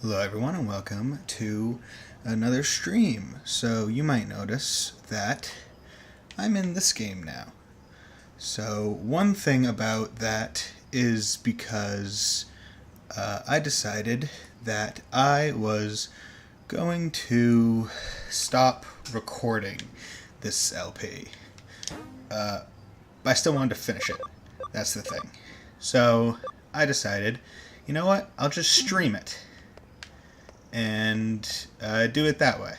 Hello everyone and welcome to another stream. So you might notice that I'm in this game now. So one thing about that is because I decided that I was going to stop recording this LP. But I still wanted to finish it. That's the thing. So I decided, you know what, I'll just stream it and do it that way,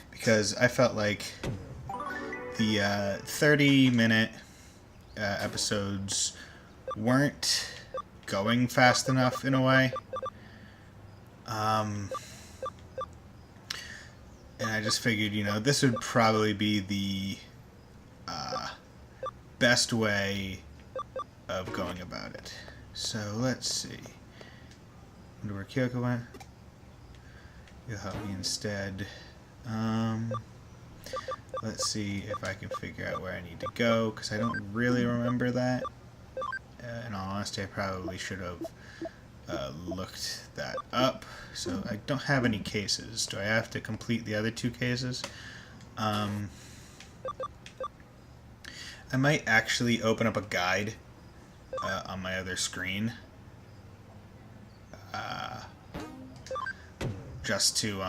because I felt like the 30-minute episodes weren't going fast enough in a way, and I just figured, this would probably be the best way of going about it. So let's see. Wonder where Kyoko went. You'll help me instead. Let's see if I can figure out where I need to go, because I don't really remember that. In all honesty, I probably should have looked that up. So I don't have any cases. Do I have to complete the other two cases? I might actually open up a guide on my other screen. Just to,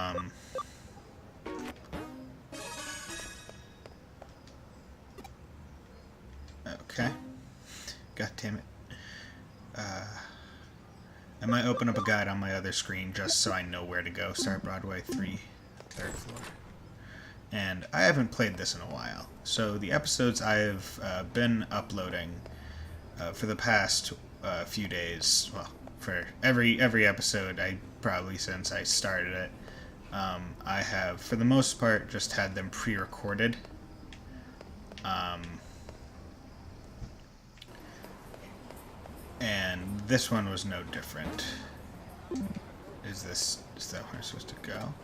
okay. God damn it. I might open up a guide on my other screen just so I know where to go. Start Broadway 3, third floor. And I haven't played this in a while. So the episodes I've been uploading for the past few days, well, for every episode, probably since I started it, I have, for the most part, just had them pre-recorded. And this one was no different. Is that where I'm supposed to go?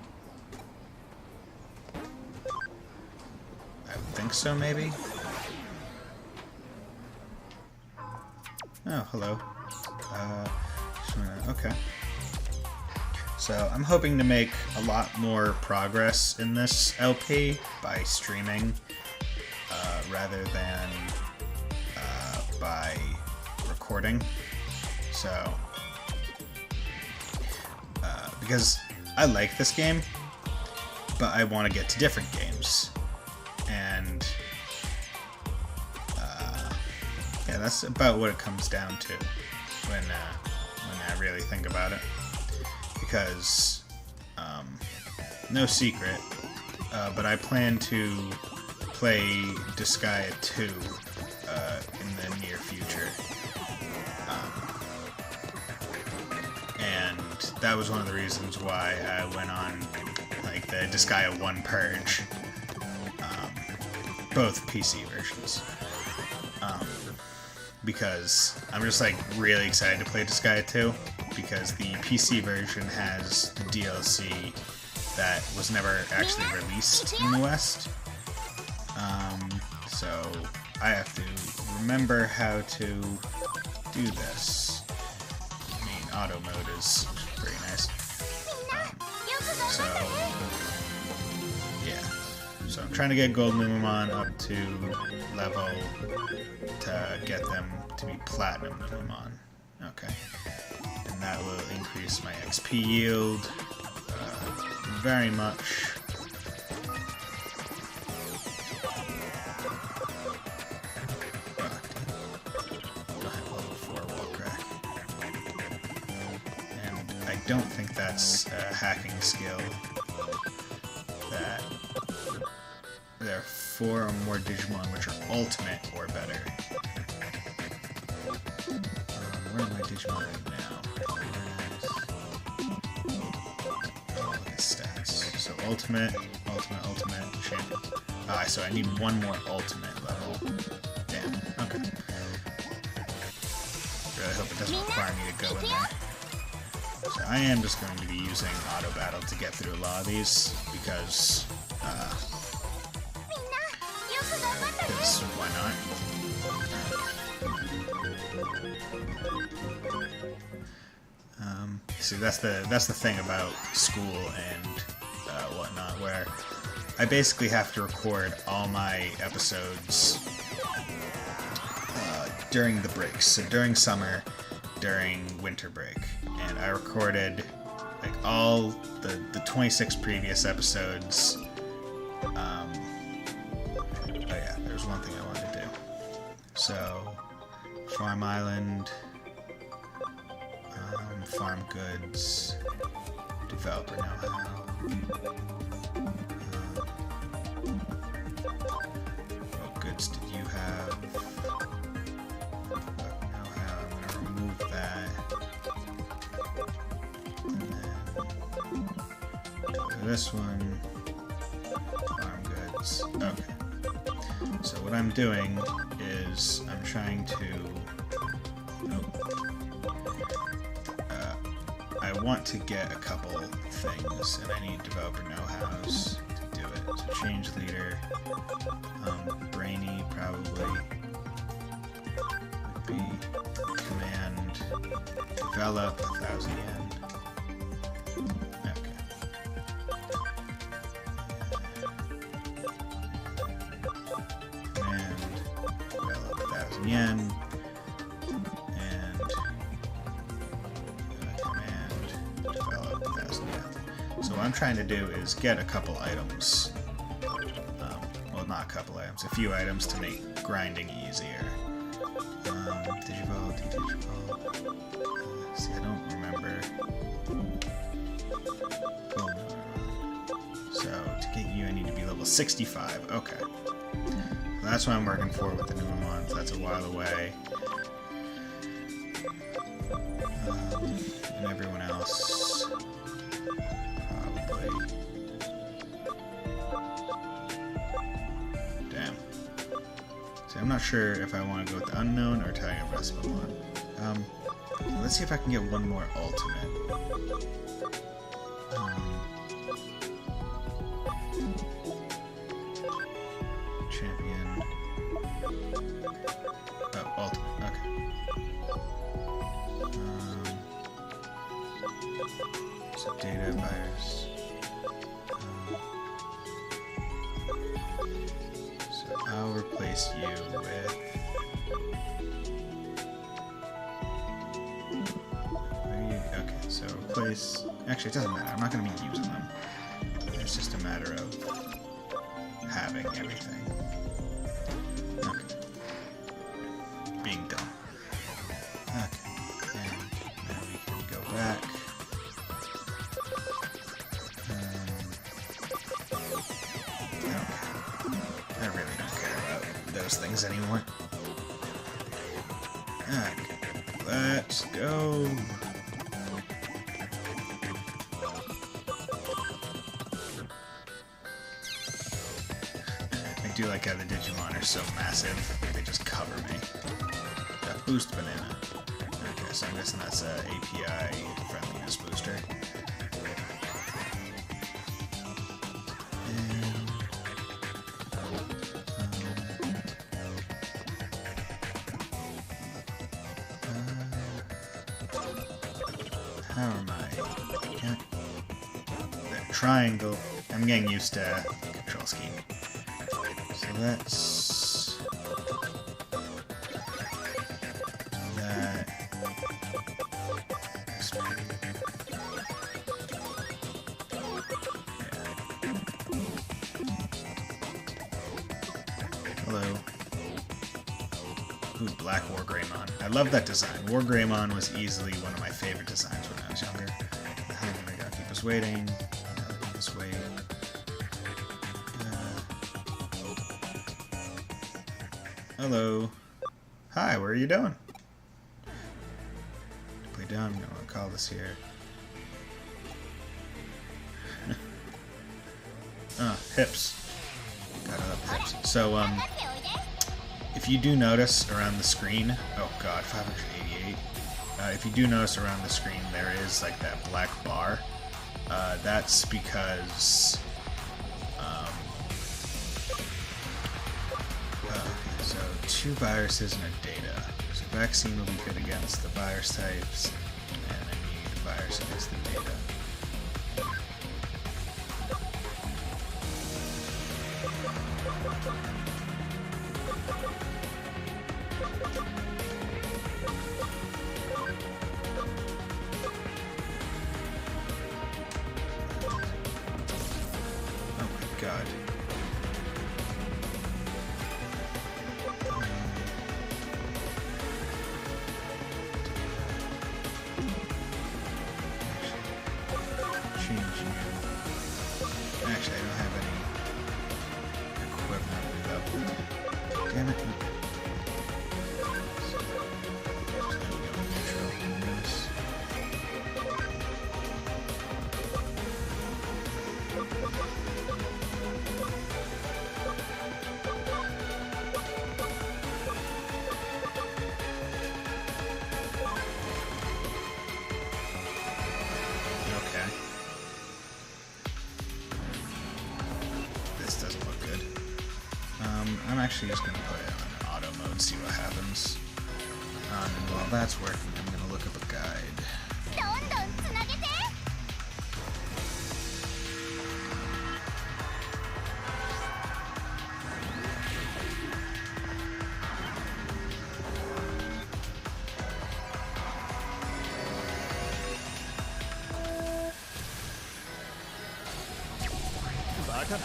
I think so, maybe? Oh, hello. Okay. So I'm hoping to make a lot more progress in this LP by streaming rather than by recording. So, because I like this game, but I want to get to different games. And yeah, that's about what it comes down to when I really think about it. Because, no secret, but I plan to play Disgaea 2 in the near future. And that was one of the reasons why I went on like the Disgaea 1 purge. Both PC versions. Because I'm just like really excited to play Disgaea 2, because the PC version has the DLC that was never actually released in the West. So I have to remember how to do this. I mean, auto mode is pretty nice. So yeah. So I'm trying to get Gold Numemon up to level to get them to be Platinum Numemon. Okay. And that will increase my XP yield very much. Don't have level 4 wall crack. And I don't think that's a hacking skill. That there are 4 or more Digimon which are ultimate or better. Where are my Digimon right now? Oh, look at stats. So ultimate, champion. So I need one more ultimate level. Damn, okay. Really hope it doesn't require me to go in there. So I am just going to be using auto battle to get through a lot of these, because why not? See, that's the thing about school and whatnot, where I basically have to record all my episodes during the breaks. So during summer, during winter break, and I recorded like all the 26 previous episodes. Oh yeah, there's one thing I wanted to do. So, Farm Island, Farm Goods, Developer Know-How. What goods did you have? Know-How. I'm going to remove that. And then go to this one. Farm Goods. Okay. So what I'm doing is I'm trying to... I want to get a couple things, and I need developer know-hows to do it. So change leader, brainy probably would be command develop 1,000 yen. Okay. Command develop 1,000 yen. So what I'm trying to do is get a couple items. Well, not a couple items, a few items to make grinding easier. Digivolve, see, I don't remember. Oh, no. So to get you, I need to be level 65. Okay. So that's what I'm working for with the new month. That's a while away. And everyone else. Damn. See, I'm not sure if I want to go with the unknown or Tiger Vespa one. Let's see if I can get one more ultimate. Champion. Oh, ultimate. Okay. So data virus. So I'll replace you with... Okay, so replace... Actually, it doesn't matter. I'm not going to be using them. It's just a matter of having everything. Okay. Being done. Okay. And now we can go back. I really don't care about those things anymore. Okay, let's go. I do like how the Digimon are so massive, they just cover me. Boost banana. Okay, so I'm guessing that's a API friendliness booster. How am I? Yeah. The triangle. I'm getting used to the control scheme. So let's do that. Hello. Ooh, Black War Greymon. I love that design. War Greymon was easily one of my favorite designs when I was younger. How long am I gonna keep us waiting? Keep us waiting. Hello. Hi, where are you doing? Play down. I'm gonna call this here. Hips. Gotta love hips. So, if you do notice around the screen, oh god, 588. If you do notice around the screen, there is like that black bar. That's because, so 2 viruses and a data. So vaccine will be good against the virus types, and I need virus against the data. Oh my god. Actually, I don't have any equipment without. Damn it. So, just gonna go neutral on this. Okay. This doesn't look good. I'm actually just gonna put it on auto mode, see what happens. And while that's working, I'm gonna look up a guide. どんどんつなげて。バカだ。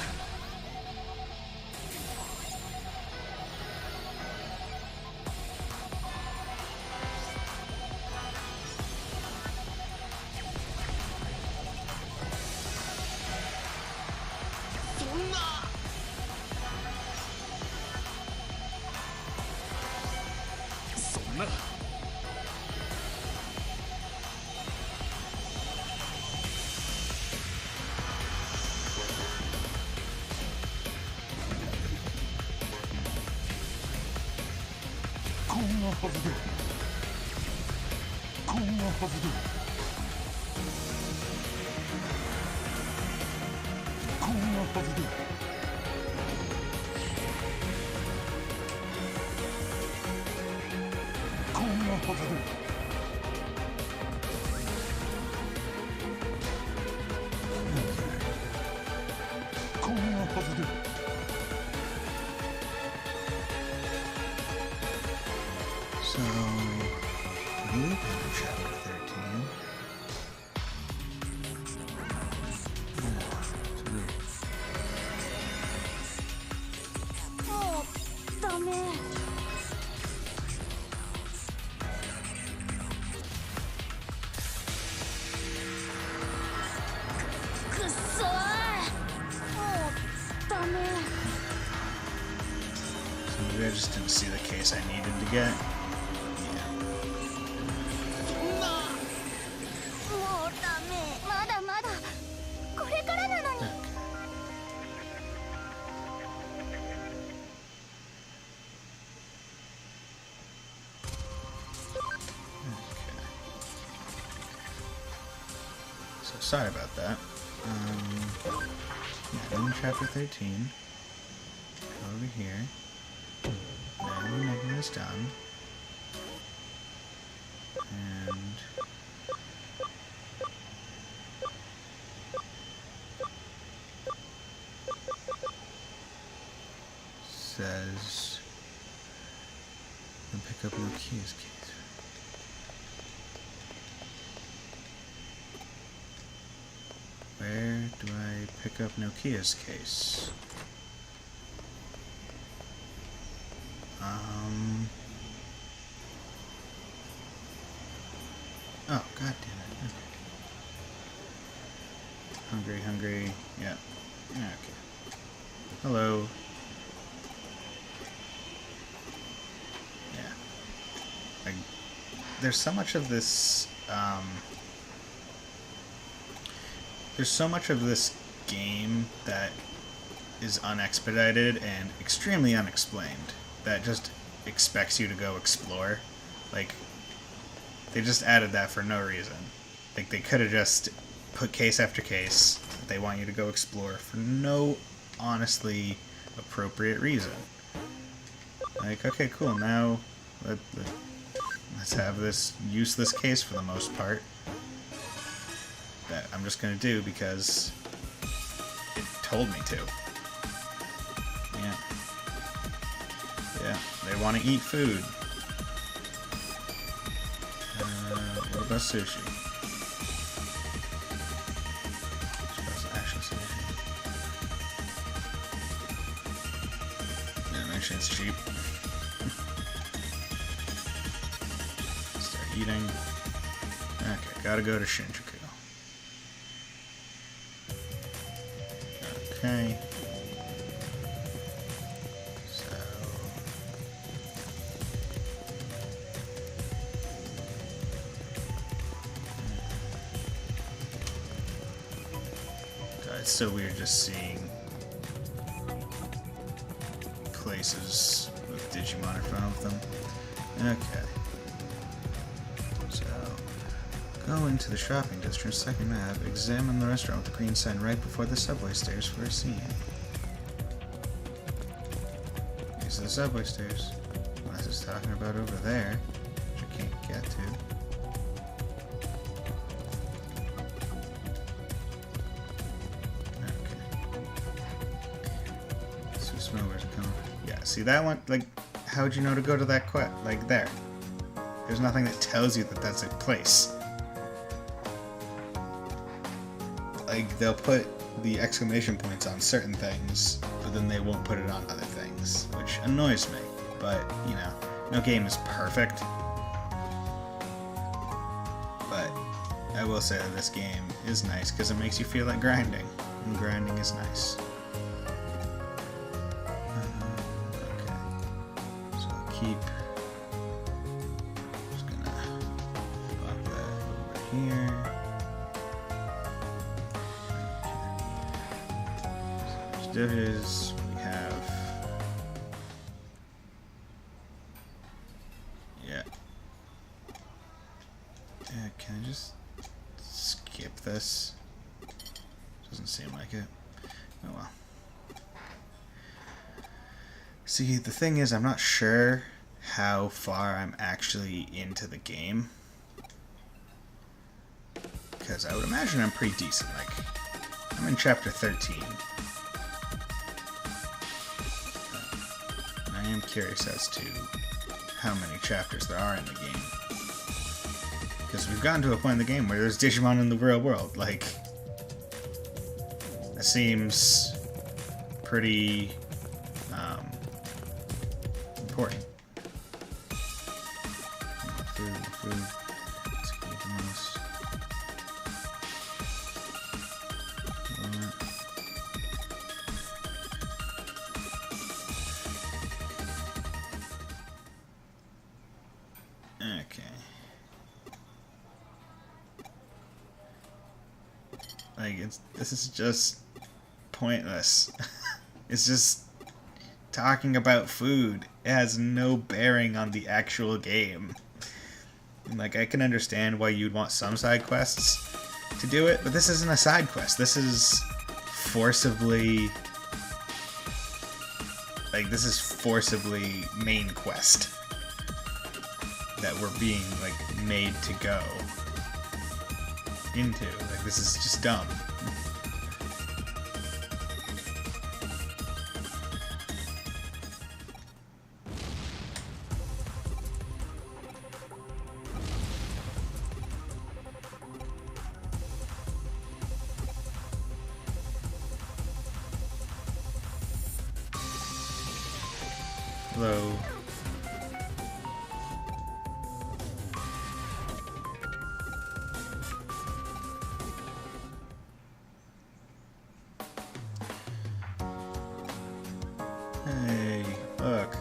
そんな。そんな。こんなはずで。こんなはずで。こんなはずで。こんなはずで。こんなはずで。So, I believe in chapter 13. Yeah, it's weird. もうダメ。くっそー。もうダメ。 So maybe I just didn't see the case I needed to get. そんな。もうダメ。まだまだ。これからなのに。 Okay. So sorry about that. Yeah, I'm in chapter 13. Go over here. Now the nebula is done. And says and pick up Nokia's case. Where do I pick up Nokia's case? Oh, god damn it. Okay. Hungry, hungry. Yeah. Okay. Hello. Yeah. There's so much of this, there's so much of this game that is unexpedited and extremely unexplained that just expects you to go explore. Like, they just added that for no reason. Like, they could have just put case after case that they want you to go explore for no honestly appropriate reason. Like, okay, cool, now let's have this useless case for the most part. that I'm just gonna do because it told me to. Yeah. Yeah, they want to eat food. What about sushi? Actual sushi. Yeah, make sure it's cheap. Start eating. Okay, gotta go to Shinjuku. Okay. So. God, it's so weird just seeing places with Digimon in front of them. Okay. So, go into the shopping district, second map, examine the restaurant with the green sign right before the subway stairs for a scene. These are the subway stairs. Unless it's talking about over there, which I can't get to. Okay. So smell where's it coming? Yeah, see that one? Like, how'd you know to go to that quest? Like, there. There's nothing that tells you that that's a place. Like, they'll put the exclamation points on certain things, but then they won't put it on other things, which annoys me. But, you know, no game is perfect. But I will say that this game is nice because it makes you feel like grinding, and grinding is nice. Okay. So I'll keep... Just gonna pop that over here. Dishes, we have... Yeah. Yeah, can I just skip this? Doesn't seem like it. Oh well. See, the thing is, I'm not sure how far I'm actually into the game. Because I would imagine I'm pretty decent. Like, I'm in chapter 13. I am curious as to how many chapters there are in the game. Because we've gotten to a point in the game where there's Digimon in the real world. Like, that seems pretty important. Food. Let's keep the most. Okay. Like, this is just pointless. It's just talking about food. It has no bearing on the actual game. Like, I can understand why you'd want some side quests to do it, but this isn't a side quest. This is forcibly... Like, this is forcibly main quest that we're being, like, made to go into. Like, this is just dumb. Hello. Hey, look.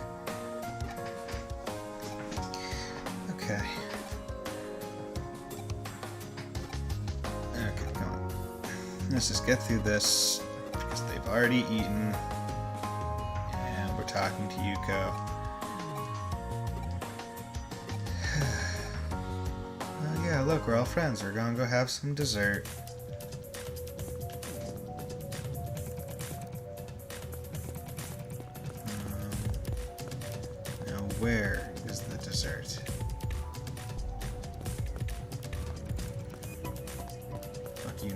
Okay. Okay, come on. Let's just get through this, because they've already eaten. And we're talking to Yuko. Oh yeah, look, we're all friends. We're gonna go have some dessert. Now where is the dessert? Fuck you.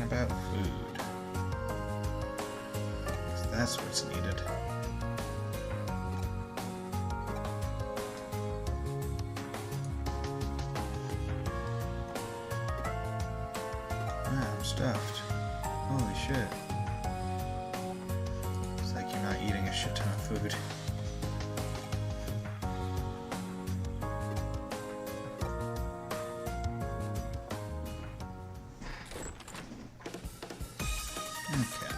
about food? 'Cause that's what's needed. Ah, I'm stuffed. Holy shit. It's like you're not eating a shit ton of food. Okay.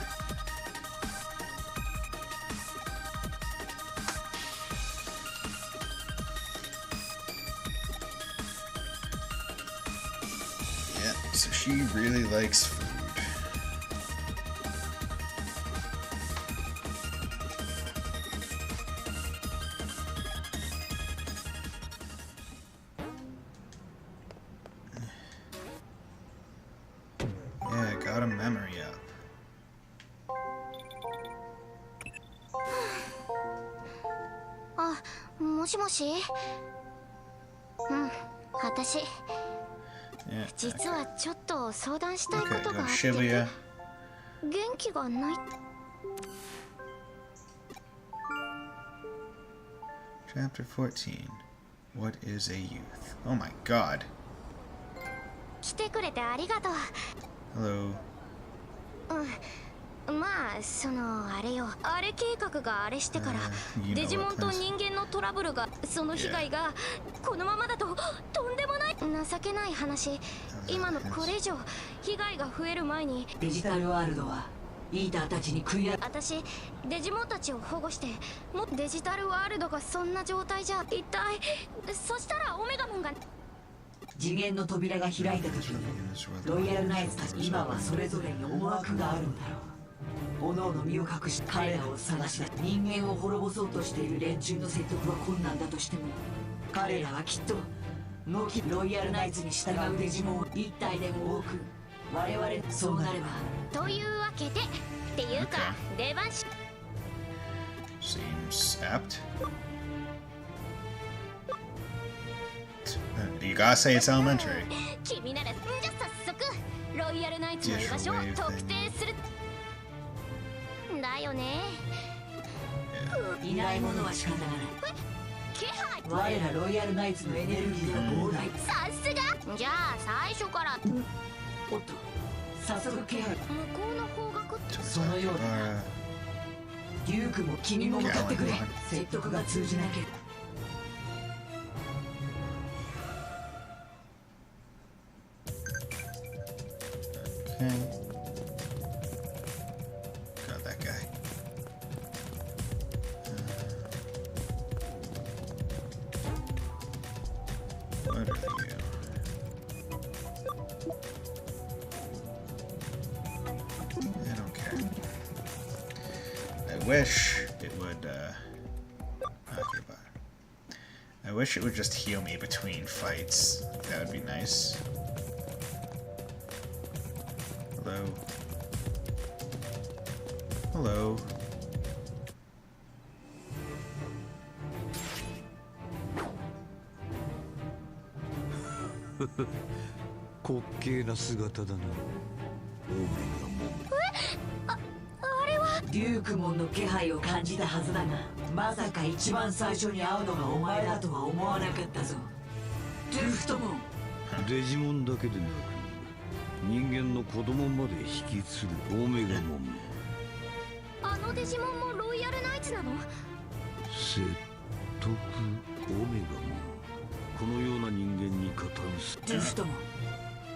Yeah, so she really likes food. Yeah, got a memory up. あ、もしもし。うん、私 Yeah. 実はちょっと相談したいこ Okay, と go があって Shibuya. 元気がない。 Chapter 14. What is a youth? Oh my god. 来てくれてありがとう。 Hello. まあそのあれよ、あれ計画があれしてから you know デジモン what と plans. 人間のトラブルが、その被害がこのままだととんでもない。情けない話、今のこれ以上被害が増える前にデジタルワールドはイーターたちに食い合う。私デジモンたちを保護して、もうデジタルワールドがそんな状態じゃ一体、そしたらオメガモンが次元の扉が開いた時にロイヤルナイツたち、今はそれぞれに思惑があるんだろう。各々身を隠し彼らを探し出し、人間を滅ぼそうとしている連中の説得は困難だとしても、彼らはきっとノキロイヤルナイツに従うデジモンを一体でも多く、我々そうなれば。というわけでっていうか、出番し Seems apt. You gotta say it's elementary. 君なら、じゃ早速ロイヤルナイツの居場所を特定するだよね。いないものは仕方がない。気配、我らロイヤルナイツのエネルギーは膨大。さすが。じゃあ最初からおっと、早速気配。向こうの方角って So it's そのようだ uh, な。デュークも君も向かってくれ。説得が通じなければ。 okay. Got that guy. What are you? I don't care. I wish it would, okay, bye. I wish it would just heal me between fights. That would be nice. Hello. Hello. 滑稽な姿だな。オーメあれはデュークモンの気配を感じたはずだが、まさか一番最初に会うのがお前だとは思わなかったぞ。ドゥフトモン。ガデジモンだけでなく人間の子供まで引き継ぐオメガモン。あのデジモンもロイヤルナイツなの？説得オメガモン。このような人間に加担すドゥフトモン、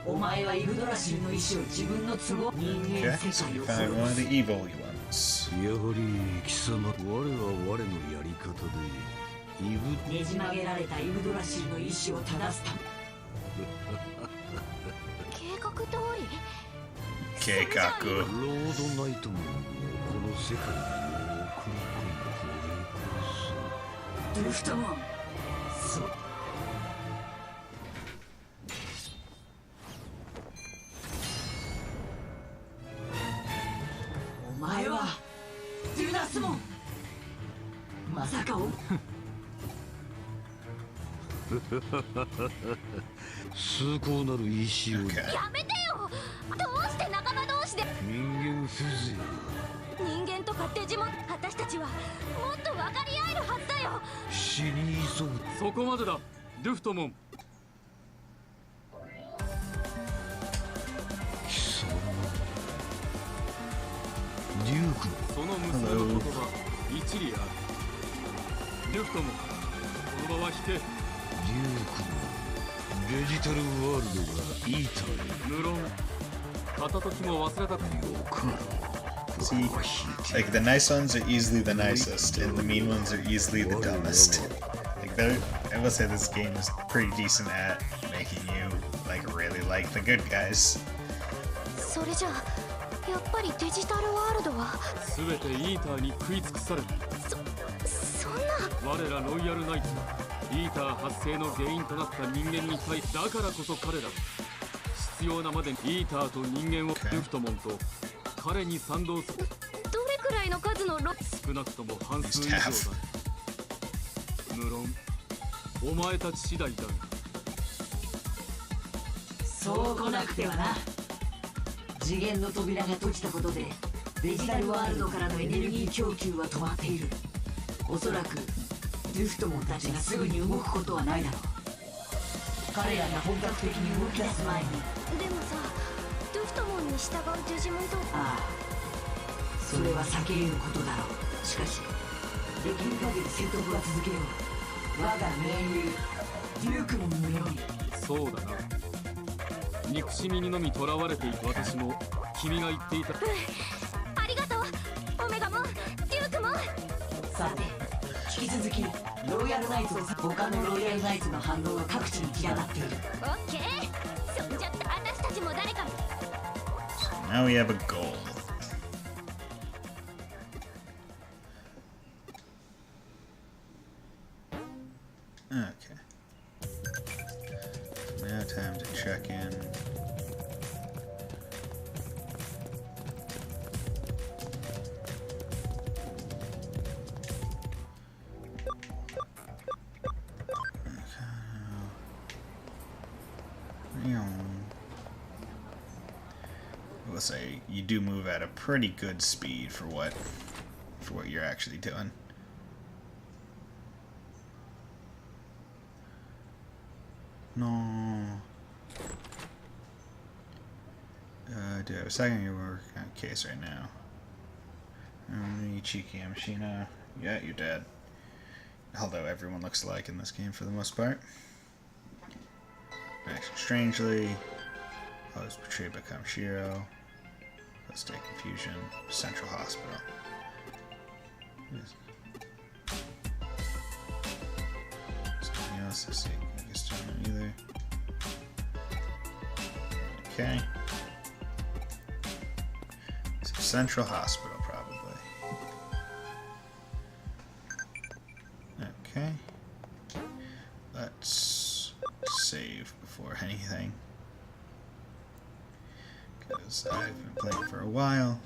お前はイグドラシルの意志を自分の都合、人 Okay, 間 so 世 you 界を found one of 滅 the ぼ evil ones. やはり貴様、我は我のやり方でイブす。ねじ曲げられたイグドラシルの意志を正すため。計画通り。計画。ロードナイトモンをこの世界に送り込むドゥフトモン、そう。お前はドゥナスモン。まさかお崇高なる意志を Okay. やめてよ。どうして仲間が人間風情。人間とかデジモン、私たちはもっと分かり合えるはずだよ。死に急ぐ。そこまでだ、ドゥフトモン。貴様デューク。その娘の言葉、一理ある。ドゥフトモン、この場は引け。デュークのデジタルワールドがイーターへ。無論片時も忘れたくない。よかろう。 See, like the nice ones are easily the nicest, and the mean ones are easily the dumbest. Like I will say this game is pretty decent at making you like really like the good guys. それじゃあやっぱりデジタルワールドは全てイーターに食い尽くされる。そんな。我らロイヤルナイツはイーター発生の原因となった人間に対し、だからこそ彼らは必要なまでにイーターと人間を、ドゥフトモンと彼に賛同する。どれくらいの数の少なくとも半数以上だ。無論お前たち次第だ。そう来なくてはな。次元の扉が閉じたことでデジタルワールドからのエネルギー供給は止まっている。おそらくドゥフトモンたちがすぐに動くことはないだろう。彼らが本格的に動き出す前に。でもさ、ドゥフトモンに従うデジモンと。ああ、それは避け得ることだろう。しかしできる限り説得は続けよう。我が盟友デュークモンのように。そうだな。憎しみにのみ囚われていた私も君が言っていた。ありがとうオメガモン、デュークモン。さて引き続きロイヤルナイツを他のロイヤルナイツの反応が各地に散らばっている。オッケー、そんじゃって私たちも誰か。 So now we have a goal. Okay. Now time to check in. I will say you do move at a pretty good speed for what you're actually doing. No. Do I have a second? You're working on a case right now. You cheeky Amashina. Yeah, you're dead. Although everyone looks alike in this game for the most part. Acting strangely. I was portrayed by Kamshiro. Let's take confusion. Central Hospital. Yes. Something else I see. I guess don't know either. Okay. So Central Hospital, probably. Okay. Let's save before anything. Because I've been playing for a while.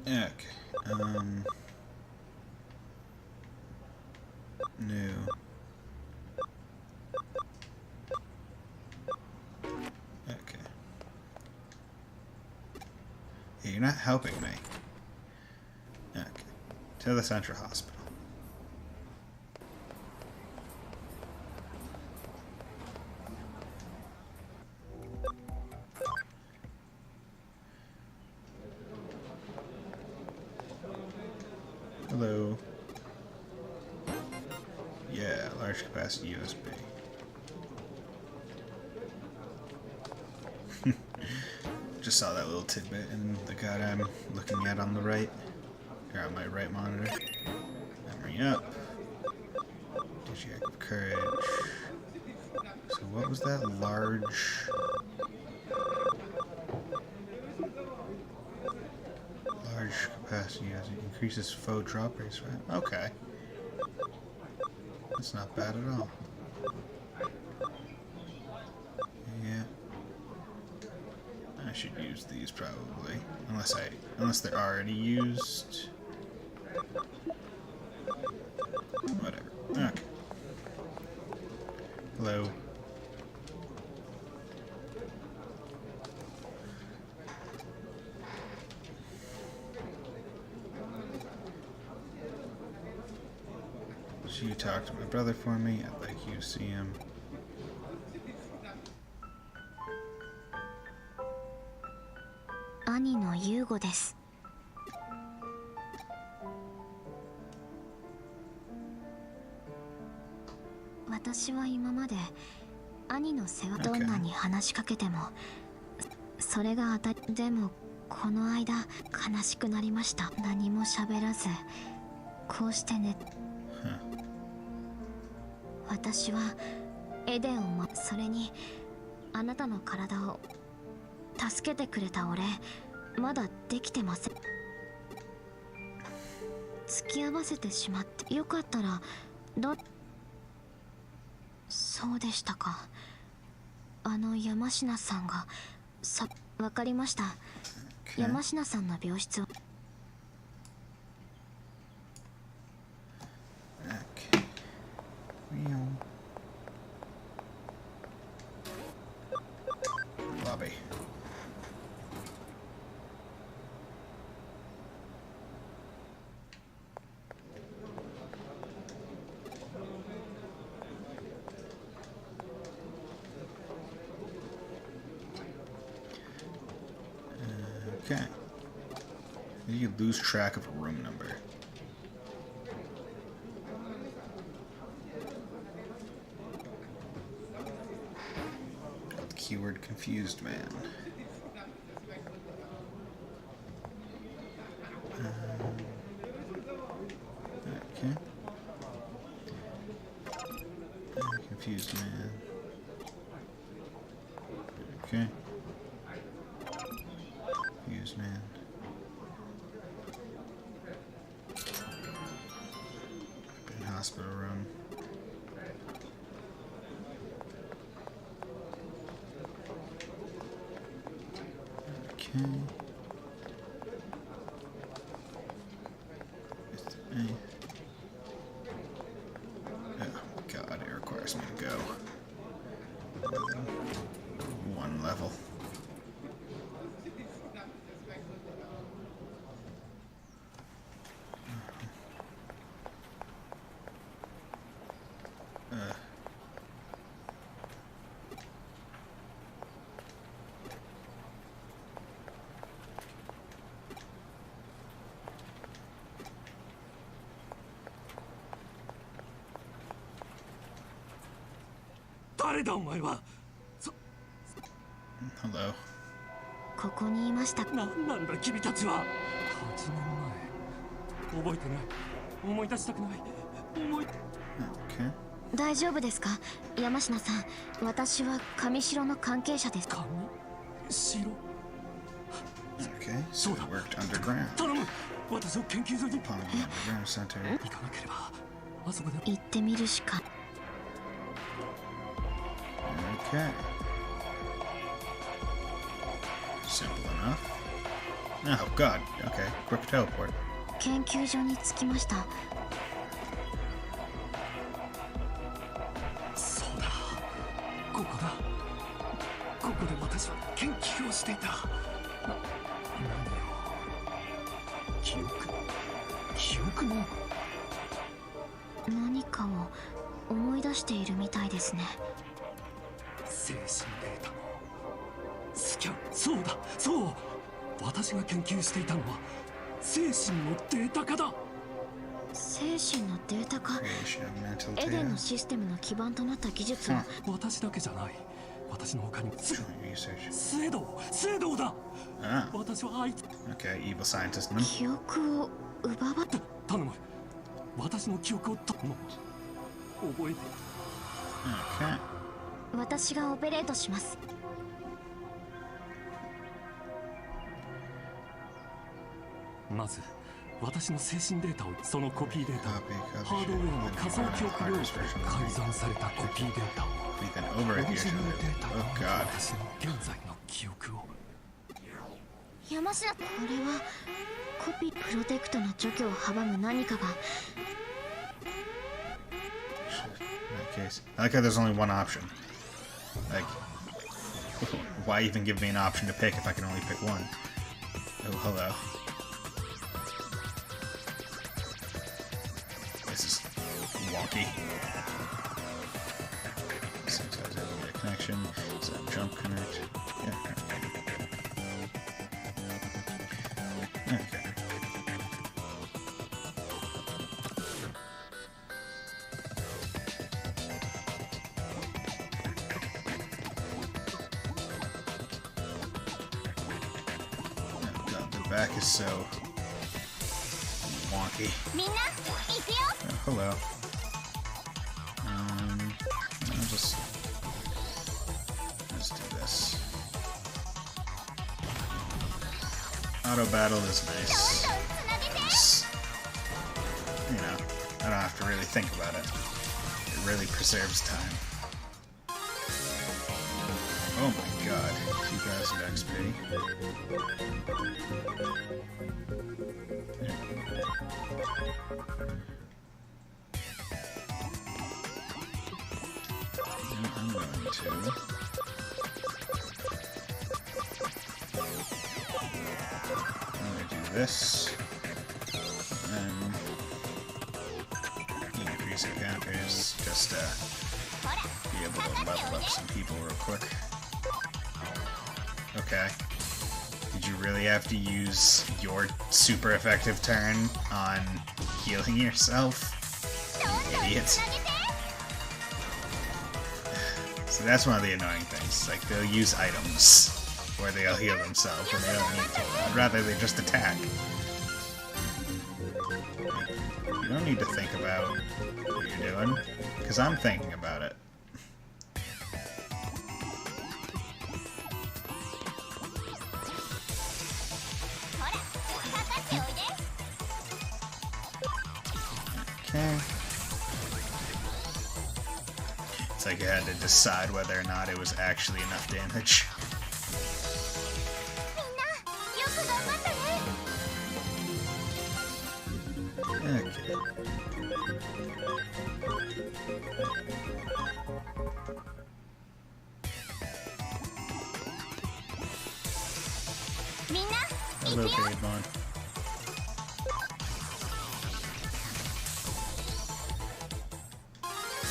Okay. New. Okay. Hey, you're not helping me. Okay. To the Central Hospital. Hello. Yeah, large capacity USB. Just saw that little tidbit in the guide I'm looking at on the right. Or on my right monitor. Memory up. Digiactive courage. So what was that large... Large capacity as it increases foe drop rates, right? Okay. That's not bad at all. Yeah. I should use these probably. Unless they're already used. Whatever. Okay. you talk to my brother for me? I'd like you to see him. Ani no Yugo です。私は今まで兄の世話、どんなに話しかけてもそれが当たり。でもこの間悲しくなりました。何も喋らずこうしてね。私はエデンをそれにあなたの体を助けてくれたお礼まだできてません。付き合わせてしまってよかったらそうでしたか。山科さんがわかりました。山科さんの病室を。Lobby. Okay. You lose track of a room number. Keyword confused man. Okay. Confused man. Okay. Confused man. In hospital room. Okay. Oh god, it requires me to go one level. Hello. ここにいました。なんだ君たちは。8年前。覚えてない。思い出したくない。Okay. 大丈夫ですか、山科さん。私は上城の関係者です。上城。 Okay, so it worked underground. 頼む。私を研究所に。 Upon the underground center. 行かなければ。あそこで。行ってみるしか。 Okay. Simple enough. Oh god. Okay. Quick teleport. 研究所に着きました。そうだ。ここだ。ここで私は研究をしていた。何よ。記憶も。何かを思い出しているみたいですね。精神データのスキャン。そうだ、そう。私が研究していたのは精神のデータ化だ。精神のデータ化。 Creation of mental エデン data. のシステムの基盤となった技術は。私だけじゃない。私の他にも。 Joint research. スエドウだ。 Ah. 私はあいつ。 Okay, evil scientist. Man. 記憶を奪われ。頼む。私の記憶を覚えて。 Okay. 私がオペレートします。まず私の精神データを。そのコピーデータ。 Copy, ハードウェアの仮想記憶領域で改ざんされたコピーデータを。 We then overwrite オ the リジナル original. データ Oh が god. 私の現在の記憶を。山科、これはコピープロテクトの除去を阻む何かが。 In that case, I like how there's only one option. Like, why even give me an option to pick if I can only pick one? Oh, hello. This is wonky. Sometimes I have a connection. Is that jump connect? Yeah. Okay. Oh god, the back is so wonky. Oh, hello. Let's do this. Auto battle is nice. You know, I don't have to really think about it. It really preserves time. Oh my god, 2000 XP. I'm going to... this, and increase encounters, just be able to level up some people real quick. Okay. Did you really have to use your super effective turn on healing yourself? You idiot. So that's one of the annoying things. Like, they'll use items where they'll heal themselves when they don't need to. I'd rather they just attack. You don't need to think about what you're doing, because I'm thinking about it. Okay. It's like I had to decide whether or not it was actually enough damage. Okay. Hello, Digimon.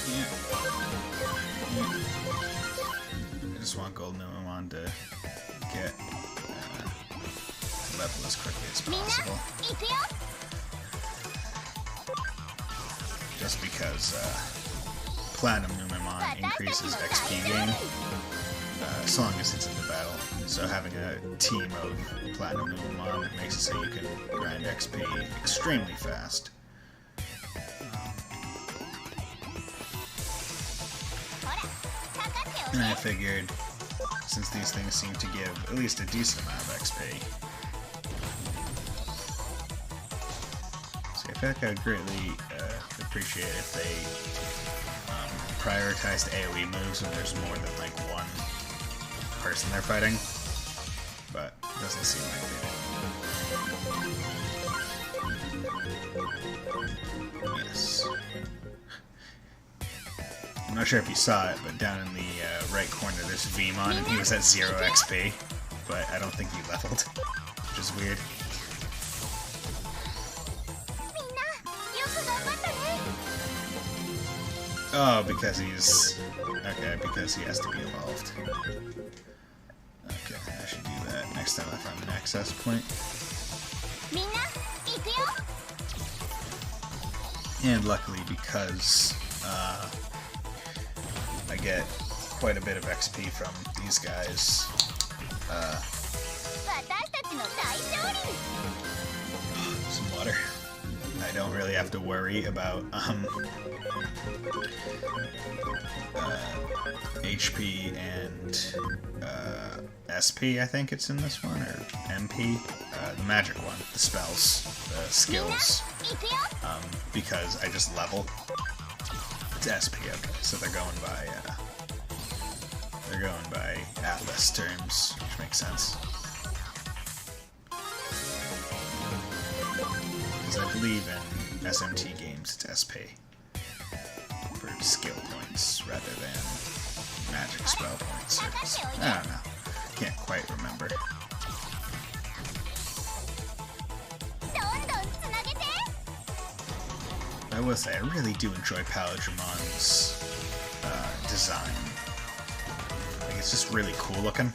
Yeah. I just want Gold Numemon to get to level as quickly as possible. Just because Platinum Numemon increases XP gain as long as it's in the battle. So having a team of Platinum Numemon makes it so you can grind XP extremely fast. And I figured, since these things seem to give at least a decent amount of XP, so I feel like I would greatly appreciate if they prioritized AoE moves when there's more than like one person they're fighting, but it doesn't seem like they do. Yes. I'm not sure if you saw it, but down in the right corner there's Vmon, and he was at 0 XP, but I don't think he leveled, which is weird. Oh, because he's... okay, because he has to be evolved. Okay, I should do that next time I find an access point. And luckily, because I get quite a bit of XP from these guys, some water. I don't really have to worry about HP and SP, I think it's in this one, or MP, the magic one, the spells, the skills, because I just level. It's SP, okay, so they're going by Atlas terms, which makes sense. Because I believe in SMT games, it's SP for skill points rather than magic spell points. I don't know. Can't quite remember. I will say, I really do enjoy Paladramon's design. Like, it's just really cool looking.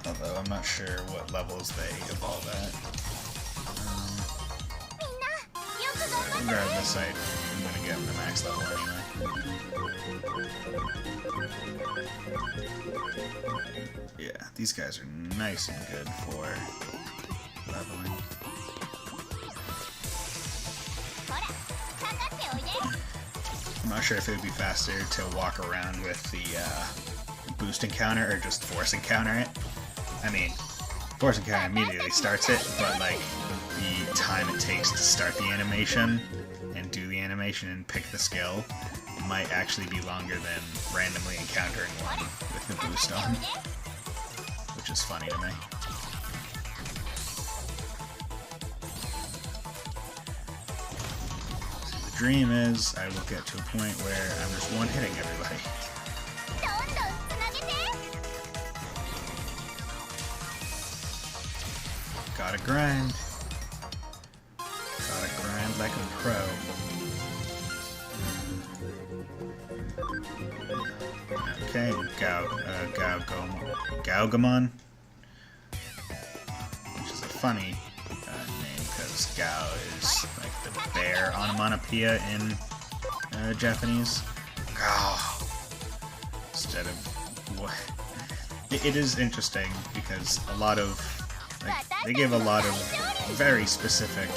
Although I'm not sure what levels they evolve at. Regardless, I'm gonna get them to max level anyway. Yeah, these guys are nice and good for leveling. I'm not sure if it would be faster to walk around with the boost encounter or just force encounter it. I mean, force encounter immediately starts it, but like the time it takes to start the animation and do the animation and pick the skill might actually be longer than randomly encountering one with the boost on, which is funny to me. So the dream is I will get to a point where I'm just one-hitting everybody. Gotta grind. Gotta grind like a pro. Okay, Gaugamon. Which is a funny name because Gao is like the bear onomatopoeia in Japanese. Gao. Instead of what? It is interesting because a lot of they give a lot of very specific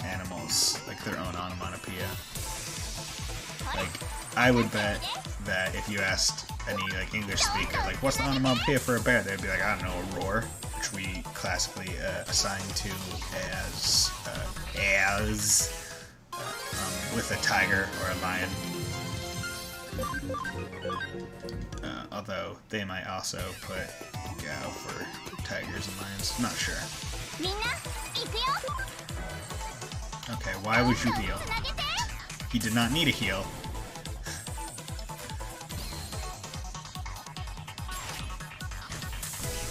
animals like their own onomatopoeia. Like I would bet that if you asked any like English speaker like what's the onomatopoeia for a bear, they'd be like, I don't know, a roar, which we classically assign to as with a tiger or a lion. Although they might also put Gao for tigers and lions. I'm not sure. Okay, why would you heal? He did not need a heal.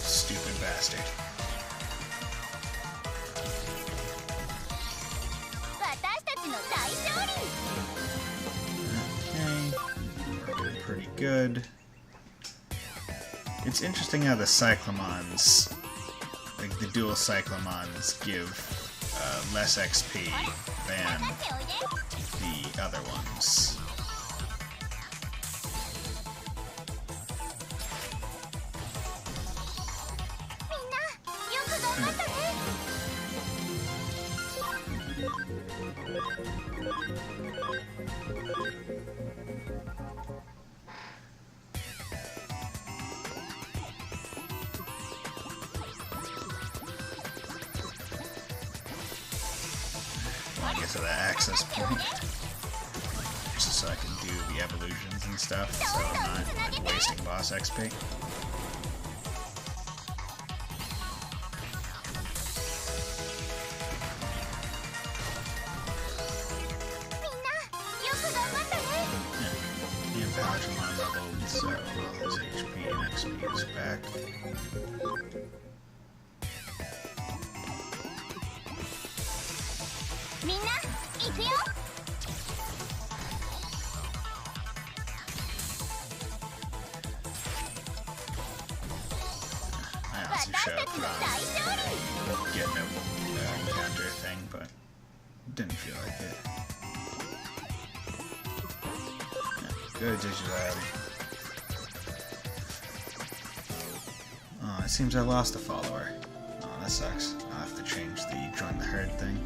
Stupid bastard. Okay, pretty good. It's interesting how the Cyclomons, like the dual Cyclomons, give less XP than the other ones. To the access point, just so I can do the evolutions and stuff, so I'm not like, wasting boss XP. Yeah, and Paladramon leveled, so all his HP and XP is back. Get no counter thing, but didn't feel like it. Yeah, good Digilab. Oh, it seems I lost a follower. Oh, that sucks. I'll have to change the join the herd thing.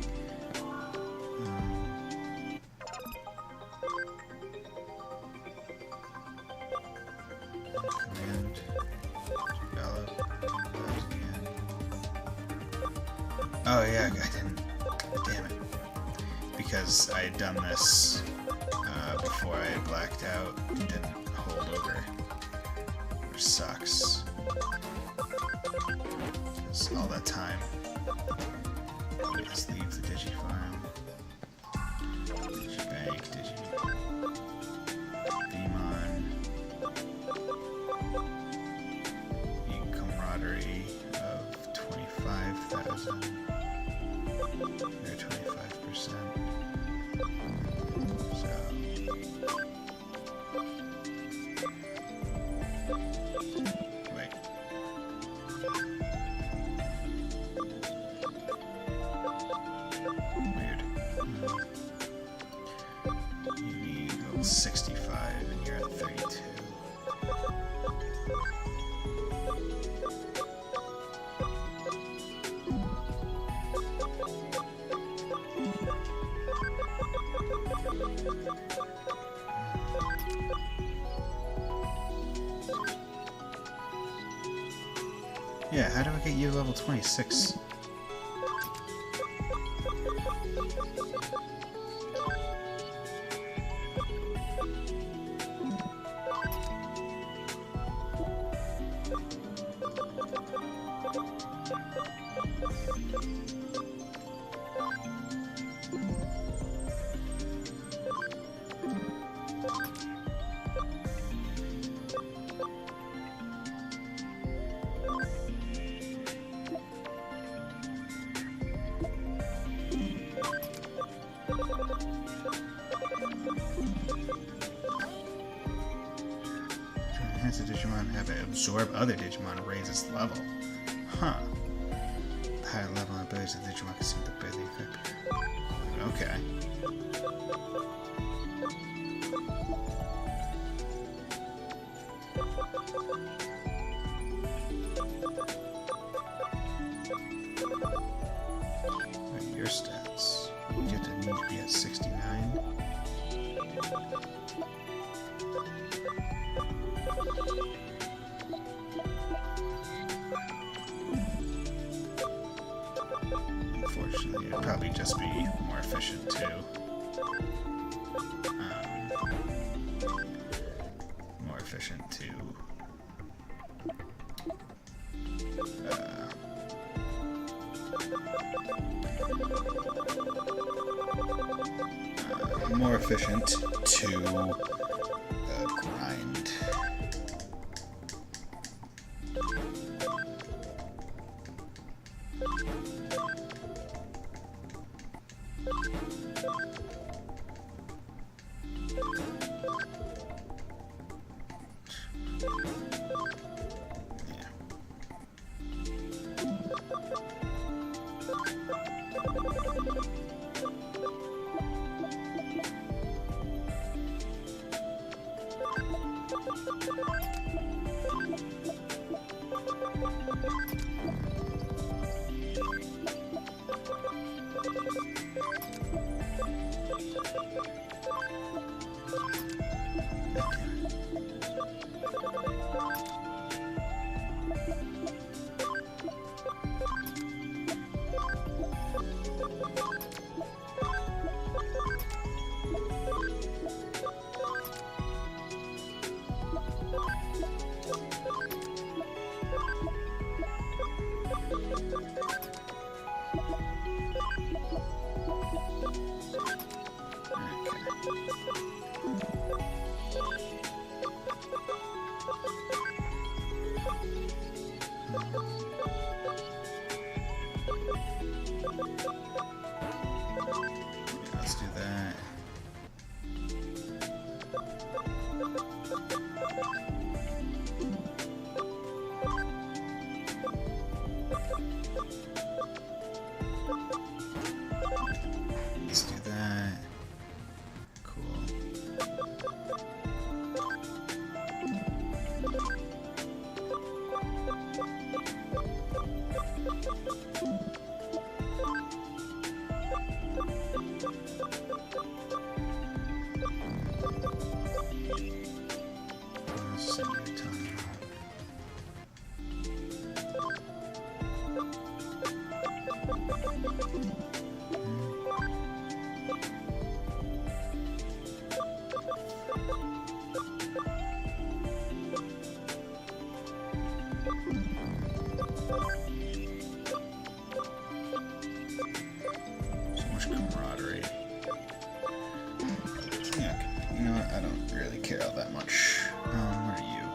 Oh yeah, I didn't. Damn it. Because I had done this before I had blacked out and didn't hold over. Which sucks. Because all that time. Let's leave the Digifarm. Digibank, Digimon. Wait. Weird. You need level 65 and you're at 32. Yeah, how do I get you level 26? Enhance a Digimon, have it absorb other Digimon, raise its level. Huh. The higher level and abilities of the Digimon can seem to barely affect. Okay. What are your stats? You get to need to be at 69. Unfortunately, it'd probably just be more efficient too. More efficient to more efficient to grind. Let's do that. Let's do that. Cool. So much camaraderie. Yeah, you know what? I don't really care all that much. What are you?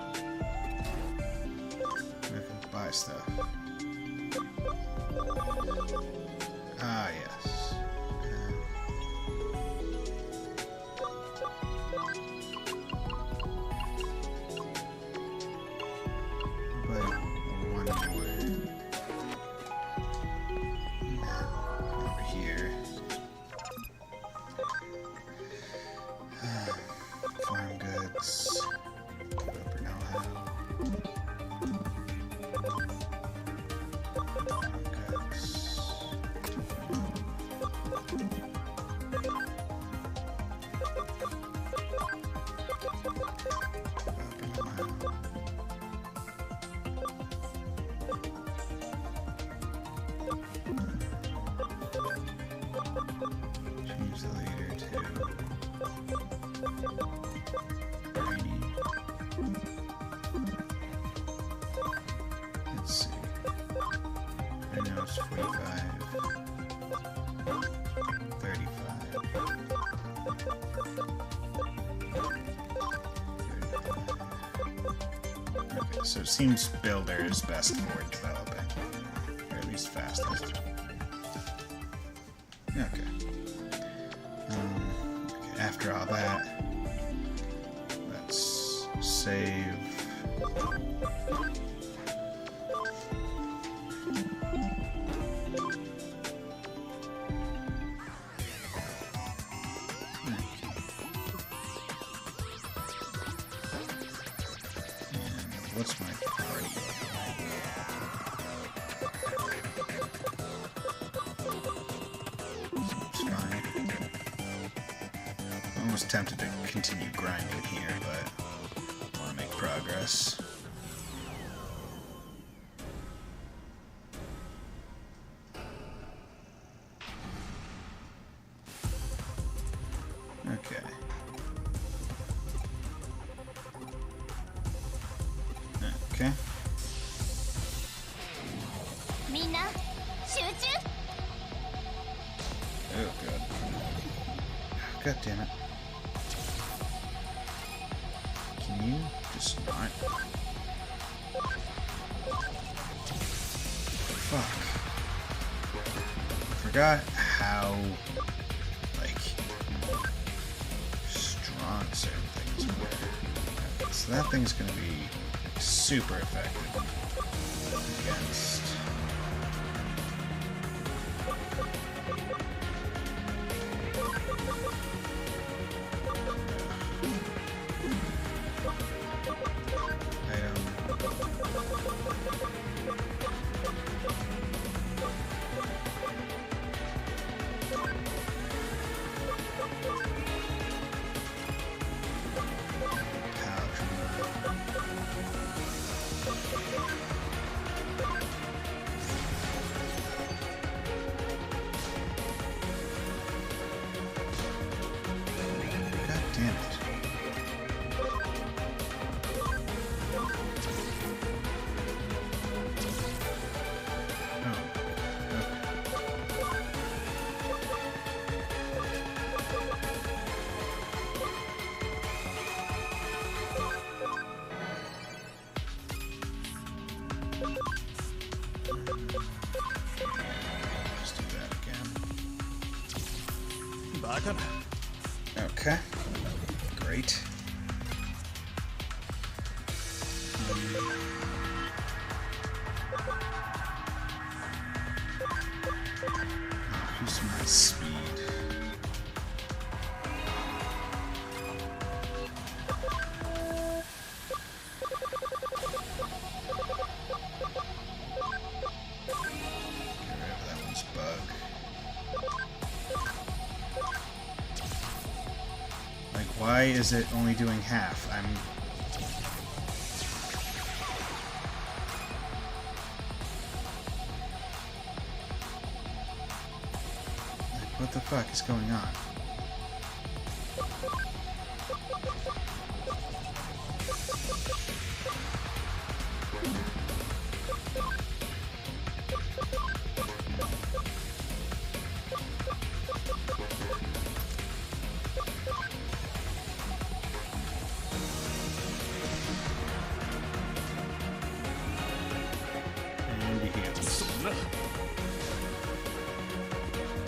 I can buy stuff. Ah, yes. It's 45. 35. 35. Okay, so it seems Builder is best for developing. Or at least fastest. Okay. After all that, let's save. What's my party? It's fine. I'm almost tempted to continue grinding here, but I want to make progress. Okay. Okay. Oh god. God damn it. Can you just not? Fuck. I forgot how, like, strong certain things were. Okay, so that thing's gonna be super effective against. Just do that again. Okay. Great. Who's my speed? Why is it only doing half? Like, what the fuck is going on?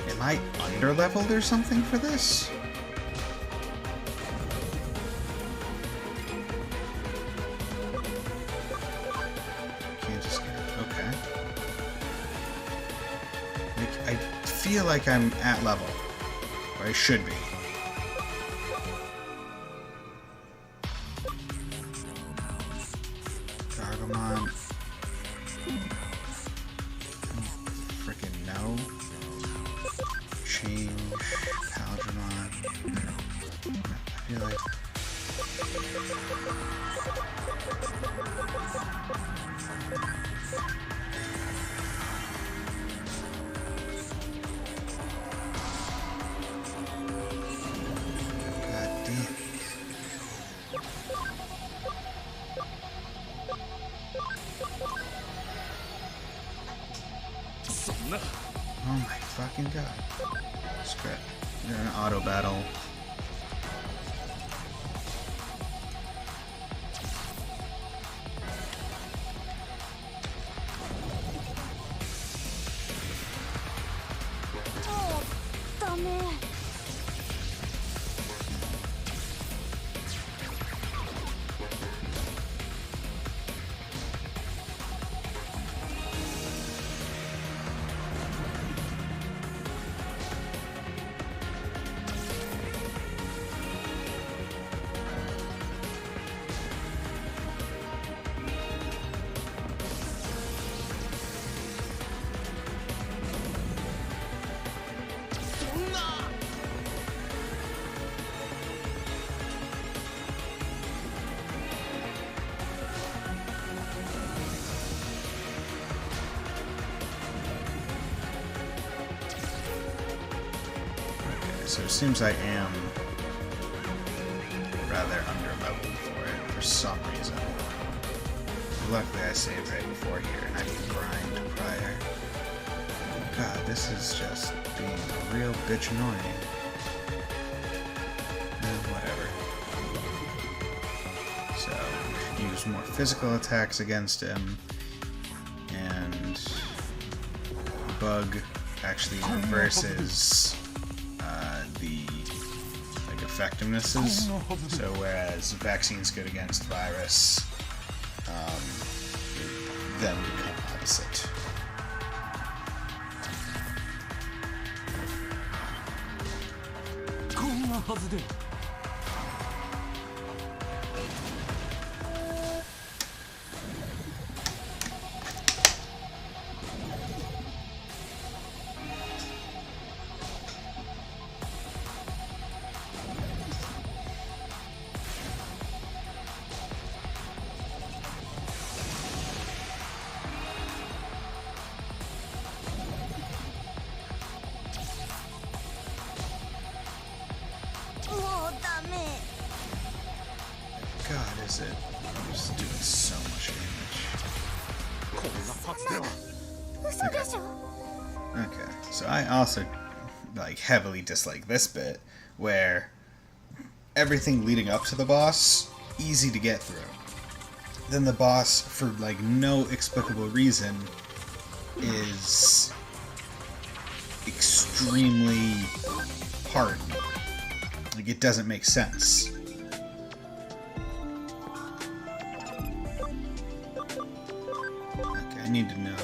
Am I under-leveled or something for this? Can't just get it. Okay. Like, I feel like I'm at level. Or I should be. Gargomon. Freaking no. Change. Paladramon. I feel like... God damn it. god. Scrap. You're in an auto battle. So it seems I am rather under-leveled for it for some reason. Luckily I saved right before here and I can grind prior. God, this is just being a real bitch annoying. Whatever. So, use more physical attacks against him, and Bug actually reverses the effectivenesses. So whereas vaccine's good against virus, then become opposite. God, is it? I'm just doing so much damage. Okay, so I also heavily dislike this bit where everything leading up to the boss easy to get through. Then the boss, for no explicable reason, is extremely hard. It doesn't make sense. Okay, I need to know.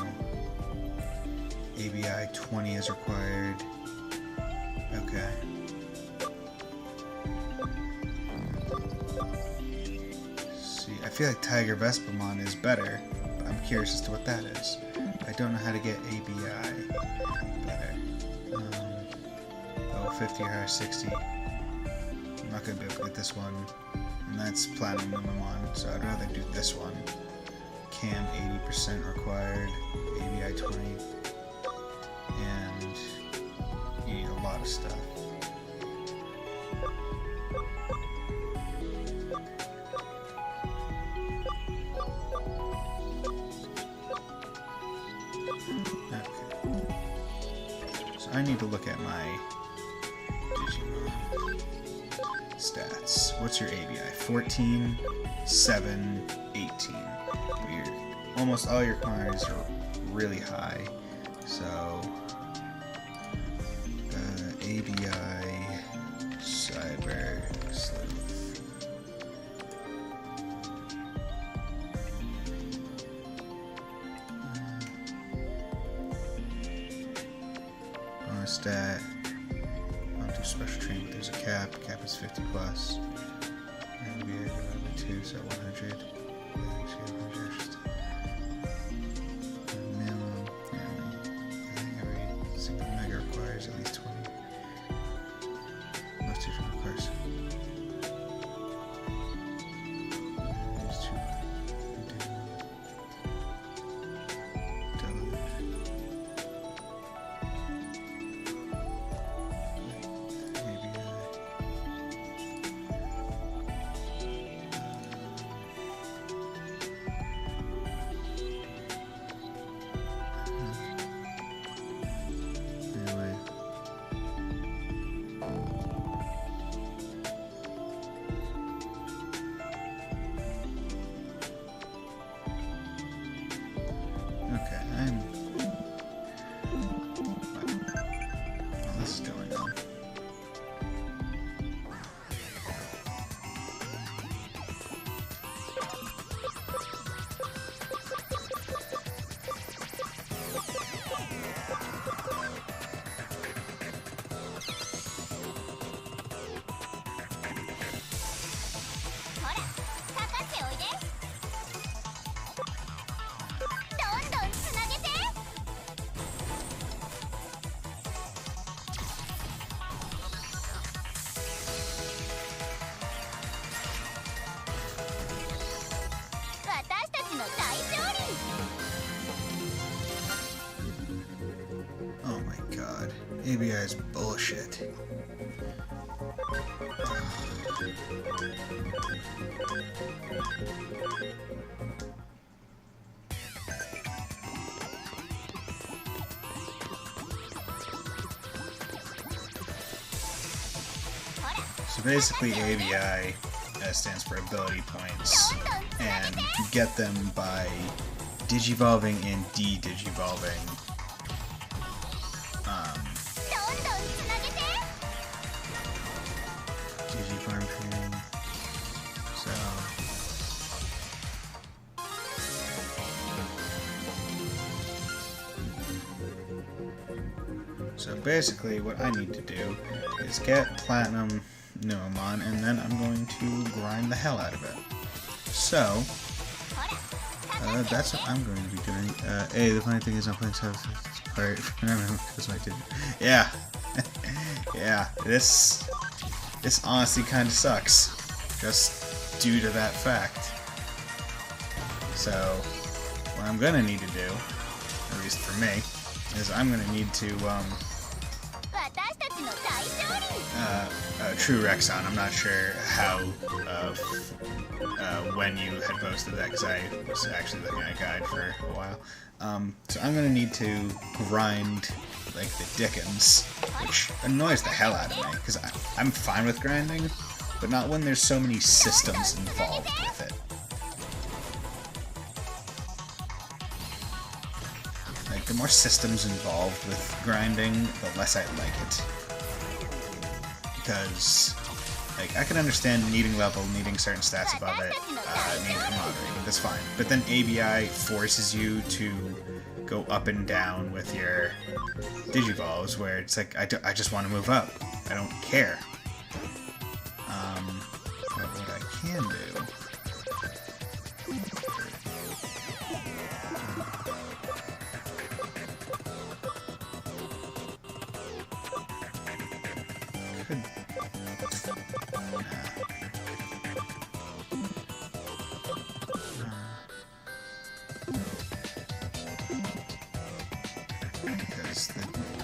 ABI 20 is required. Okay. See, I feel like Tiger Vespamon is better, but I'm curious as to what that is. I don't know how to get ABI better. 50 or 60. I'm not going to be able to get this one. And that's Platinum on, so I'd rather do this one. Cam 80% required, ABI 20. And you need a lot of stuff. Okay. So I need to look at my Digimon stats. What's your ABI? 14, 7, 18. Almost all your cars are really high. So, ABI, Cyber, Sleuth. Stat. I'll do special training, but there's a cap. Cap is 50 plus. ABI divided by 2, so 100. At least 20. Most teachers requires. There's 2. Anyway. ABI is bullshit. So basically ABI stands for ability points, and you get them by digivolving and de-digivolving Digifarm training. So basically what I need to do is get Platinum Nuamon, and then I'm going to grind the hell out of it. So that's what I'm going to be doing. Hey, the funny thing is I'm playing South part. That's what I did. Yeah. Yeah, this honestly kind of sucks, just due to that fact. So, what I'm gonna need to do, at least for me, is I'm gonna need to, True Rexon. I'm not sure how, when you had posted that, because I was actually looking at a guide for a while. So I'm gonna need to grind like the dickens, which annoys the hell out of me, because I'm fine with grinding, but not when there's so many systems involved with it. Like, the more systems involved with grinding, the less I like it. Because, like, I can understand needing level, needing certain stats above it, needing camaraderie, that's fine. But then ABI forces you to go up and down with your Digivolves, where it's like, I just want to move up. I don't care. But what I can do...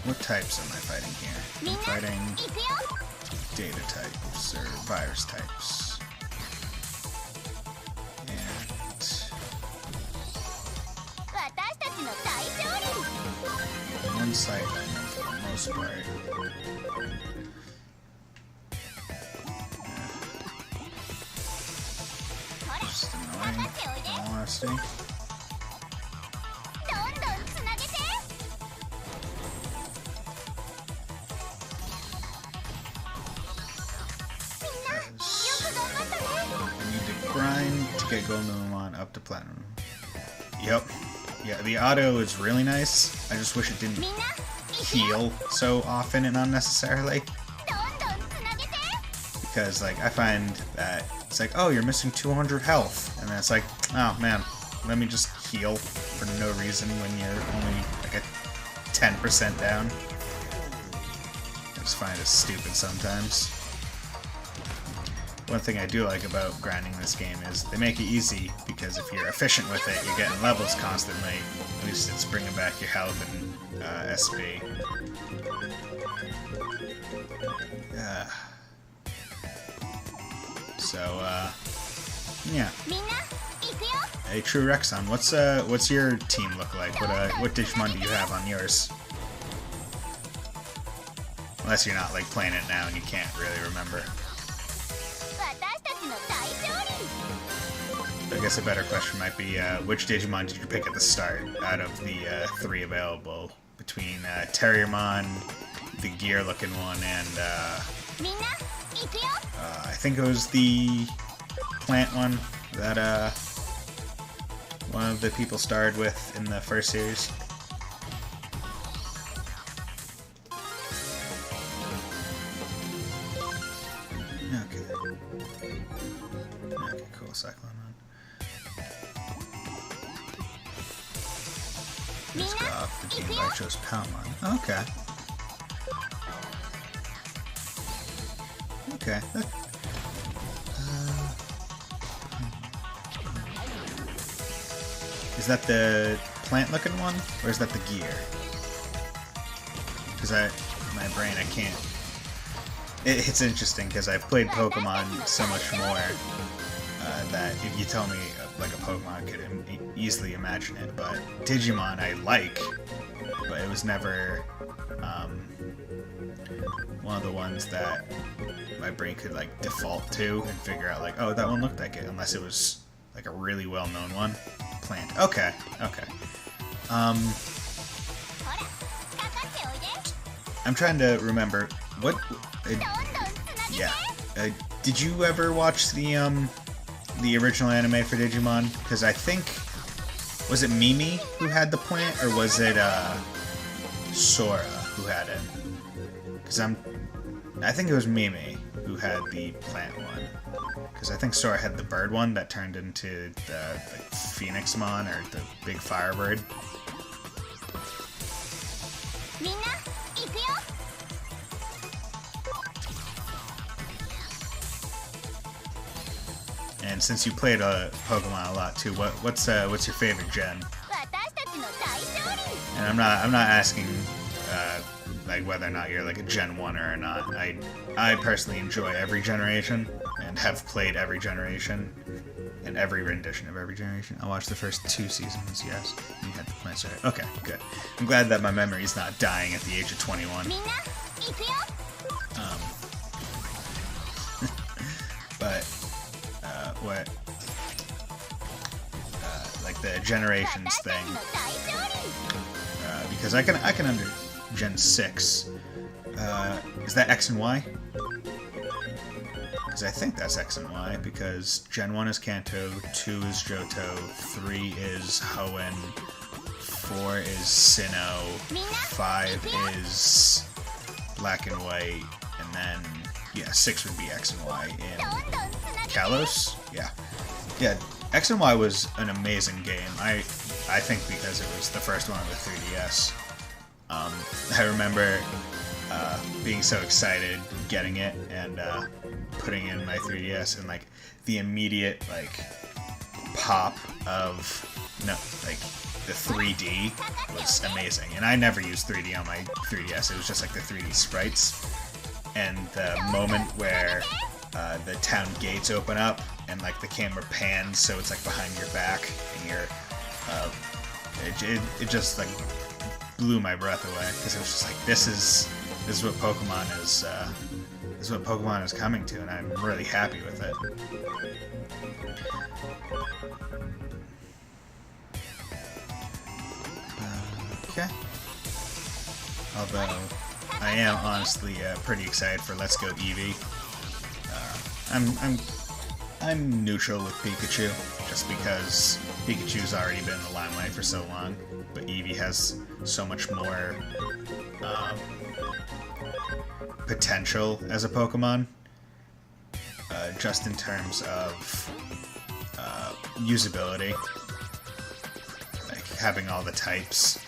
What types am I fighting here? I'm fighting data types, or virus types. And one site I know for the most part. Just annoying, in all honesty. Get Gold Nuamon up to Platinum. Yep. Yeah, the auto is really nice. I just wish it didn't heal so often and unnecessarily. Because, like, I find that it's like, oh, you're missing 200 health. And then it's like, oh, man, let me just heal for no reason when you're only, like, a 10% down. I just find it stupid sometimes. One thing I do like about grinding this game is they make it easy, because if you're efficient with it, you're getting levels constantly. At least it's bringing back your health and SP. Yeah. Hey, True Rexon, what's your team look like? What Digimon do you have on yours? Unless you're not, like, playing it now and you can't really remember. I guess a better question might be, which Digimon did you pick at the start out of the 3 available? Between Terriermon, the gear-looking one, and I think it was the plant one that one of the people starred with in the first series. Okay, cool, Cyclone Run. Let's go off the game, I chose Palmon. Okay. Okay. Is that the plant-looking one, or is that the gear? Because my brain, I can't. It's interesting because I've played Pokemon so much more that if you tell me like a Pokemon, I could easily imagine it. But Digimon I like, but it was never one of the ones that my brain could like default to and figure out like, oh, that one looked like it, unless it was like a really well-known one. Plant. Okay. I'm trying to remember what. Did you ever watch the original anime for Digimon? Because I think, was it Mimi who had the plant, or was it Sora who had it? Because I think it was Mimi who had the plant one. Because I think Sora had the bird one that turned into the like, Phoenixmon, or the big firebird. And since you played Pokemon a lot too, what's your favorite gen? And I'm not asking like whether or not you're like a Gen 1er or not. I personally enjoy every generation and have played every generation and every rendition of every generation. I watched the first 2 seasons. Yes, you had the plans right. Okay, good. I'm glad that my memory's not dying at the age of 21. But what like the generations thing, because I can under Gen 6. Is that X and Y? Because I think that's X and Y, because Gen 1 is Kanto, 2 is Johto, 3 is Hoenn, 4 is Sinnoh, 5 is Black and White, and then, yeah, 6 would be X and Y in Kalos? Yeah, X and Y was an amazing game. I think because it was the first one on the 3DS. I remember being so excited getting it and putting in my 3DS, and like the immediate like pop of the 3D was amazing. And I never used 3D on my 3DS. It was just like the 3D sprites. And the moment where the town gates open up and like the camera pans so it's like behind your back and it just like blew my breath away, because it was just like this is what Pokemon is coming to, and I'm really happy with it. Okay. Although I am honestly pretty excited for Let's Go Eevee. I'm neutral with Pikachu, just because Pikachu's already been in the limelight for so long, but Eevee has so much more potential as a Pokemon, just in terms of usability, like having all the types.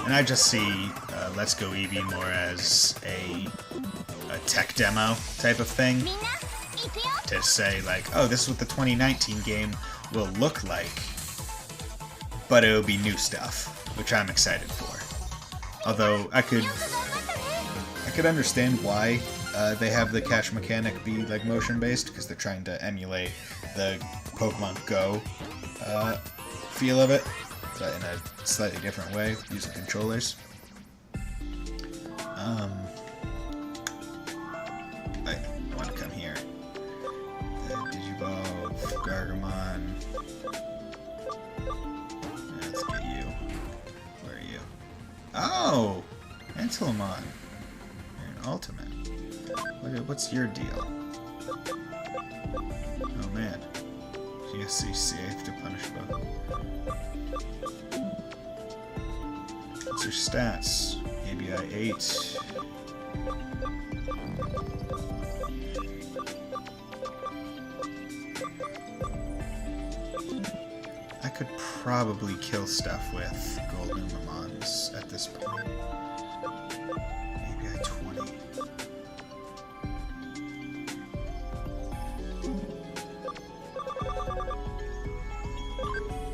And I just see Let's Go Eevee more as a tech demo type of thing, to say like, oh, this is what the 2019 game will look like, but it'll be new stuff, which I'm excited for. Although I could understand why they have the catch mechanic be like motion based, because they're trying to emulate the Pokemon Go feel of it, but in a slightly different way using controllers. I want to come here. Digivolve, Gargamon. Let's get you. Where are you? Oh! Antilamon. You're an ultimate. What's your deal? Oh man. You see safe to punish both. What's your stats? ABI 8. I could probably kill stuff with gold Numamons at this point. ABI 20.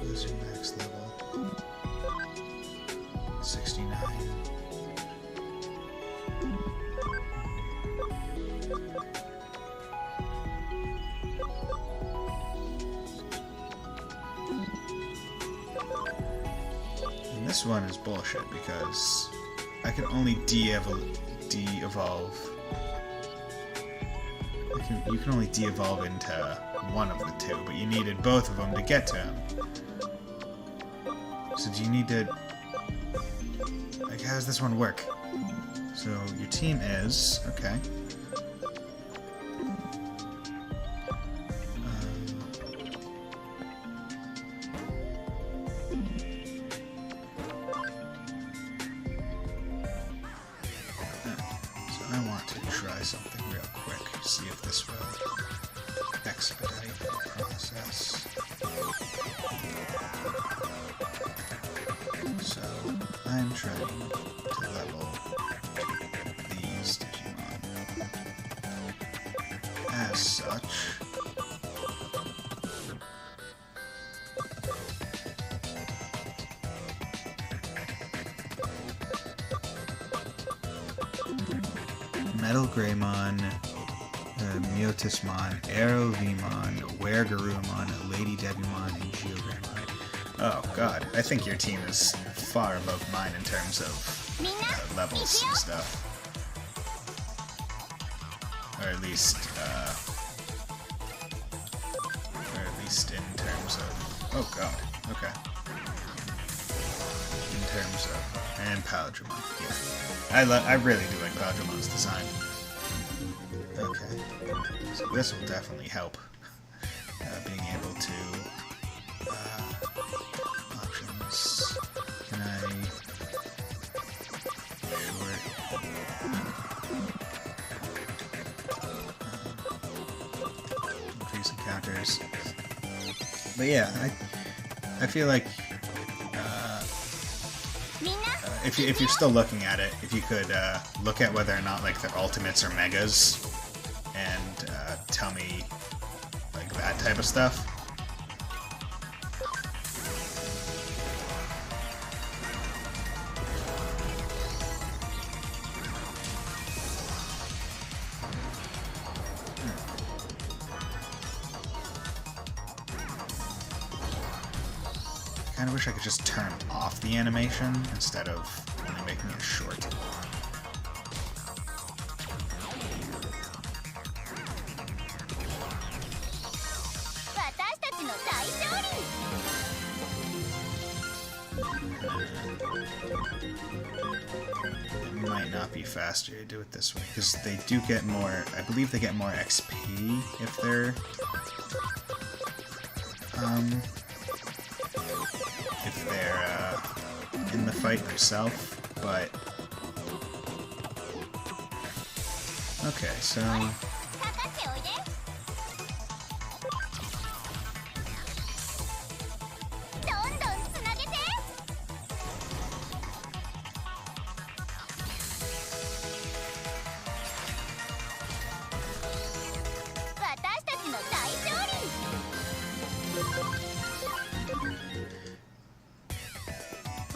What's your max level? 69. this one is bullshit because I can only de-evolve. You can only de-evolve into one of the two, but you needed both of them to get to him. So do you need to... Like, how does this one work? So your team is... Okay. I want to try something real quick, see if this will expedite the process. So, I'm trying to level these Digimon. As such, Metal Greymon, Myotismon, Aerovimon, Weregarurumon, Lady Debumon, and Geogreymon. Oh god, I think your team is far above mine in terms of levels and stuff. Or at least in terms of... Oh god, okay. In terms of... And Paladramon, yeah. I really do like Paladраmon's design. Okay, so this will definitely help. Being able to... options... Can I... Short... increase encounters. But yeah, I feel like... if you're still looking at it, if you could look at whether or not like their ultimates are megas, and tell me like that type of stuff. I kind of wish I could just turn off the animation instead of only making it short. It might not be faster to do it this way, because they do get more, I believe they get more XP if they're in the fight themselves, but okay, so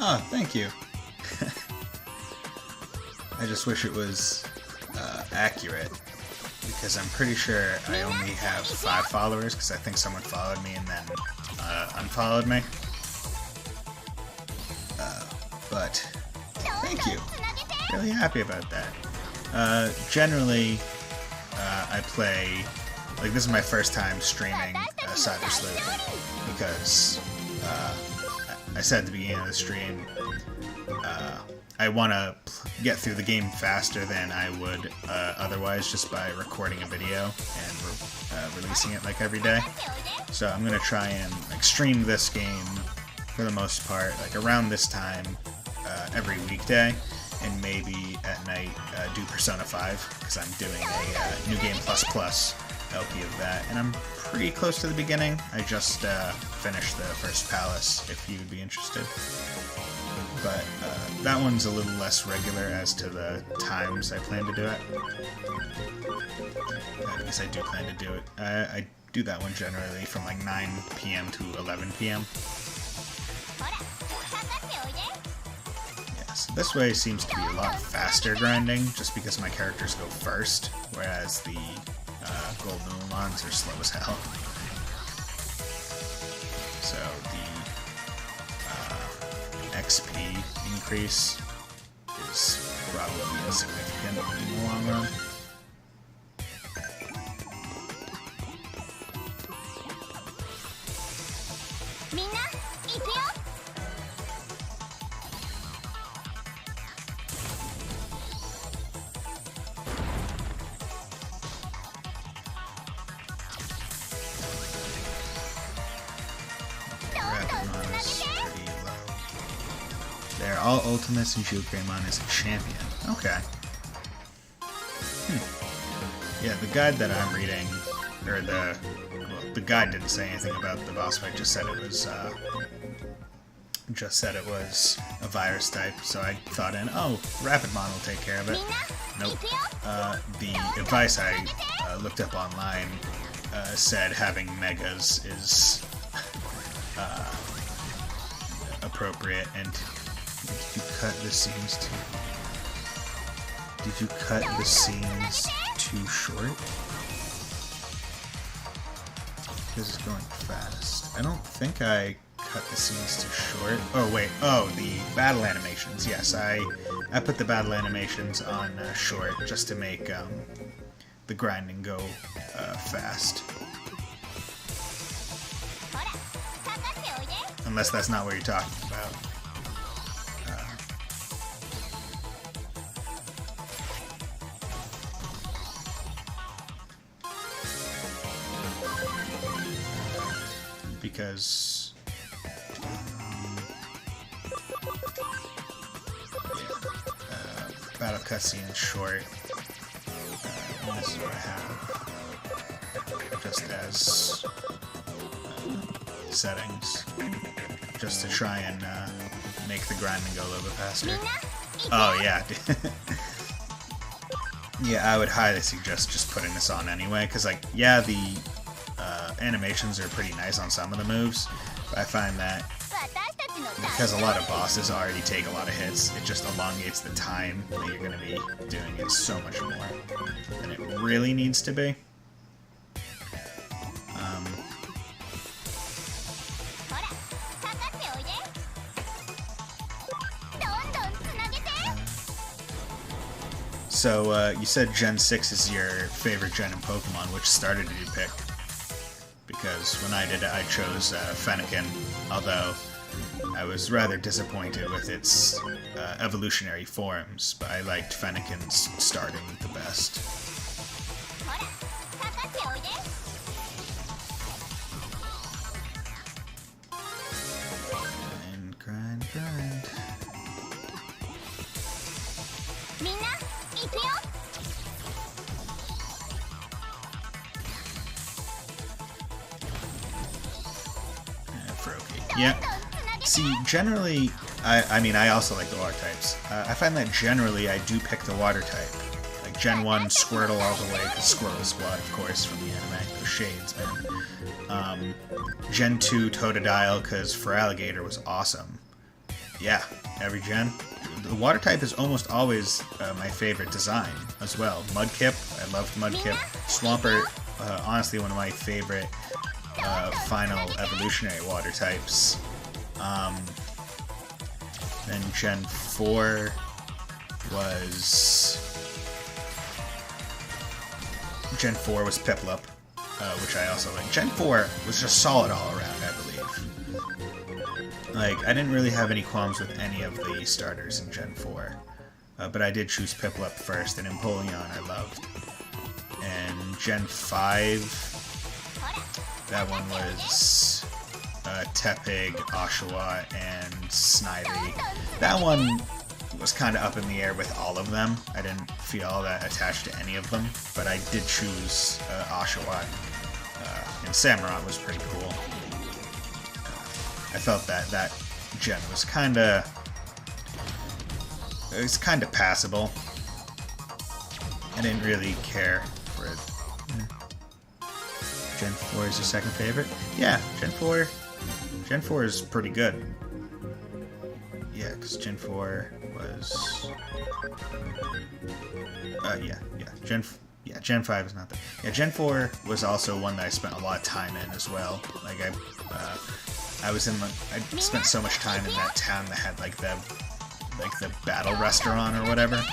oh, thank you. I just wish it was accurate, because I'm pretty sure I only have 5 followers, because I think someone followed me and then unfollowed me. But thank you. Really happy about that. Generally, I play, like, this is my first time streaming Cyber Sleuth, because I said at the beginning of the stream, I want to get through the game faster than I would otherwise, just by recording a video and releasing it like every day. So I'm going to try and like stream this game for the most part, like around this time every weekday, and maybe at night do Persona 5, because I'm doing a New Game Plus Plus LP of that, and I'm pretty close to the beginning. I just finished the first palace, if you'd be interested. But that one's a little less regular as to the times I plan to do it. Because I do plan to do it. I do that one generally from like 9 p.m. to 11 p.m. Yeah, so this way seems to be a lot faster grinding, just because my characters go first, whereas the Gold Lumons are slow as hell. So the XP increase is probably significant in the long run. They're all ultimates and Greymon is a champion. Okay. Yeah, the guide that I'm reading, or the guide didn't say anything about the boss fight. Just said it was a virus type. So I thought Rapidmon will take care of it. Nope. The advice I looked up online said having megas is appropriate. And did you cut the seams too short? Because it's going fast. I don't think I cut the scenes too short. Oh wait, the battle animations. Yes, I put the battle animations on short just to make the grinding go fast. Unless that's not what you're talking about. Because battle cutscene is short. And this is what I have just as settings, just to try and make the grinding go a little bit faster. Oh yeah. Yeah, I would highly suggest just putting this on anyway, because like, yeah, the animations are pretty nice on some of the moves, but I find that because a lot of bosses already take a lot of hits, it just elongates the time that you're going to be doing it so much more than it really needs to be. So, you said Gen 6 is your favorite gen in Pokemon. Which starter did you pick? Because when I did it, I chose Fennekin, although I was rather disappointed with its evolutionary forms, but I liked Fennekin's starting the best. And grind, grind. Yeah. See, generally, I mean, I also like the water types. I find that generally I do pick the water type. Like Gen 1, Squirtle all the way, because Squirtle's what, of course, from the anime. The shades, man. Gen 2, Totodile, because Feraligatr was awesome. Yeah, every gen. The water type is almost always my favorite design as well. Mudkip, I loved Mudkip. Swampert, honestly, one of my favorite final evolutionary water types. Then Gen 4 was Piplup, which I also like. Gen 4 was just solid all around, I believe. Like, I didn't really have any qualms with any of the starters in Gen 4, but I did choose Piplup first, and Empoleon I loved. And Gen 5, that one was Tepig, Oshawott, and Snivy. That one was kind of up in the air with all of them. I didn't feel all that attached to any of them, but I did choose Oshawott. And Samurott was pretty cool. I felt that gen was kind of passable. I didn't really care for it. Gen 4 is your second favorite? Yeah, Gen 4 is pretty good. Yeah, because Gen 4 was... Gen 5 is not that. Yeah, Gen 4 was also one that I spent a lot of time in as well. Like, I spent so much time in that town that had like the battle restaurant or whatever.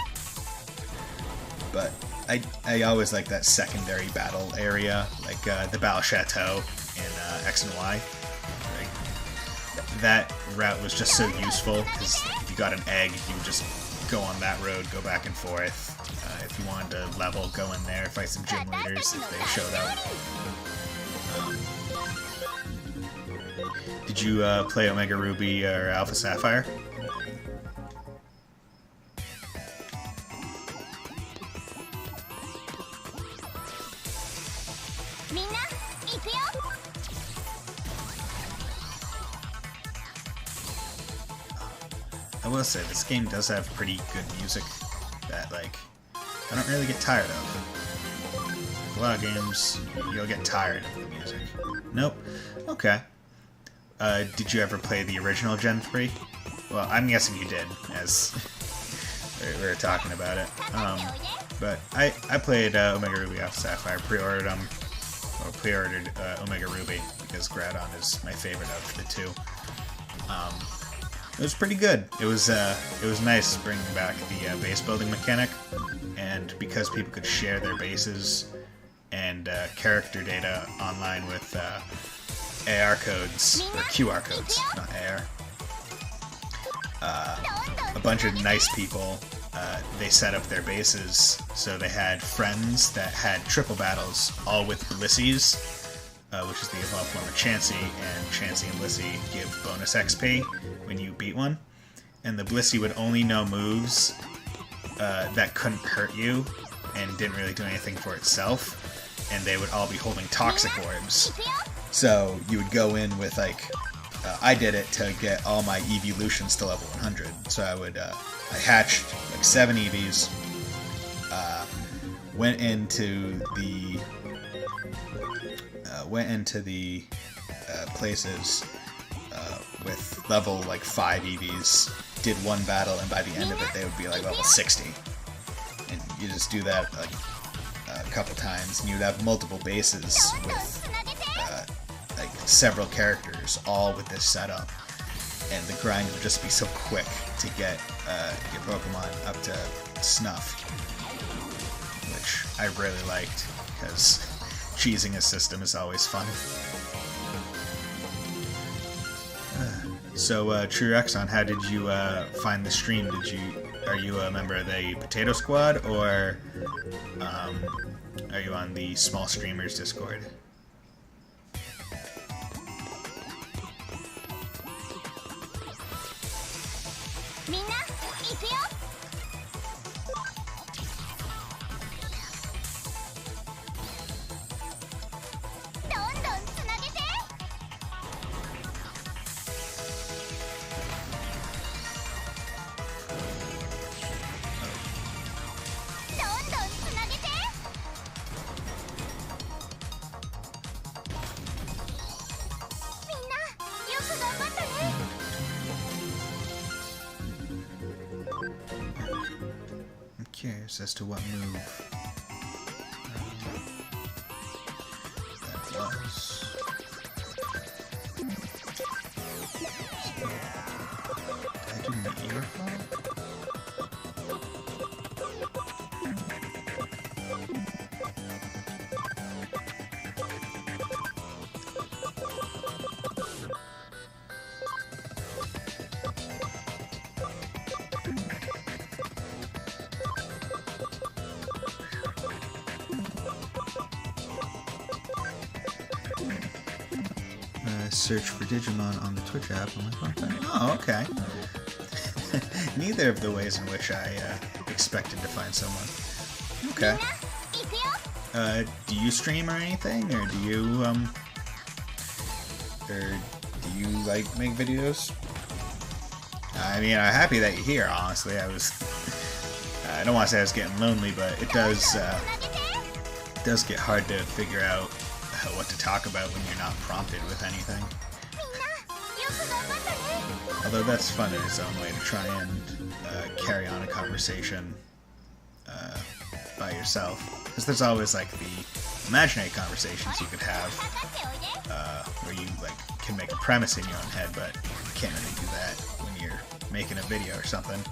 But I always like that secondary battle area, like the Battle Chateau in X and Y. Like, that route was just so useful because if you got an egg, you would just go on that road, go back and forth. If you wanted to level, go in there, fight some gym leaders if they showed up. Did you play Omega Ruby or Alpha Sapphire? I will say, this game does have pretty good music that, like, I don't really get tired of. A lot of games, you'll get tired of the music. Nope. Okay. Did you ever play the original Gen 3? Well, I'm guessing you did, as we were talking about it. But I played Omega Ruby Alpha Sapphire, pre-ordered them, or pre-ordered Omega Ruby, because Groudon is my favorite of the two. It was pretty good. It was nice bringing back the base building mechanic, and because people could share their bases and character data online with AR codes, or QR codes, not AR. A bunch of nice people, they set up their bases so they had friends that had triple battles, all with Blissey's, which is the evolved form of Chansey, and Chansey and Blissey give bonus XP when you beat one. And the Blissey would only know moves that couldn't hurt you and didn't really do anything for itself, and they would all be holding Toxic Orbs. So you would go in with, like, I did it to get all my evolutions to level 100. So I hatched like 7 EVs, went into the places with level like 5 EVs, did one battle, and by the end of it they would be like level 60. And you just do that like a couple times, and you'd have multiple bases with like several characters, all with this setup, and the grind would just be so quick to get your Pokemon up to snuff, which I really liked, because cheesing a system is always fun. So, True Exxon, how did you find the stream? Are you a member of the Potato Squad, or are you on the Small Streamers Discord? Curious as to what move that was. Did I do an earfall? Search for Digimon on the Twitch app on my phone. Oh, okay. Neither of the ways in which I expected to find someone. Okay. Do you stream or anything, or do you like make videos? I mean, I'm happy that you're here. Honestly, I don't want to say I was getting lonely, but it does get hard to figure out what to talk about when you're not prompted with anything. Although that's fun in its own way to try and carry on a conversation by yourself. Because there's always like the imaginary conversations you could have, where you like can make a premise in your own head, but you can't really do that when you're making a video or something.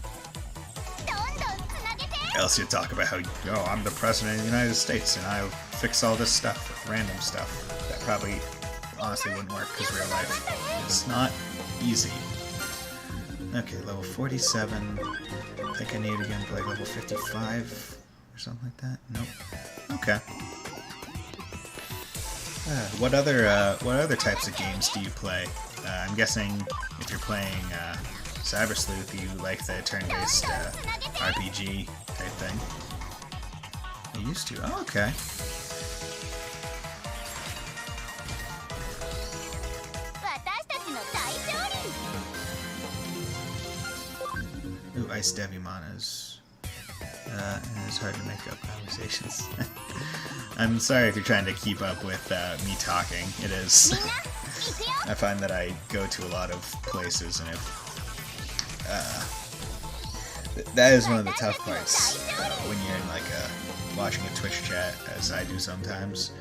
Else you'd talk about how, oh, I'm the president of the United States and I'll fix all this stuff with random stuff. That probably honestly wouldn't work because real life is not easy. Okay, level 47. I think I need to get into like level 55 or something like that. Nope. Okay. What other types of games do you play? I'm guessing if you're playing Cyber Sleuth, you like the turn-based RPG type thing. I used to. Oh, okay. Ooh, Ice Digimon is it's hard to make up conversations. I'm sorry if you're trying to keep up with me talking. It is. I find that I go to a lot of places, and if that is one of the tough parts when you're in like watching a Twitch chat, as I do sometimes,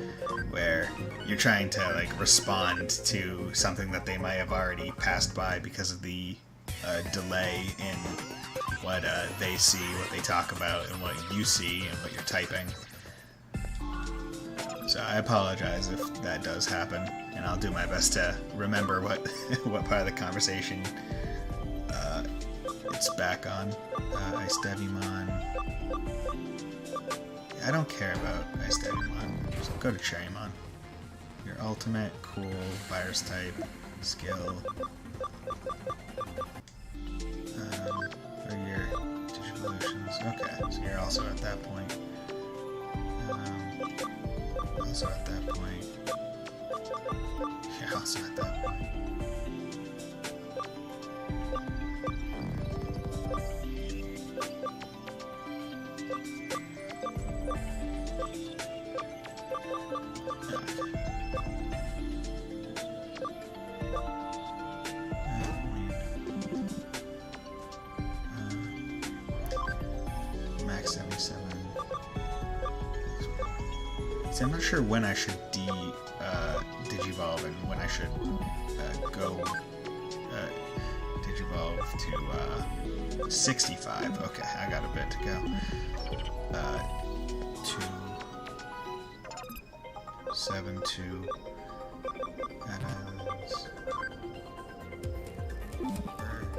where you're trying to like respond to something that they might have already passed by because of the delay in what they see, what they talk about, and what you see, and what you're typing. So I apologize if that does happen, and I'll do my best to remember what what part of the conversation it's back on. Ice Digimon. I don't care about Ice Digimon, so go to Cherrymon. Your ultimate, cool, virus type, skill. Or your Digivolutions. Okay, so you're also at that point. Also at that point. You're also at that point. Max 77. See, I'm not sure when I should digivolve and when I should go digivolve to 65. Okay, I got a bit to go. 272 add-ons.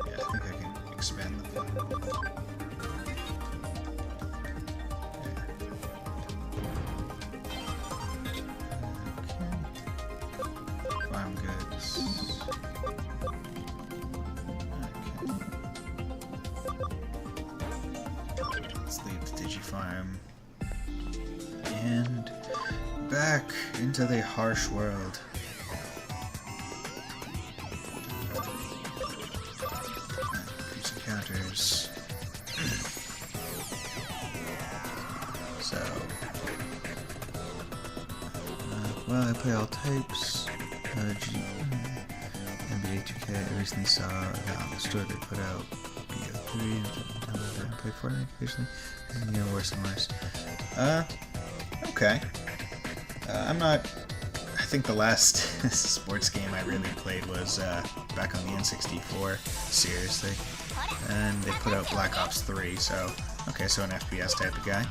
Yeah, I think I can expand the file. Farm and back into the harsh world. These encounters. So, well, I play all types. NBA 2K. I recently saw that on the store they put out BO3 and I play Fortnite occasionally. And you know, worse and worse. Okay. I'm not. I think the last sports game I really played was back on the N64. Seriously. And they put out Black Ops 3, so. Okay, so an FPS type of guy.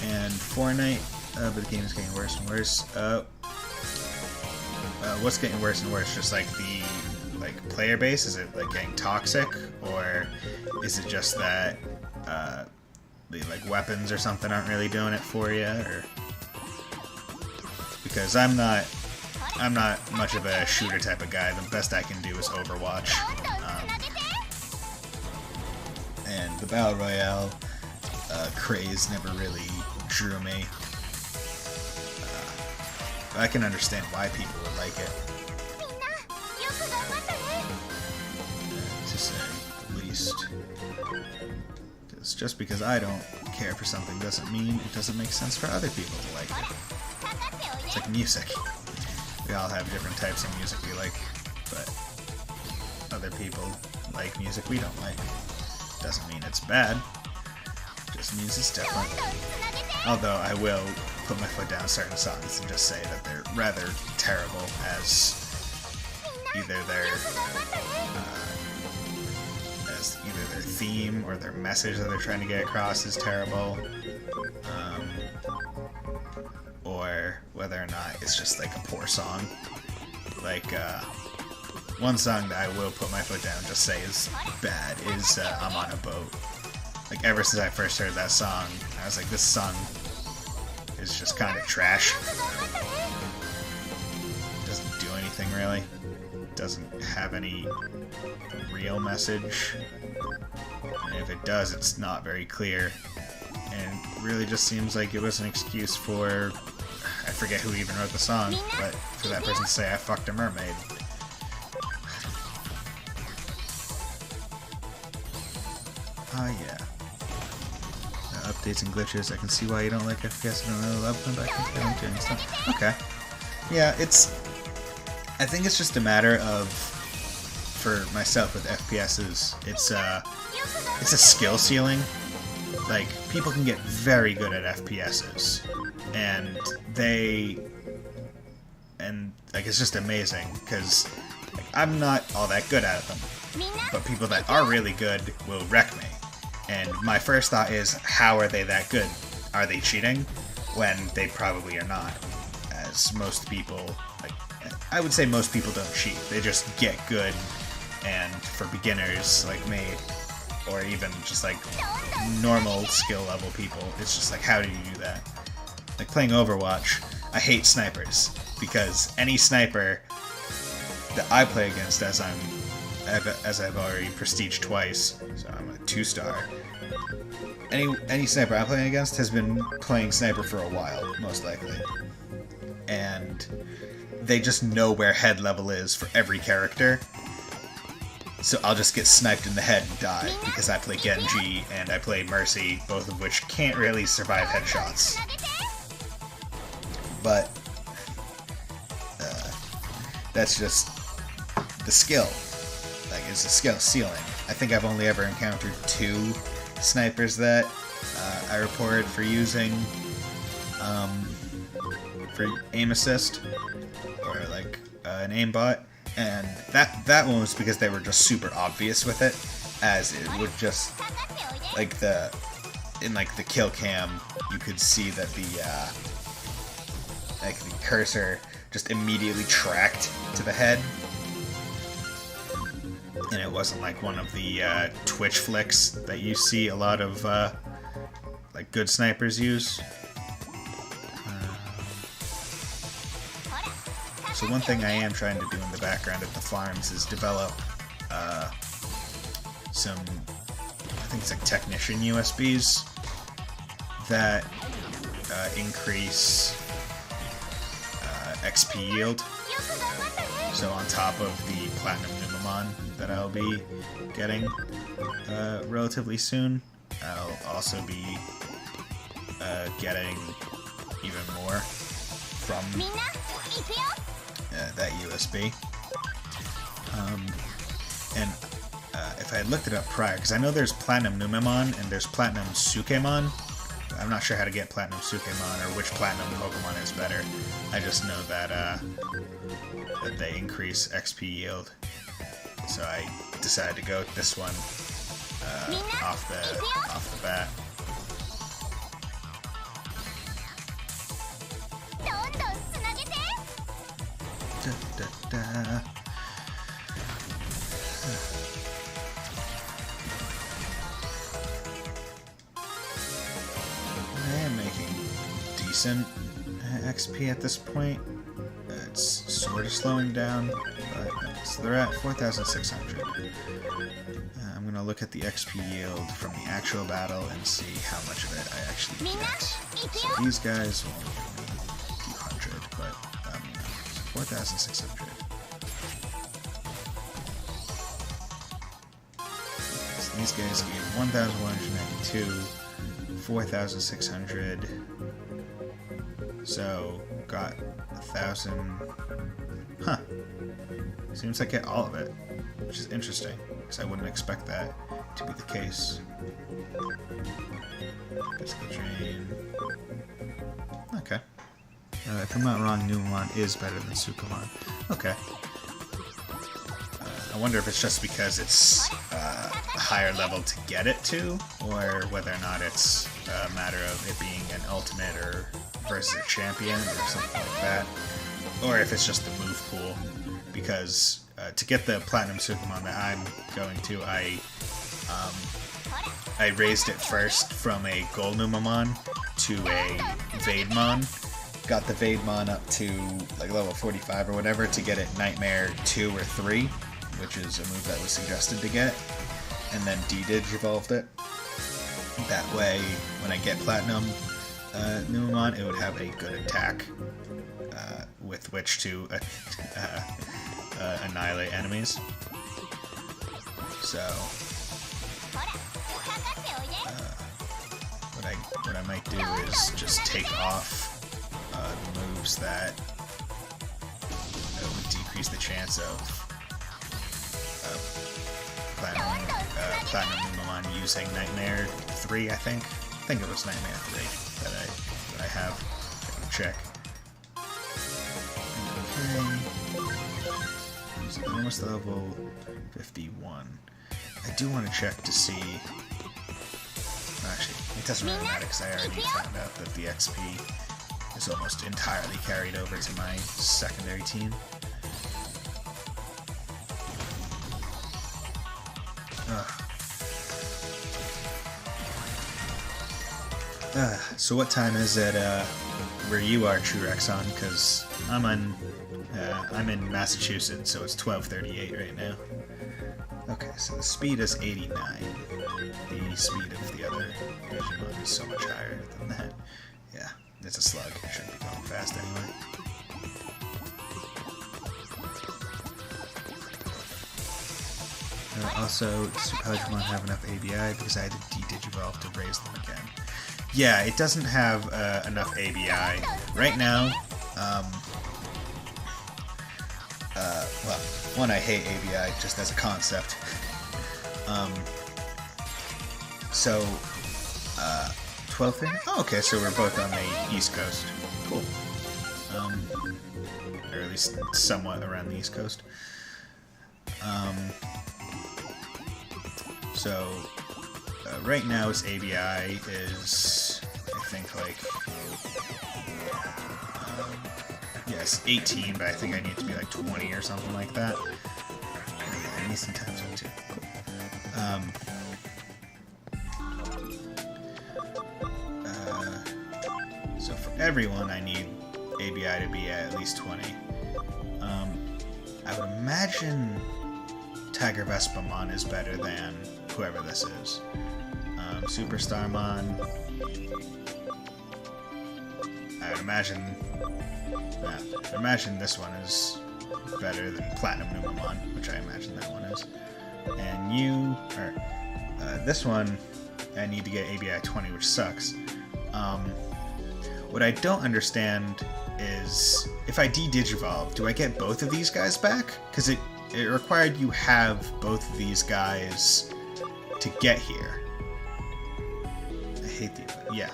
And Fortnite, but the game is getting worse and worse. What's getting worse and worse? Just like the player base? Is it like getting toxic? Or is it just that the like weapons or something aren't really doing it for you? Or because I'm not much of a shooter type of guy. The best I can do is Overwatch. And the Battle Royale craze never really drew me. I can understand why people would like it. To say the least. Because just because I don't care for something doesn't mean it doesn't make sense for other people to like it. It's like music. We all have different types of music we like, but other people like music we don't like. Doesn't mean it's bad. Just means it's different. Although I will put my foot down certain songs and just say that they're rather terrible as either their theme or their message that they're trying to get across is terrible, or whether or not it's just like a poor song. Like one song that I will put my foot down and just say is bad is I'm on a Boat. Like ever since I first heard that song, I was like, this song is just kind of trash. Doesn't do anything really. Doesn't have any real message. And if it does, it's not very clear. And it really just seems like it was an excuse for, I forget who even wrote the song, but for that person to say, I fucked a mermaid. Yeah. Updates and glitches. I can see why you don't like FPS. I don't really love them, but I can get into stuff. Okay. Yeah, I think it's just a matter of, for myself with FPSs, it's a skill ceiling. Like, people can get very good at FPSs, and it's just amazing, because like, I'm not all that good at them, but people that are really good will wreck me. And my first thought is, how are they that good? Are they cheating? When they probably are not. As most people, like, I would say most people don't cheat. They just get good, and for beginners like me, or even just like normal skill level people, it's just like, how do you do that? Like playing Overwatch, I hate snipers, because any sniper that I play against, as I've already prestiged twice, so I'm a 2-star. Any sniper I'm playing against has been playing sniper for a while, most likely. And they just know where head level is for every character. So I'll just get sniped in the head and die, because I play Genji and I play Mercy, both of which can't really survive headshots. But that's just the skill. Like, it's a skill ceiling. I think I've only ever encountered 2 snipers that I reported for using for aim assist, or like an aimbot, and that one was because they were just super obvious with it, as it would just like in the kill cam you could see that the cursor just immediately tracked to the head. And it wasn't like one of the Twitch flicks that you see a lot of like good snipers use. So one thing I am trying to do in the background at the farms is develop some, I think it's like technician USBs that increase XP yield. So on top of the Platinum Numamon that I'll be getting relatively soon, I'll also be getting even more from that USB. And if I had looked it up prior, because I know there's Platinum Numamon and there's Platinum Sukemon. I'm not sure how to get Platinum Sukemon or which Platinum Pokemon is better. I just know that that they increase XP yield. So I decided to go with this one off the bat. I am making decent XP at this point. It's sort of slowing down, but so they're at 4,600. I'm gonna look at the XP yield from the actual battle and see how much of it I actually get. So these guys will only give me a few hundred, but so 4,600. So these guys gave 1,192, 4,600. So got 1,000. Huh. Seems like I get all of it, which is interesting, because I wouldn't expect that to be the case. Physical drain. If I'm not wrong, Numamon is better than Sukamon. Okay. I wonder if it's just because it's a higher level to get it to, or whether or not it's a matter of it being an ultimate or versus a champion or something like that. Or if it's just the move pool. Because to get the Platinum Sukamon that I'm going to, I raised it first from a Gold Numamon to a Vademon. Got the Vademon up to like level 45 or whatever to get it Nightmare 2 or 3, which is a move that was suggested to get, and then de-digivolved it. That way, when I get Platinum Numamon, it would have a good attack with which to annihilate enemies. So, what I might do is just take off the moves that would decrease the chance of Platinum Numamon using Nightmare 3, I think. I think it was Nightmare 3 that I have. I can check. Okay. He's almost level 51. I do want to check to see... Actually, it doesn't really matter because I already found out that the XP is almost entirely carried over to my secondary team. So what time is it where you are, True Rexon? Because I'm in Massachusetts, so it's 12:38 right now. Okay, so the speed is 89. The speed of the other Digimon is so much higher than that. Yeah, it's a slug. It shouldn't be going fast anyway. Also, does Super Digimon have enough ABI? Because I had to de-digivolve to raise them again. Yeah, it doesn't have enough ABI. Right now, well, one, I hate ABI just as a concept. So, 12:30? Oh, okay, so we're both on the East Coast. Cool. Or at least somewhat around the East Coast. So, right now his ABI is, I think, like, yes, 18, but I think I need to be like 20 or something like that. Yeah, I need some time zone too. Cool. So for everyone, I need ABI to be at least 20. I would imagine Tiger Vespamon is better than whoever this is. Superstarmon. I would imagine this one is better than Platinum Numamon, which I imagine that one is. And you, or this one, I need to get ABI 20, which sucks. What I don't understand is, if I de-digivolve, do I get both of these guys back? Because it required you have both of these guys to get here. I hate the, yeah.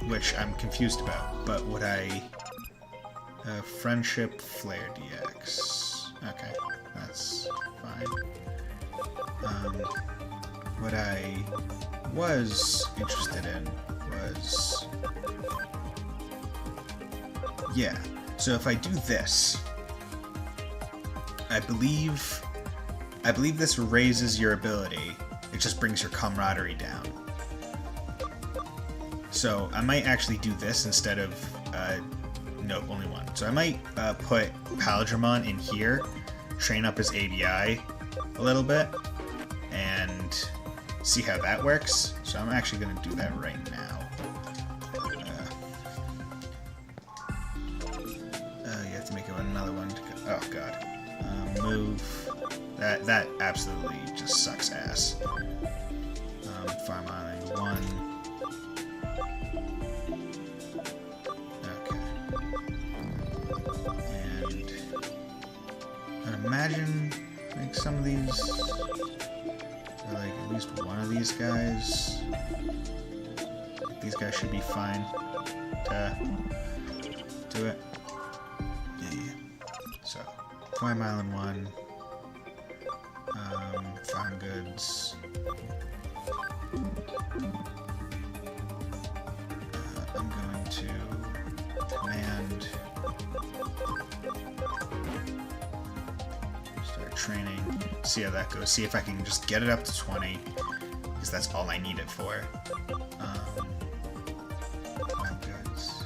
Which I'm confused about, but would I... Friendship Flare DX. Okay, that's fine. What I was interested in was... Yeah, so if I do this, I believe this raises your ability. It just brings your camaraderie down. So I might actually do this instead of, nope, only one. So I might put Paladramon in here, train up his ABI a little bit, and see how that works. So I'm actually going to do that right now. You have to make it another one to go. Oh god. Move. That absolutely just sucks ass. Farm Island 1. And imagine, like, some of these, or like at least one of these guys. These guys should be fine to do it? Yeah. So, Farm Island 1. Farm goods. I'm going to command. Start training. See how that goes. See if I can just get it up to 20. Because that's all I need it for. Farm goods.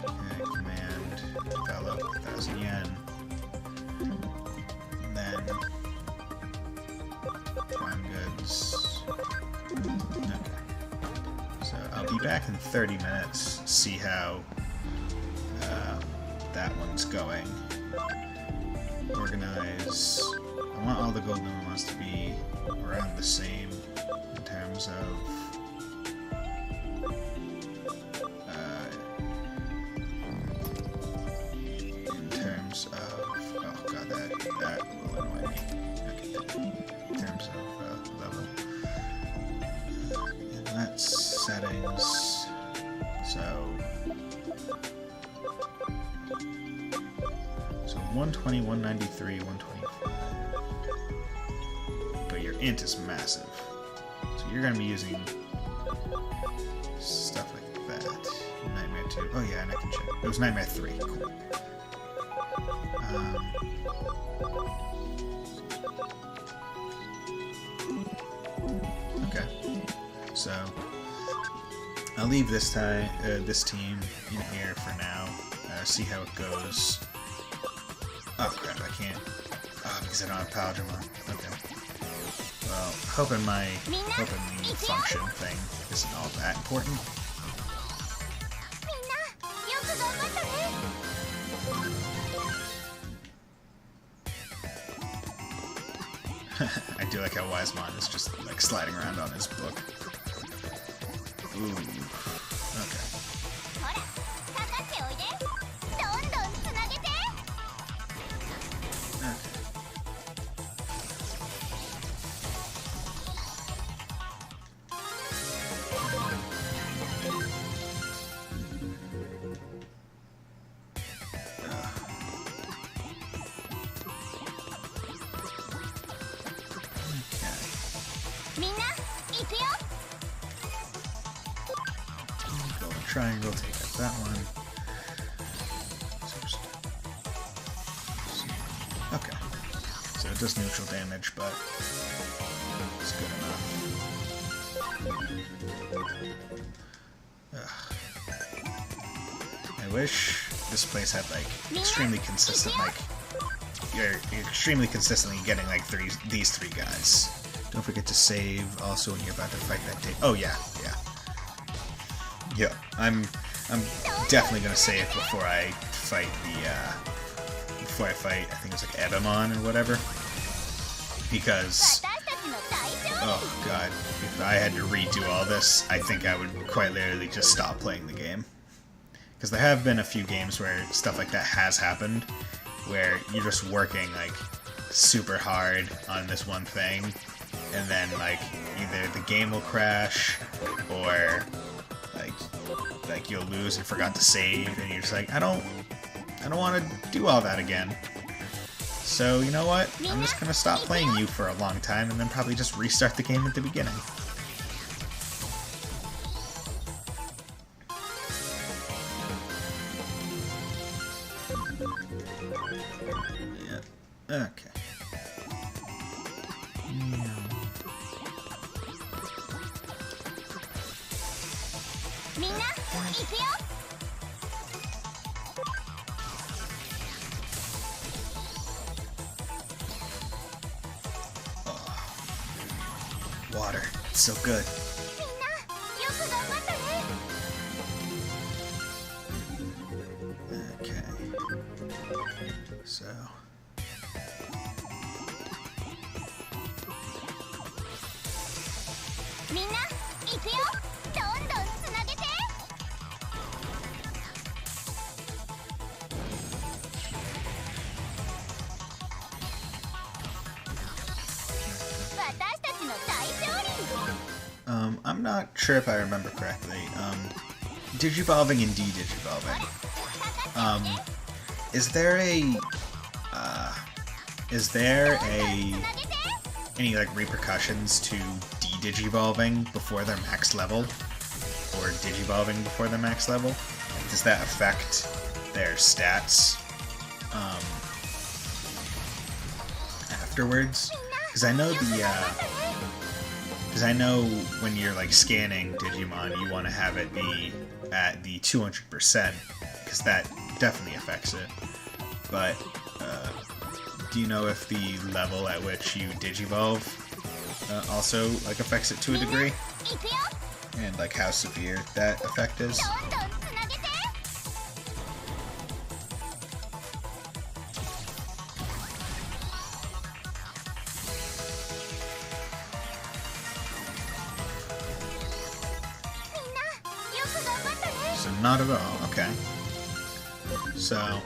Okay, command. Develop 1,000 yen. And then farm goods. Okay. So I'll be back in 30 minutes. See how that one's going. Organize. I want all the gold ones to be around the same in terms of oh god, that will annoy me. Okay, in terms of level. And that's settings. So 120, 193, 125. But your int is massive. So you're gonna be using stuff like that. Nightmare 2. Oh yeah, and I can check. It was Nightmare 3. Cool. Okay. So I'll leave this team in here for now. See how it goes. Oh crap, I can't. Oh, because I don't have Digimon. Okay. Well, hoping the function thing isn't all that important. I do like how Wisemon is just like sliding around on his book. Ooh. Okay. Triangle, take out that one. Okay. So it does neutral damage, but it's good enough. I wish this place had like extremely consistent, like you're extremely consistently getting like these three guys. Don't forget to save also when you're about to fight that day. Oh yeah, yeah. Yeah, I'm definitely gonna say it before I fight I think it's like Ebamon or whatever, because oh god, if I had to redo all this, I think I would quite literally just stop playing the game. Because there have been a few games where stuff like that has happened, where you're just working like super hard on this one thing, and then like either the game will crash or like you'll lose and forgot to save, and you're just like, I don't want to do all that again. So you know what? I'm just gonna stop playing you for a long time, and then probably just restart the game at the beginning. Yeah. Okay. Water. It's so good. Okay. So. I'm not sure if I remember correctly. digivolving and de-digivolving. Is there any like repercussions to de-digivolving before their max level, or digivolving before their max level? Does that affect their stats afterwards? Because I know when you're like scanning Digimon, you want to have it be at the 200%, because that definitely affects it. But do you know if the level at which you digivolve also like affects it to a degree, and like how severe that effect is? So not at all. Okay. So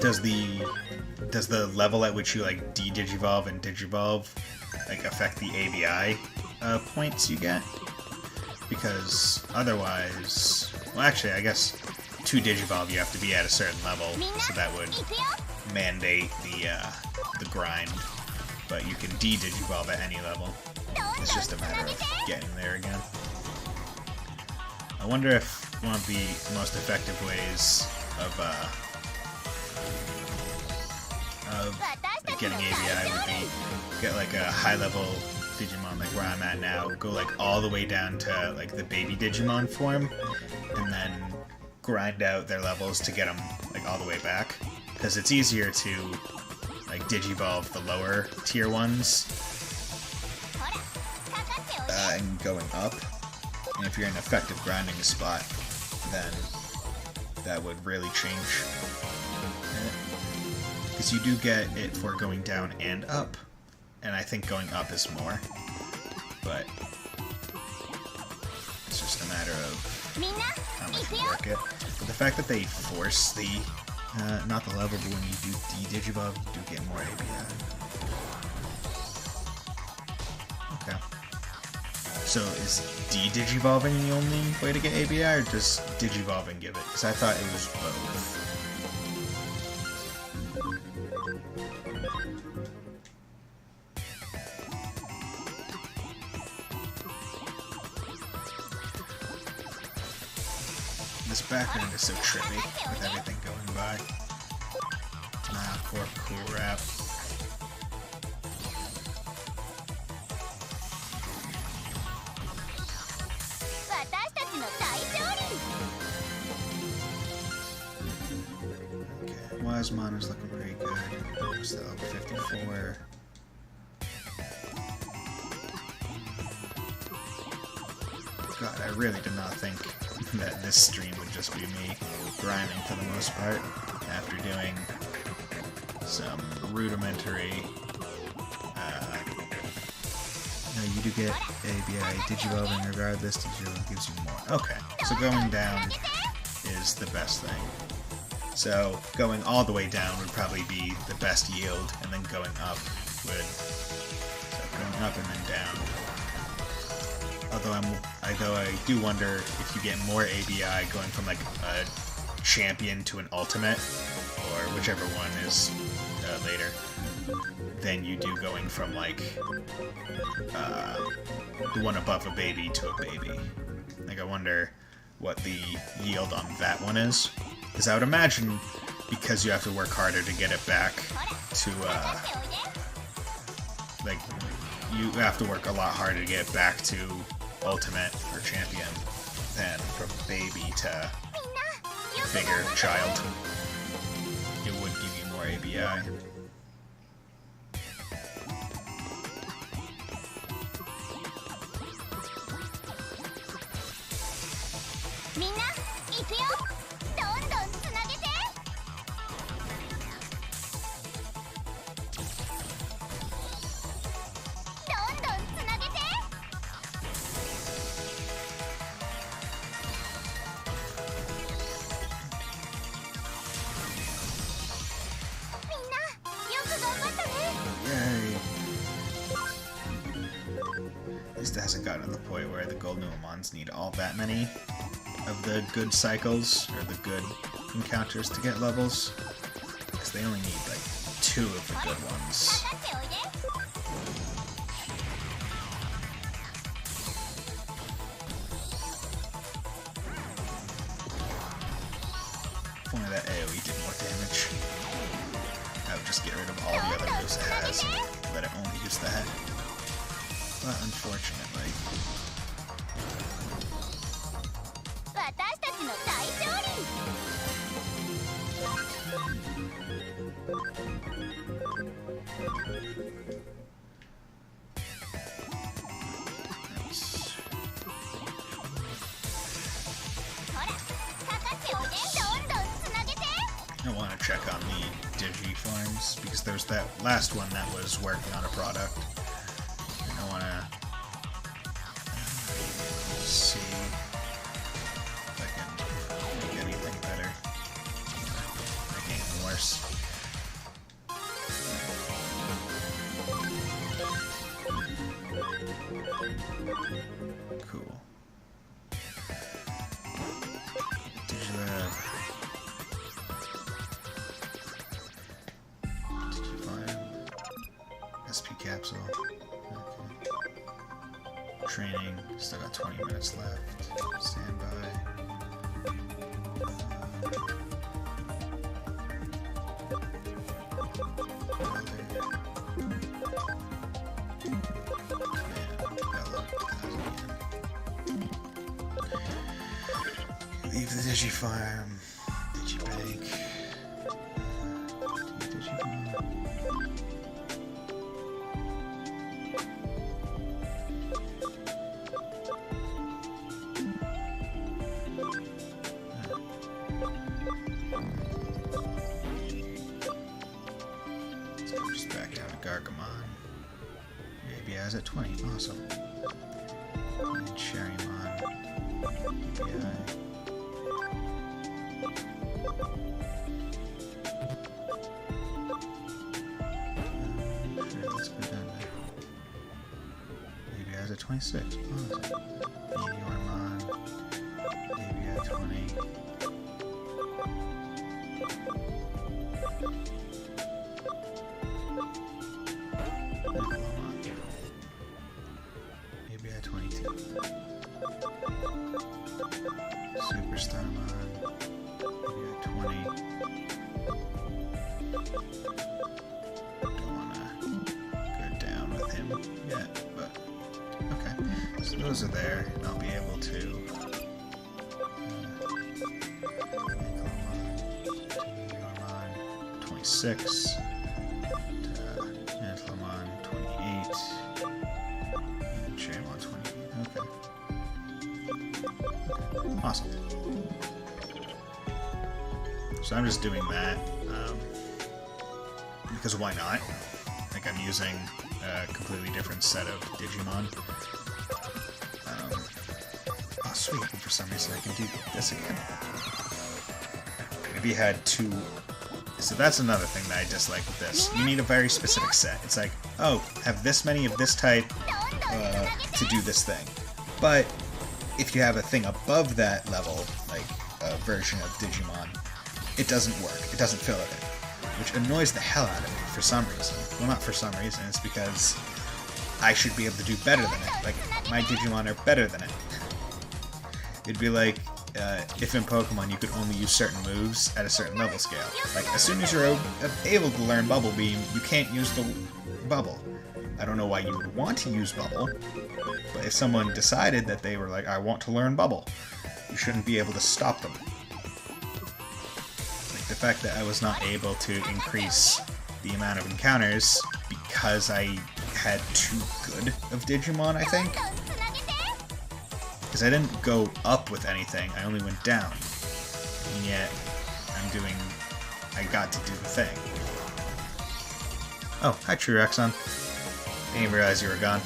does the level at which you like de-digivolve and digivolve like affect the ABI points you get? Because otherwise, well, actually, I guess to digivolve you have to be at a certain level, so that would mandate the grind. But you can de-digivolve at any level. It's just a matter of getting there again. I wonder if one of the most effective ways of like getting ABI would be get like a high level Digimon like where I'm at now, go like all the way down to like the baby Digimon form, and then grind out their levels to get them like all the way back, because it's easier to like digivolve the lower tier ones and going up. And if you're in an effective grinding spot, then that would really change it. Because you do get it for going down and up, and I think going up is more. But it's just a matter of how much you work it. But the fact that they force the, not the level, but when you do de-digivolve, you do get more ABI. Okay. So is de-digivolving the only way to get ABI, or does digivolving give it? Because I thought it was both. This background is so trippy with everything going by. Ah, poor cool rap. Okay, Wisemon is looking pretty good. Still 54. God, I really did not think that this stream would just be me grinding for the most part, after doing some rudimentary, no, you do get ABI digivolving regardless, digivolving gives you more. Okay, so going down is the best thing. So going all the way down would probably be the best yield, and then going up would, so going up and then down. Although I do wonder if you get more ABI going from like a champion to an ultimate, or whichever one is later, than you do going from like the one above a baby to a baby. Like I wonder what the yield on that one is, because I would imagine because you have to work harder to get it back to like you have to work a lot harder to get it back to ultimate or champion than from baby to bigger child. It would give you more ABI. At least it hasn't gotten to the point where the Gold Nuamons need all that many of the good cycles, or the good encounters to get levels. Because they only need, like, 2 of the good ones. If only that AoE did more damage. I would just get rid of all the other moves it has and let it only use that. But unfortunately... I want to check on the Digiforms, because there's that last one that was working on a product. And I want to see if I can make anything better. Make anything worse. Cool. Did you have... SP capsule. Okay. Training. Still got 20 minutes left. Stand by. Leave the Digifarm. Digibank. Just back down to Gargamon. Maybe I was at 20. Awesome. And Sherrymon. ABI. Sure, let's go down there. Maybe I was at 26. Awesome. Meteormon. ABI 20. Maybe at 22. Superstarmon. Maybe at 20. Don't wanna go down with him yet, but okay. So those are there, and I'll be able to 26. Antlemon 28. And Sherrymon 28. Okay. Awesome. So I'm just doing that because why not? Like, I'm using a completely different set of Digimon. Oh sweet, for some reason I can do this again. If you had 2... So that's another thing that I dislike with this. You need a very specific set. It's like, oh, have this many of this type to do this thing. But if you have a thing above that level, like a version of Digimon, it doesn't work. It doesn't fill it in. Which annoys the hell out of me for some reason. Well, not for some reason. It's because I should be able to do better than it. Like, my Digimon are better than it. It'd be like... if in Pokemon you could only use certain moves at a certain level scale. Like, as soon as you're able to learn Bubble Beam, you can't use the Bubble. I don't know why you would want to use Bubble, but if someone decided that they were like, I want to learn Bubble, you shouldn't be able to stop them. Like, the fact that I was not able to increase the amount of encounters because I had too good of Digimon, I think. Because I didn't go up with anything, I only went down. And yet, I got to do the thing. Oh, hi Trurexon. I didn't realize you were gone.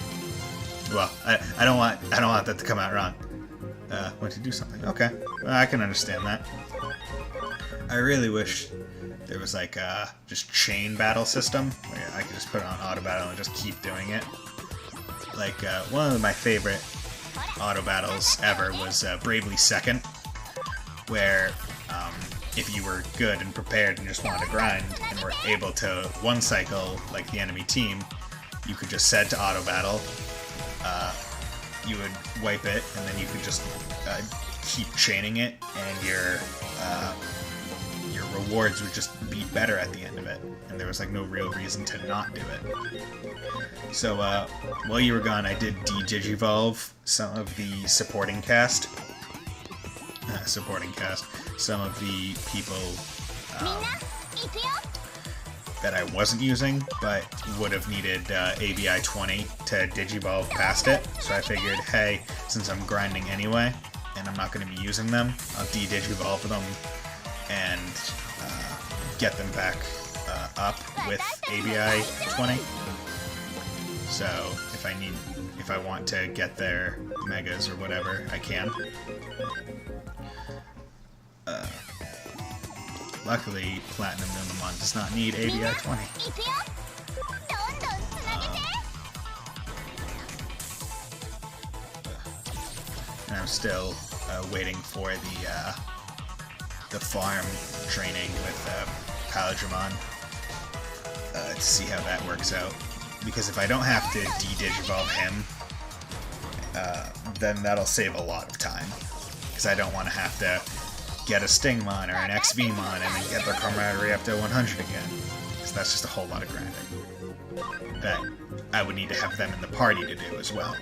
Well, I don't want that to come out wrong. Went to do something. Okay, well, I can understand that. I really wish there was like a just chain battle system where I could just put it on auto battle and just keep doing it. Like one of my favorite auto battles ever was Bravely Second, where if you were good and prepared and just wanted to grind and were able to one cycle like the enemy team, you could just set to auto battle, you would wipe it, and then you could just keep chaining it, and your rewards would just be better at the end of it, and there was like no real reason to not do it. So while you were gone, I did de-digivolve some of the supporting cast, some of the people that I wasn't using, but would have needed ABI 20 to digivolve past it. So I figured, hey, since I'm grinding anyway, and I'm not going to be using them, I'll de-digivolve them and get them back up with ABI 20. So if I want to get their megas or whatever, I can. Luckily, Platinum Numamon does not need ABI 20. And I'm still waiting for the farm training with Paladramon to see how that works out. Because if I don't have to de-digivolve him, then that'll save a lot of time. Because I don't want to have to get a Stingmon or an XVmon and then get their camaraderie up to 100 again. Because that's just a whole lot of grinding that I would need to have them in the party to do as well.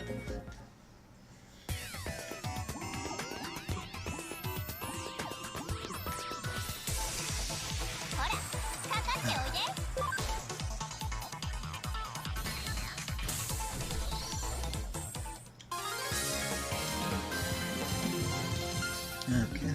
Okay.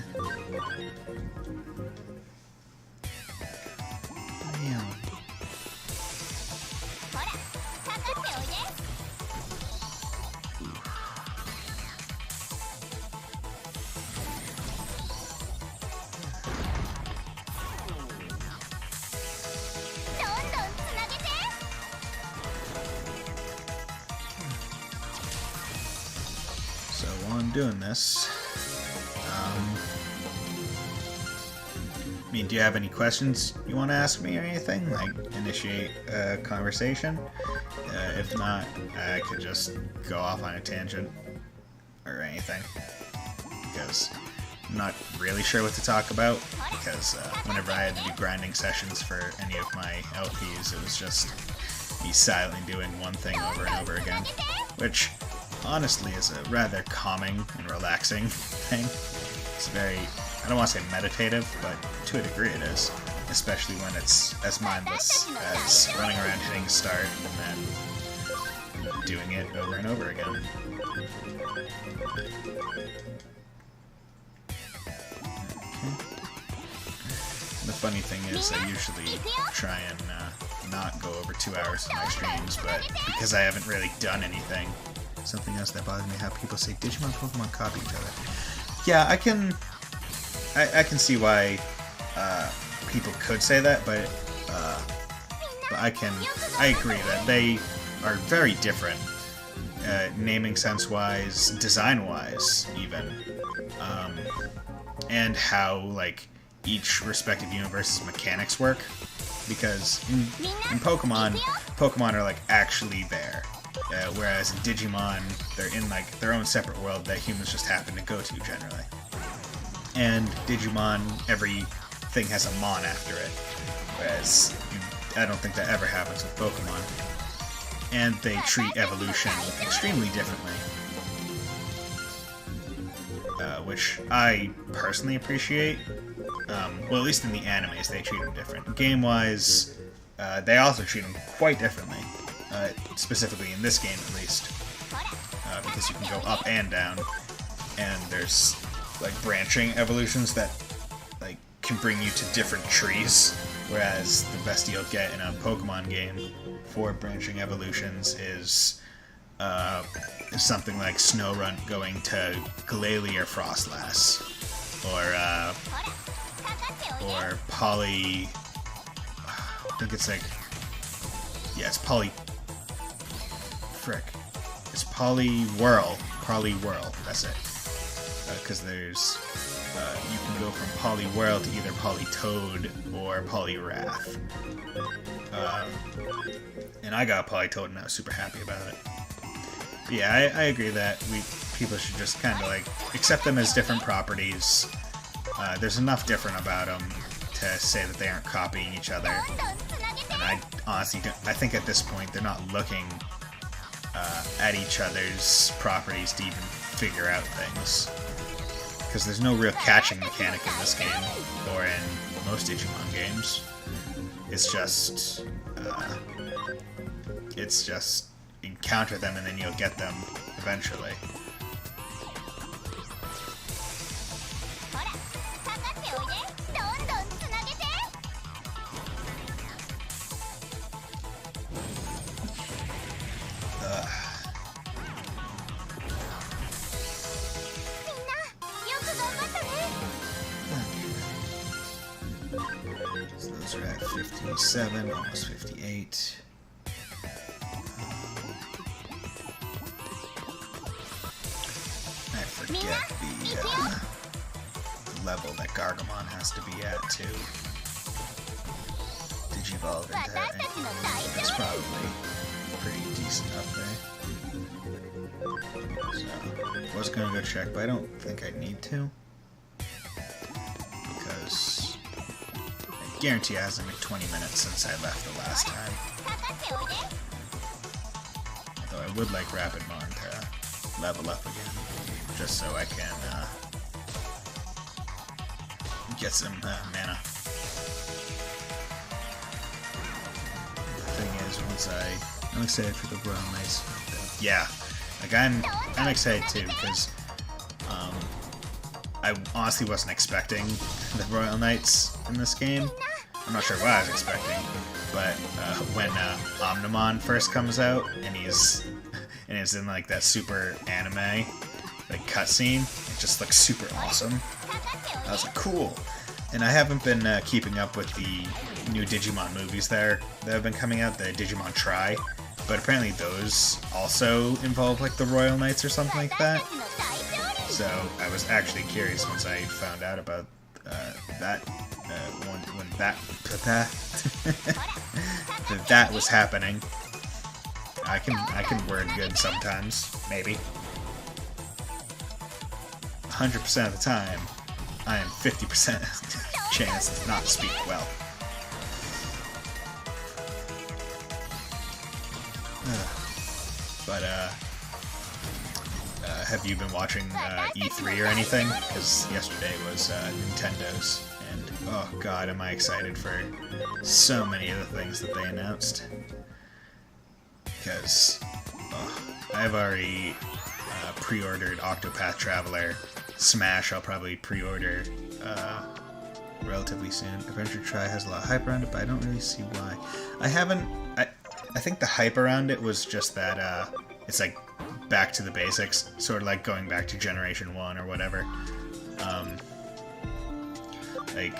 So while I'm doing this, I mean, do you have any questions you want to ask me or anything? Like, initiate a conversation? If not, I could just go off on a tangent or anything. Because I'm not really sure what to talk about. Because whenever I had to do grinding sessions for any of my LPs, it was just me silently doing one thing over and over again. Which, honestly, is a rather calming and relaxing thing. It's very, I don't want to say meditative, but to a degree it is. Especially when it's as mindless as running around hitting start and then doing it over and over again. Okay. The funny thing is, I usually try and not go over 2 hours in my streams, but because I haven't really done anything, something else that bothers me, how people say Digimon and Pokemon copy each other. Yeah, I can see why people could say that, but I agree that they are very different, naming sense-wise, design-wise, even, and how like each respective universe's mechanics work. Because in Pokemon are like actually there. Whereas in Digimon, they're in like their own separate world that humans just happen to go to generally. And Digimon, everything has a Mon after it, whereas I don't think that ever happens with Pokemon. And they treat evolution extremely differently, which I personally appreciate. Well, at least in the animes, they treat them different. Game-wise, they also treat them quite differently. Specifically in this game, at least, because you can go up and down, and there's like branching evolutions that like can bring you to different trees, whereas the best you'll get in a Pokemon game for branching evolutions is something like Snorunt going to Glalie or Frostlass, or Poly. I think it's like, yeah, it's Poly. Frick. It's Poliwhirl. Poliwhirl, that's it. Because there's you can go from Poliwhirl to either Politoed or Poliwrath. And I got Politoed and I was super happy about it. But yeah, I agree that people should just kind of like accept them as different properties. There's enough different about them to say that they aren't copying each other. And I honestly I think at this point they're not looking at each other's properties to even figure out things. Because there's no real catching mechanic in this game, or in most Digimon games. It's just encounter them and then you'll get them eventually. So those are at 57, almost 58. I forget the level that Gargamon has to be at to digivolve into that. It's probably pretty decent up there. So, I was gonna go check, but I don't think I need to. Because I guarantee it hasn't been 20 minutes since I left the last time. Although I would like Rapidmon to level up again, just so I can get some mana. The thing is, I'm excited for the Royal Knights. Yeah, like I'm excited too, because I honestly wasn't expecting the Royal Knights in this game. I'm not sure what I was expecting, but when Omnimon first comes out and he's in like that super anime like cutscene, it just looks super awesome. I was like, cool. And I haven't been keeping up with the new Digimon movies that have been coming out, the Digimon Try, but apparently those also involve like the Royal Knights or something like that. So I was actually curious once I found out about that when that was happening. I can word good sometimes, maybe. 100% of the time, I am 50% chance to not speak well. But have you been watching E3 or anything? Because yesterday was Nintendo's, and oh god, am I excited for so many of the things that they announced. Because I've already pre-ordered Octopath Traveler. Smash I'll probably pre-order relatively soon. Adventure Try has a lot of hype around it, but I don't really see why. I think the hype around it was just that it's like back to the basics, sort of like going back to Generation 1 or whatever. And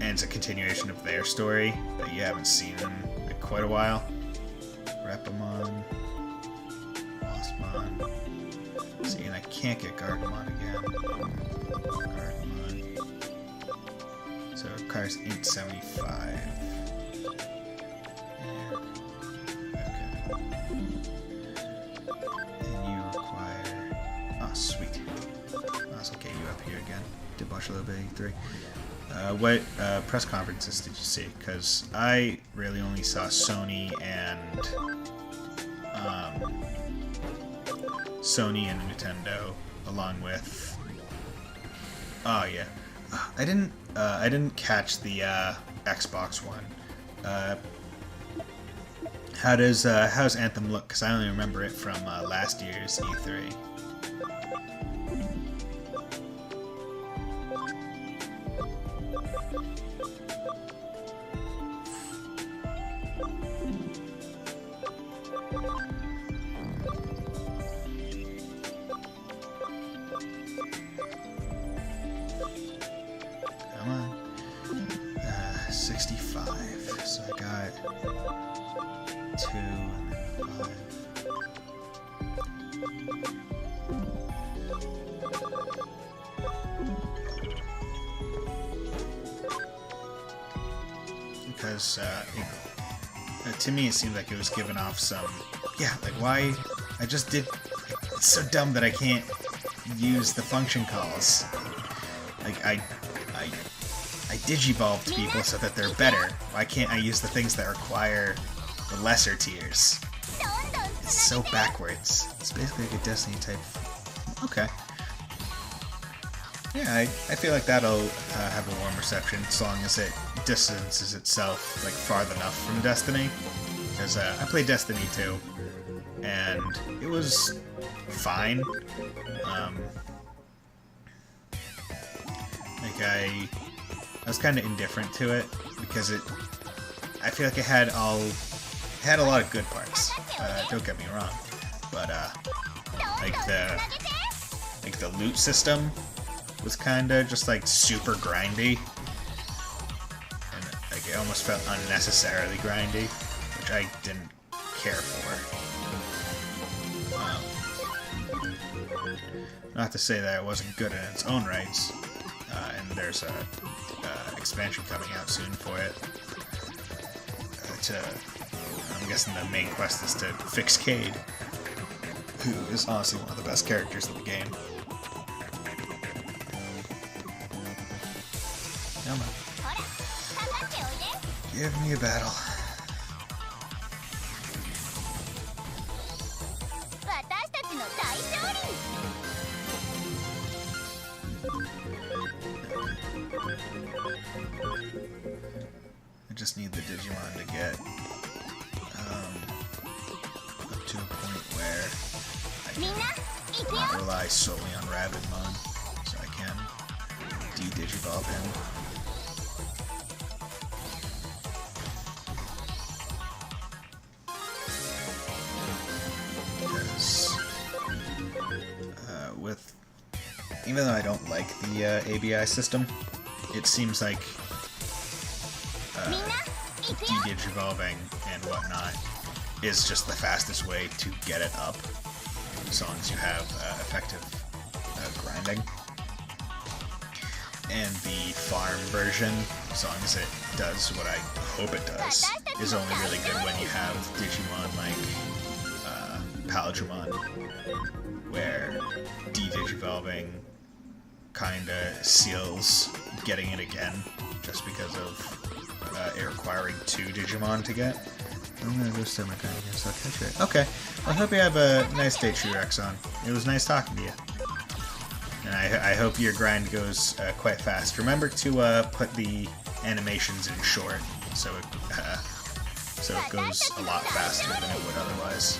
it's a continuation of their story that you haven't seen in like quite a while. Repamon, Mossmon. See, and I can't get Gargamon again. Gargamon. So it requires 875. Oh, sweet. I'll get you up here again. Did watch a little bit of E3. What press conferences did you see? Because I really only saw Sony and Nintendo, along with. Oh yeah, I didn't catch the Xbox One. How's Anthem look? Because I only remember it from last year's E3. Come on. 65. So I got 2 and then 5. Because to me it seemed like it was giving off some, yeah, like why I just did, it's so dumb that I can't use the function calls. Like I digivolved people so that they're better. Why can't I use the things that require the lesser tiers? It's so backwards. It's basically like a Destiny type. Okay. Yeah, I feel like that'll have a warm reception as long as it distances itself like far enough from Destiny. Because I played Destiny 2, and it was fine. Like I was kind of indifferent to it because I feel like it had a lot of good parts. Don't get me wrong, but like the loot system was kind of just like super grindy, and like it almost felt unnecessarily grindy, which I didn't care for. Not to say that it wasn't good in its own rights, and there's a expansion coming out soon for it. I'm guessing the main quest is to fix Cade, who is honestly one of the best characters in the game. Come on. Give me a battle. I just need the Digimon to get up to a point where I can not rely solely on Rabidmon, so I can de-Digivolve him. Because even though I don't like the ABI system, it seems like de-Digivolving and whatnot is just the fastest way to get it up, as long as you have effective grinding. And the farm version, as long as it does what I hope it does, is only really good when you have Digimon like Paladramon, where de-Digivolving kinda seals getting it again, just because of it requiring 2 Digimon to get. I'm gonna go start my kind again, so I'll catch it. Okay, well, I hope you have a nice day, Trurexon. It was nice talking to you. And I hope your grind goes quite fast. Remember to put the animations in short, so it goes a lot faster than it would otherwise.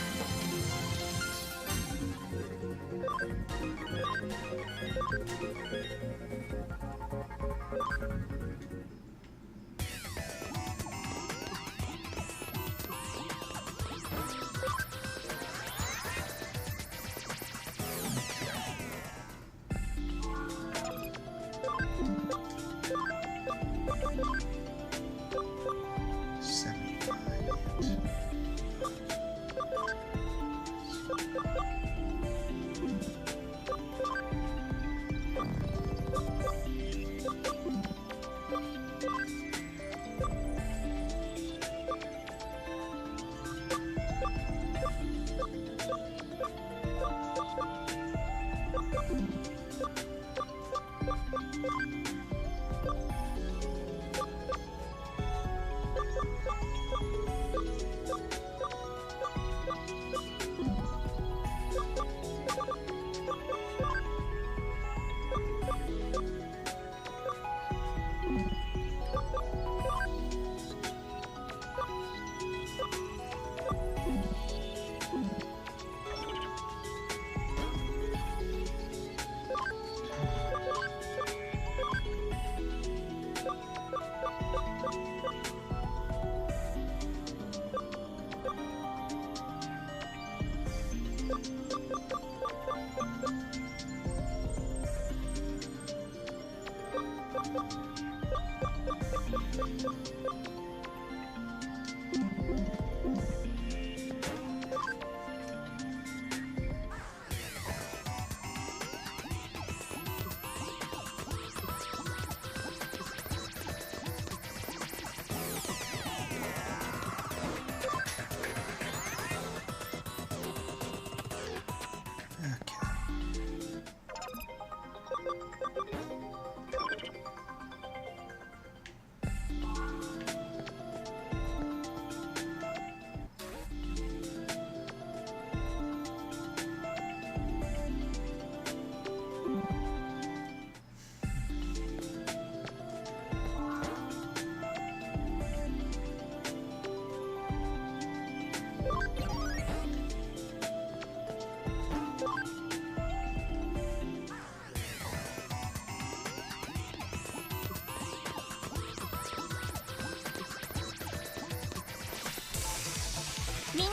みんな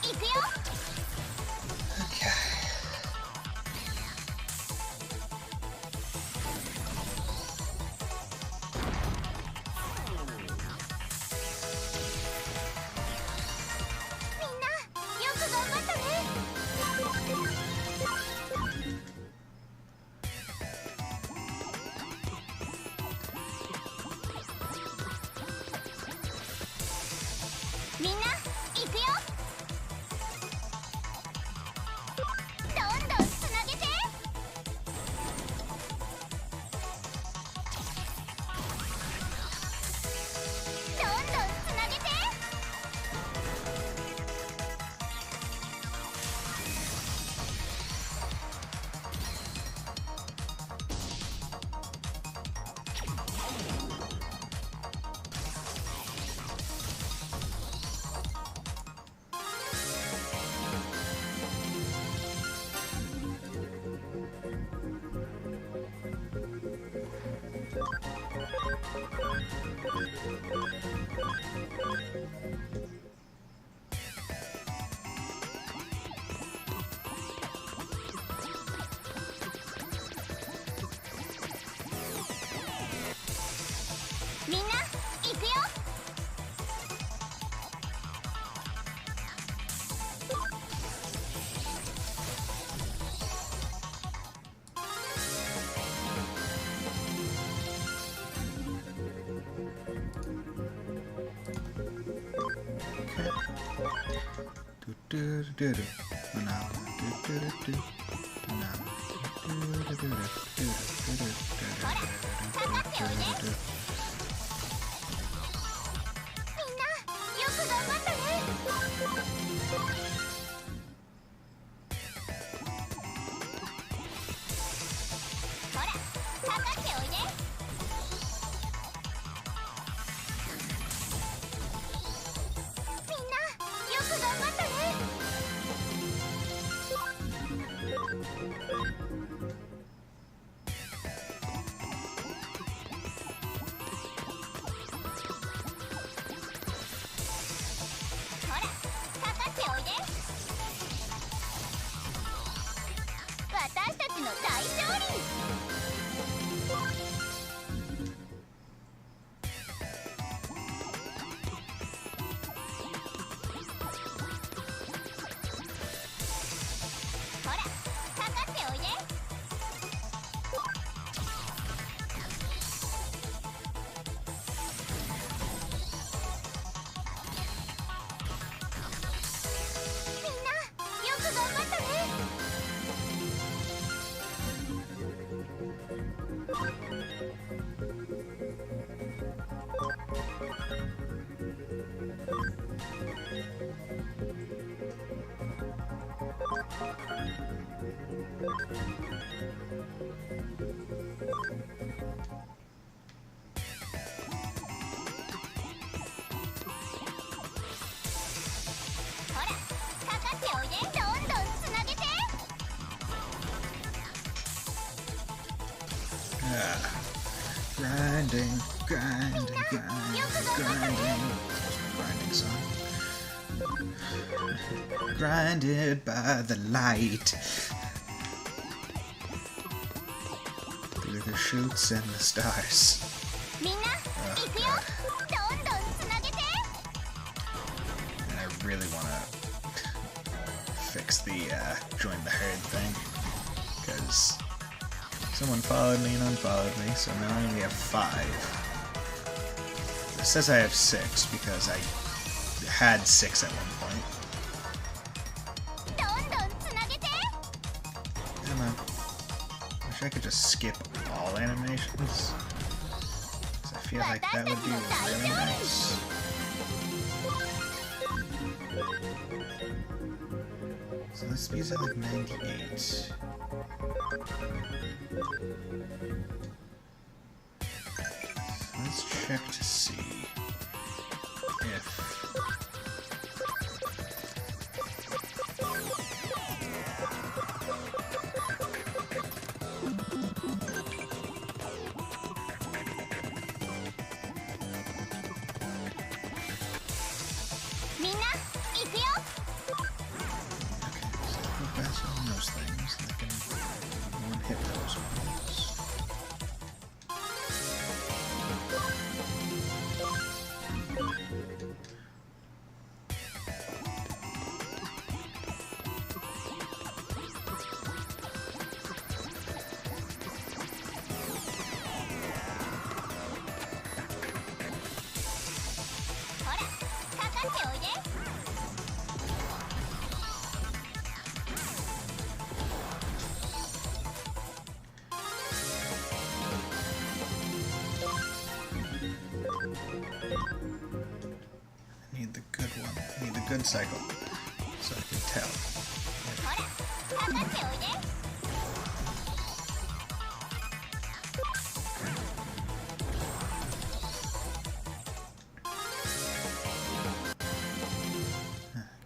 行くよ。 Okay. みんなよく頑張ったね。みんな行くよ。どんどんつなげて。どんどんつなげて。みんな行くよ。みんなよく頑張ったね。ほらかかっておいで。みんなよく頑張ったね。ほらかかっておいで。私たちの大勝利。ほらかかっておいで。みんなよく頑張ったね。ほらかかっておいで。どんどんつなげて。Grinding, grinding, grinding, grinding. Grinding song. Grinded by the light. Through the shoots and the stars. みんな行くよ。どんどんつなげて。 And I really want to fix the join the herd thing. Because someone followed me and unfollowed me, so now I only have 5. It says I have 6 because I had 6 at one point. どんどんつなげて。 Come on. Wish I could just skip all animations. 'Cause I feel like that would be really nice. So the speed's at like 98. Let's check to see if...みんな行くよ。Need the good one. I need the good cycle. So I can tell.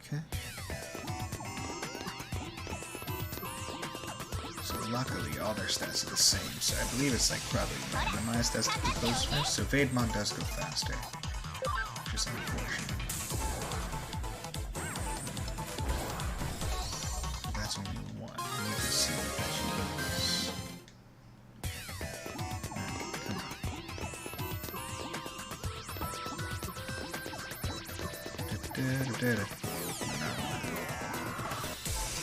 Okay. So luckily all their stats are the same, so I believe it's like probably randomized as to who goes first. So Vademon does go faster, which is unfortunate. That's only one. We need to see what that she does. Okay, come on.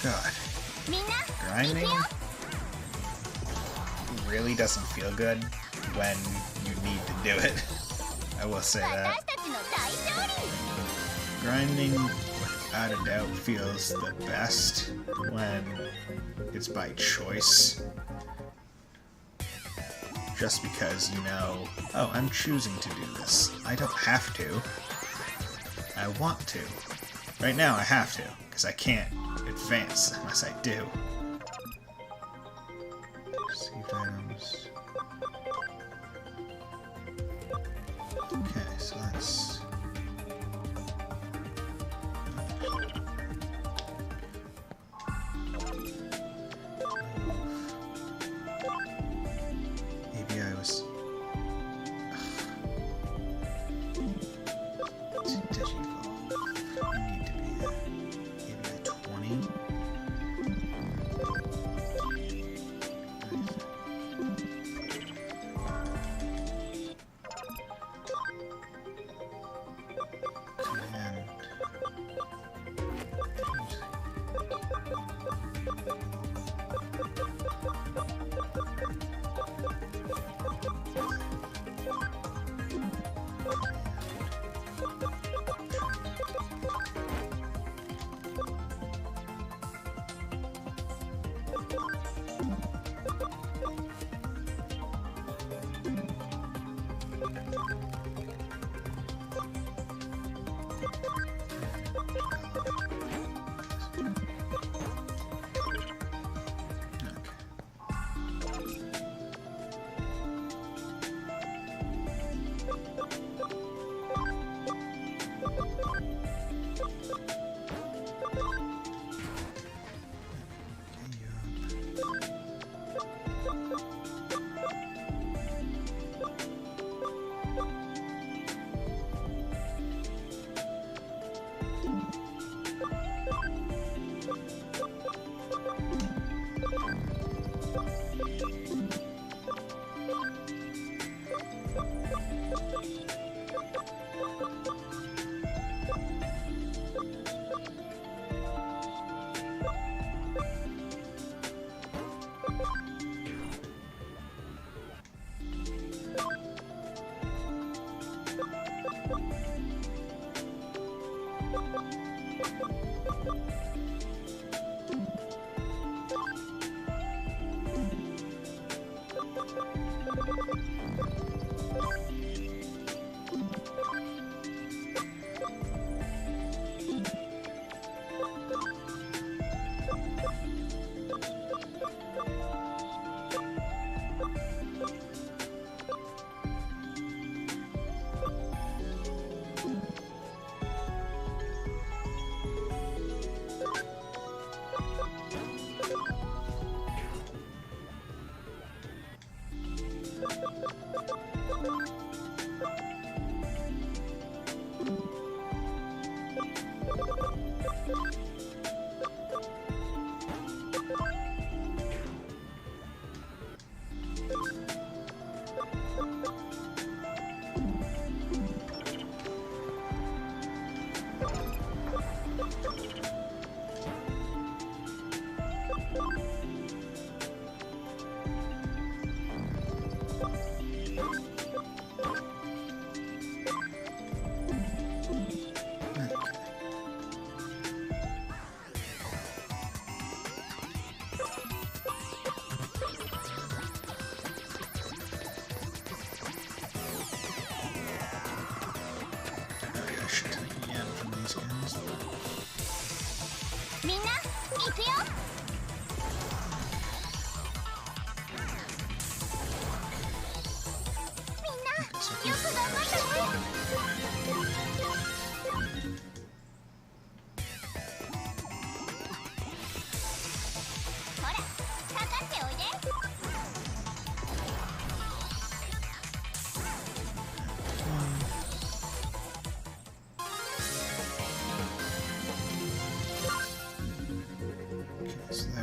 God. Grinding really doesn't feel good when you need to do it. I will say that. Grinding, without a doubt, feels the best when it's by choice. Just because you know, oh, I'm choosing to do this. I don't have to. I want to. Right now I have to, because I can't advance unless I do. Received items. Okay, so let's... Maybe I was... Digivolve. I need to be maybe a 20.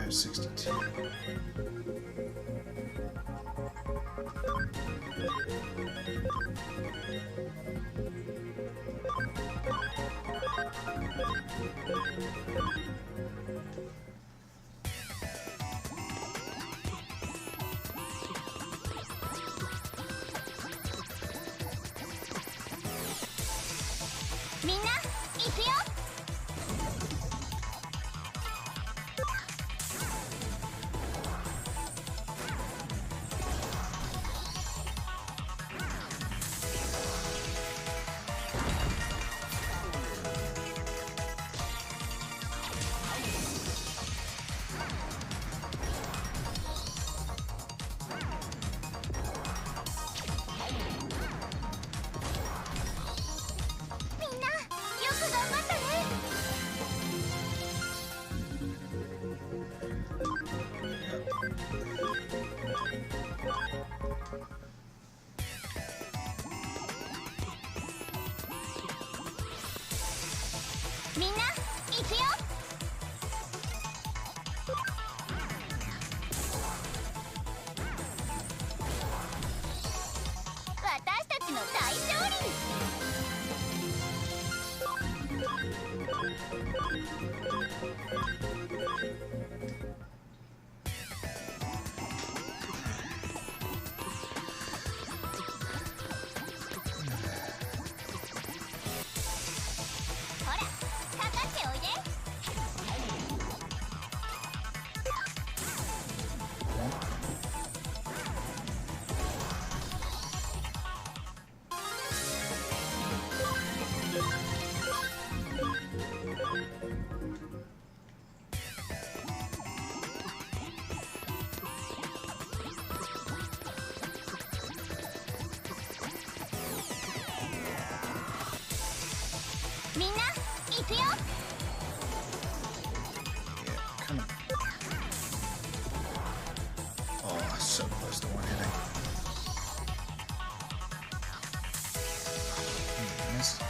there's 62. Oh, so close to one hitting. Missed.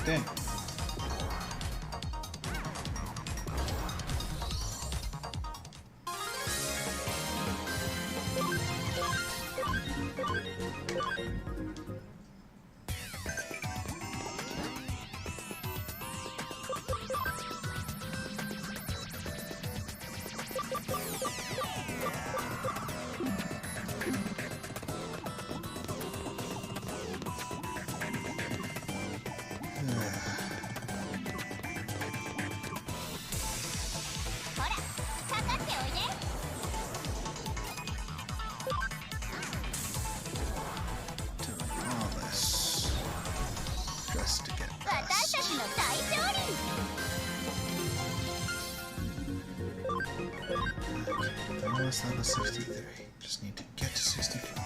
Dang. Almost level 63. Just need to get to 65.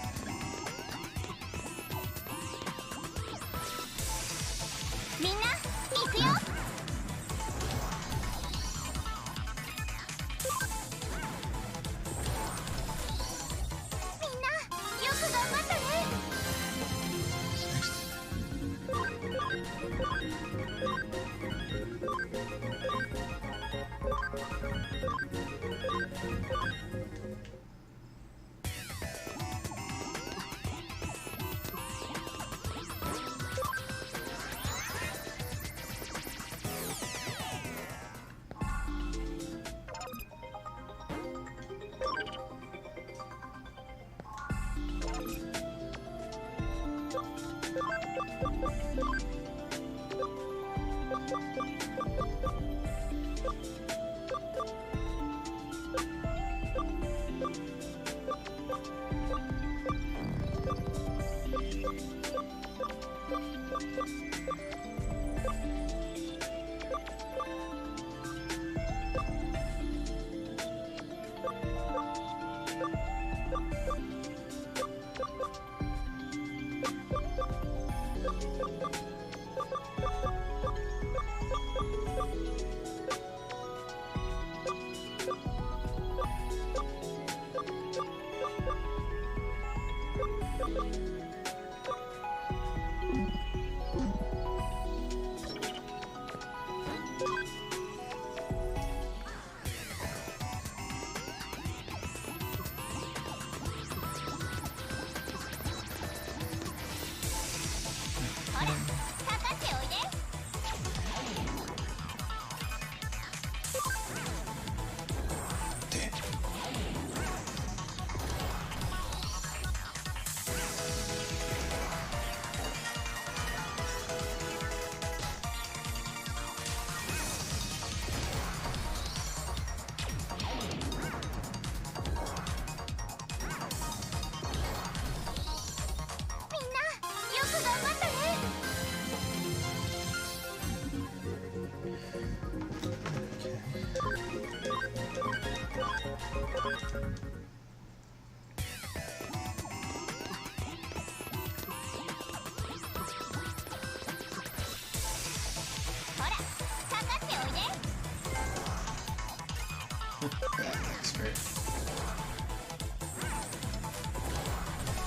Expert.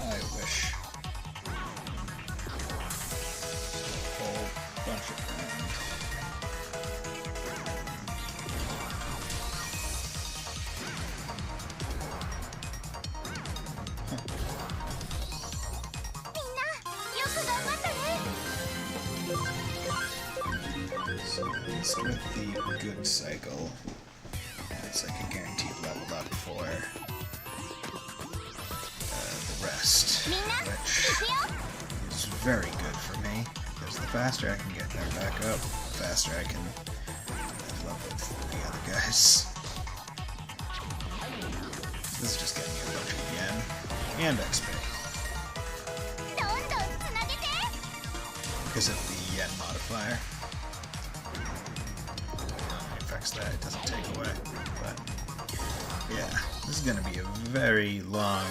I wish. A whole bunch of them. So at least with the good cycle, it's like a guaranteed level up for the rest, which is very good for me, because the faster I can get them back up, the faster I can level up with the other guys. This is just getting me a bunch of yen and XP. Because of the yen modifier. It affects that, it doesn't take away. But yeah, this is gonna be a very long,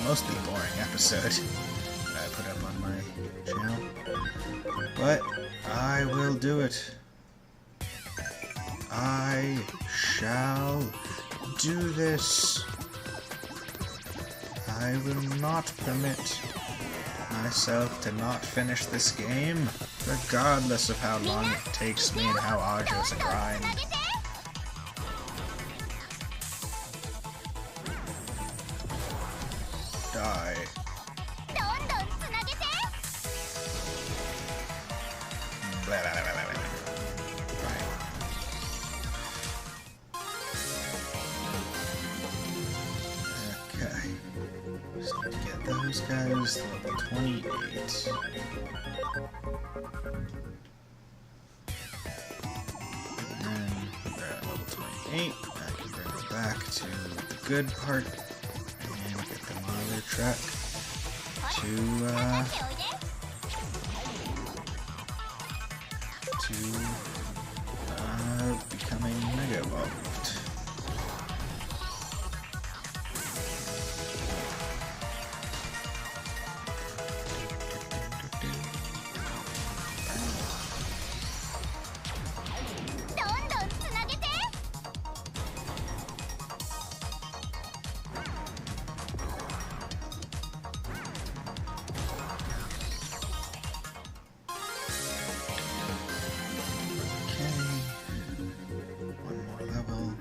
mostly boring episode that I put up on my channel. But I will do it. I shall do this. I will not permit myself to not finish this game, regardless of how long it takes me and how arduous a grind. Die. Blah, blah, blah, blah, blah. Right. Okay. Just need to get those guys to level 28. And then they're at level 28. I can bring them back to the good part and get them on their track to becoming mega evolved. One more level.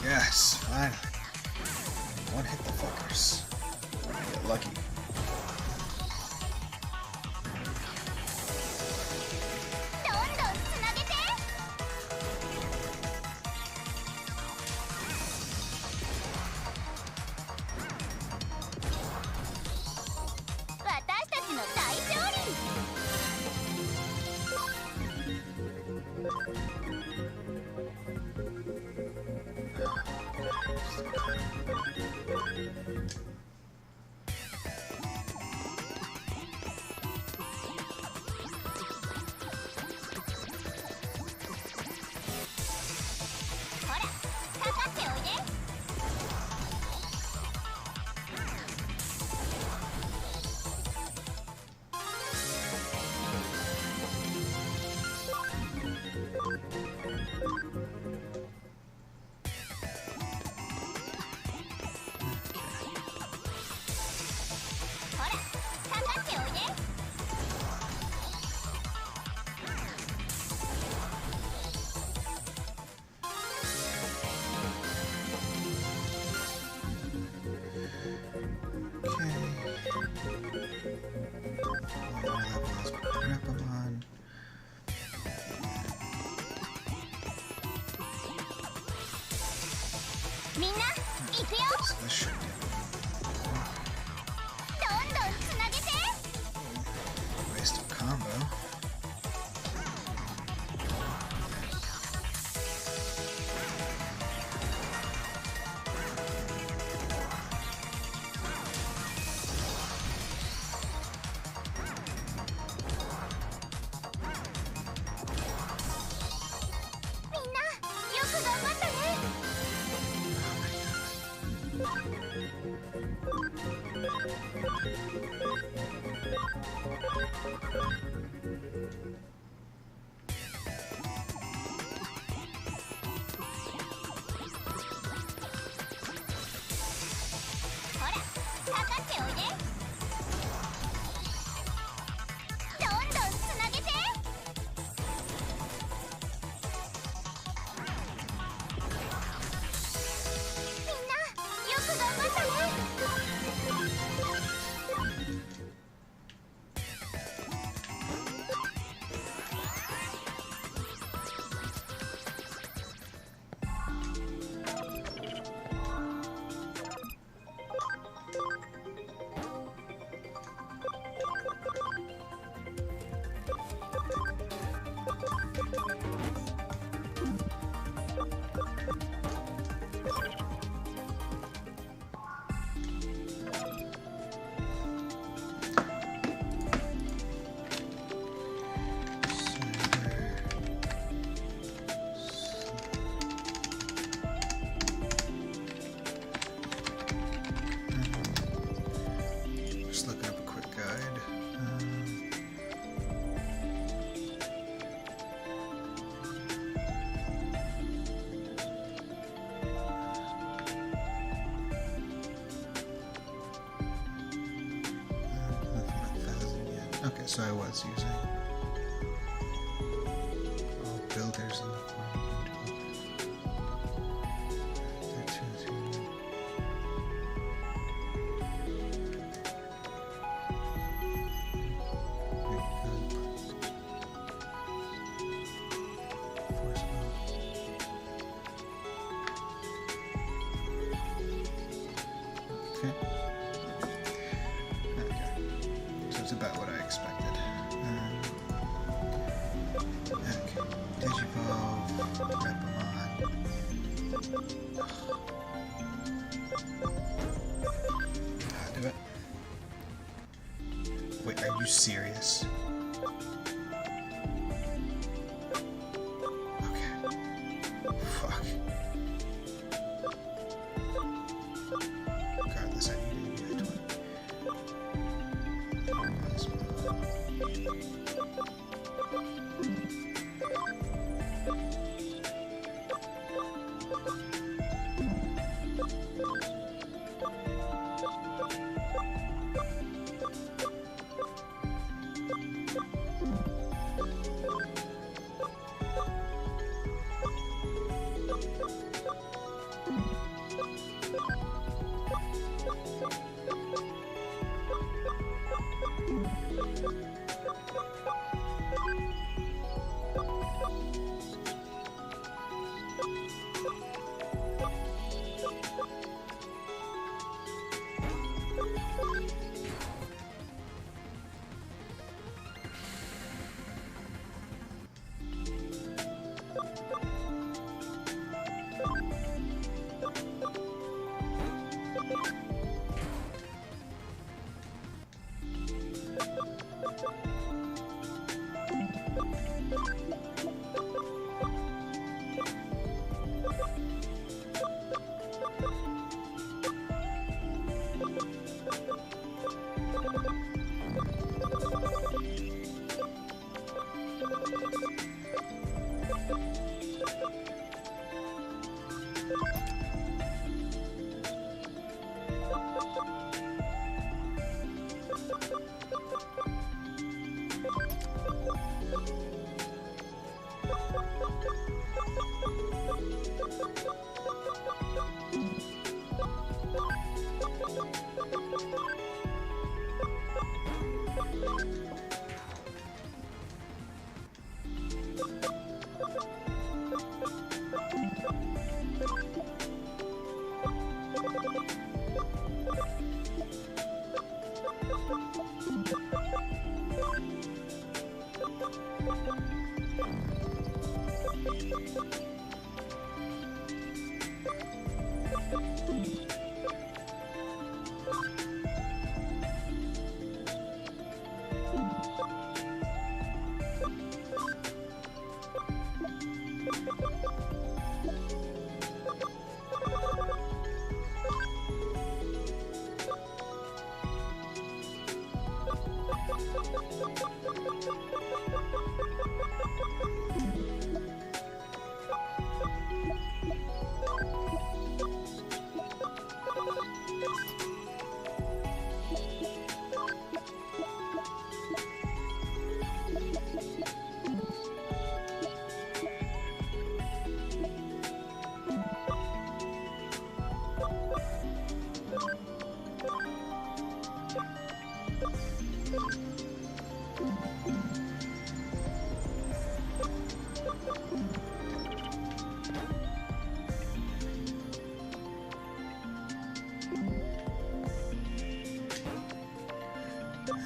Yes, finally. One hit the fuckers. Get lucky. Waste of combo. so I was using all builders in the about what I expected. Okay. Digivolve, Repamon. Do it. Wait, are you serious? Okay. Fuck. Regardless, I need to get to it.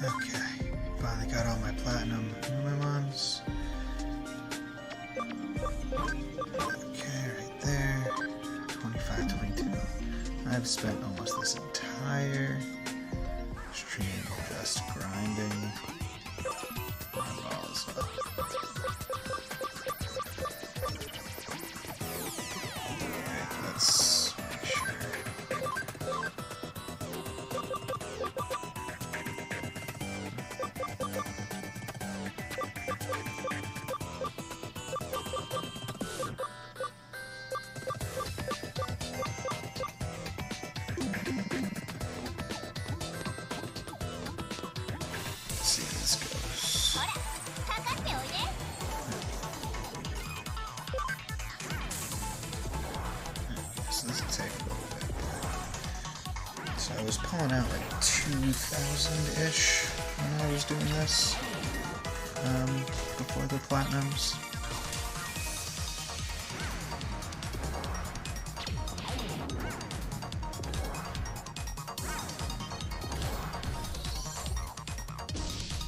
Okay, finally got all my platinum Numemons. Okay, right there. 25, 22. I've spent almost this entire stream just grinding my balls up. Okay, let's make sure. Let's see. was pulling out like 2,000-ish when I was doing this, before the platinums.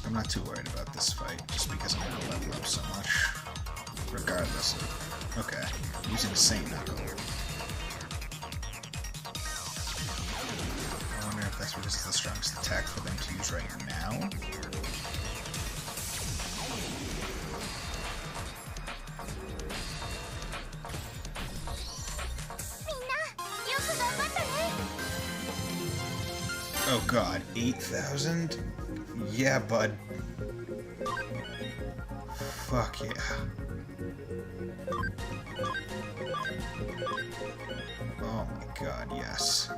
I'm not too worried about this fight, just because I'm going to level up so much. Regardless of... Okay, I'm using Saint Knuckle. I wonder if that's because it's the strongest attack for them to use right now. Oh god, 8,000? Yeah, bud. Fuck yeah. Oh my god, yes.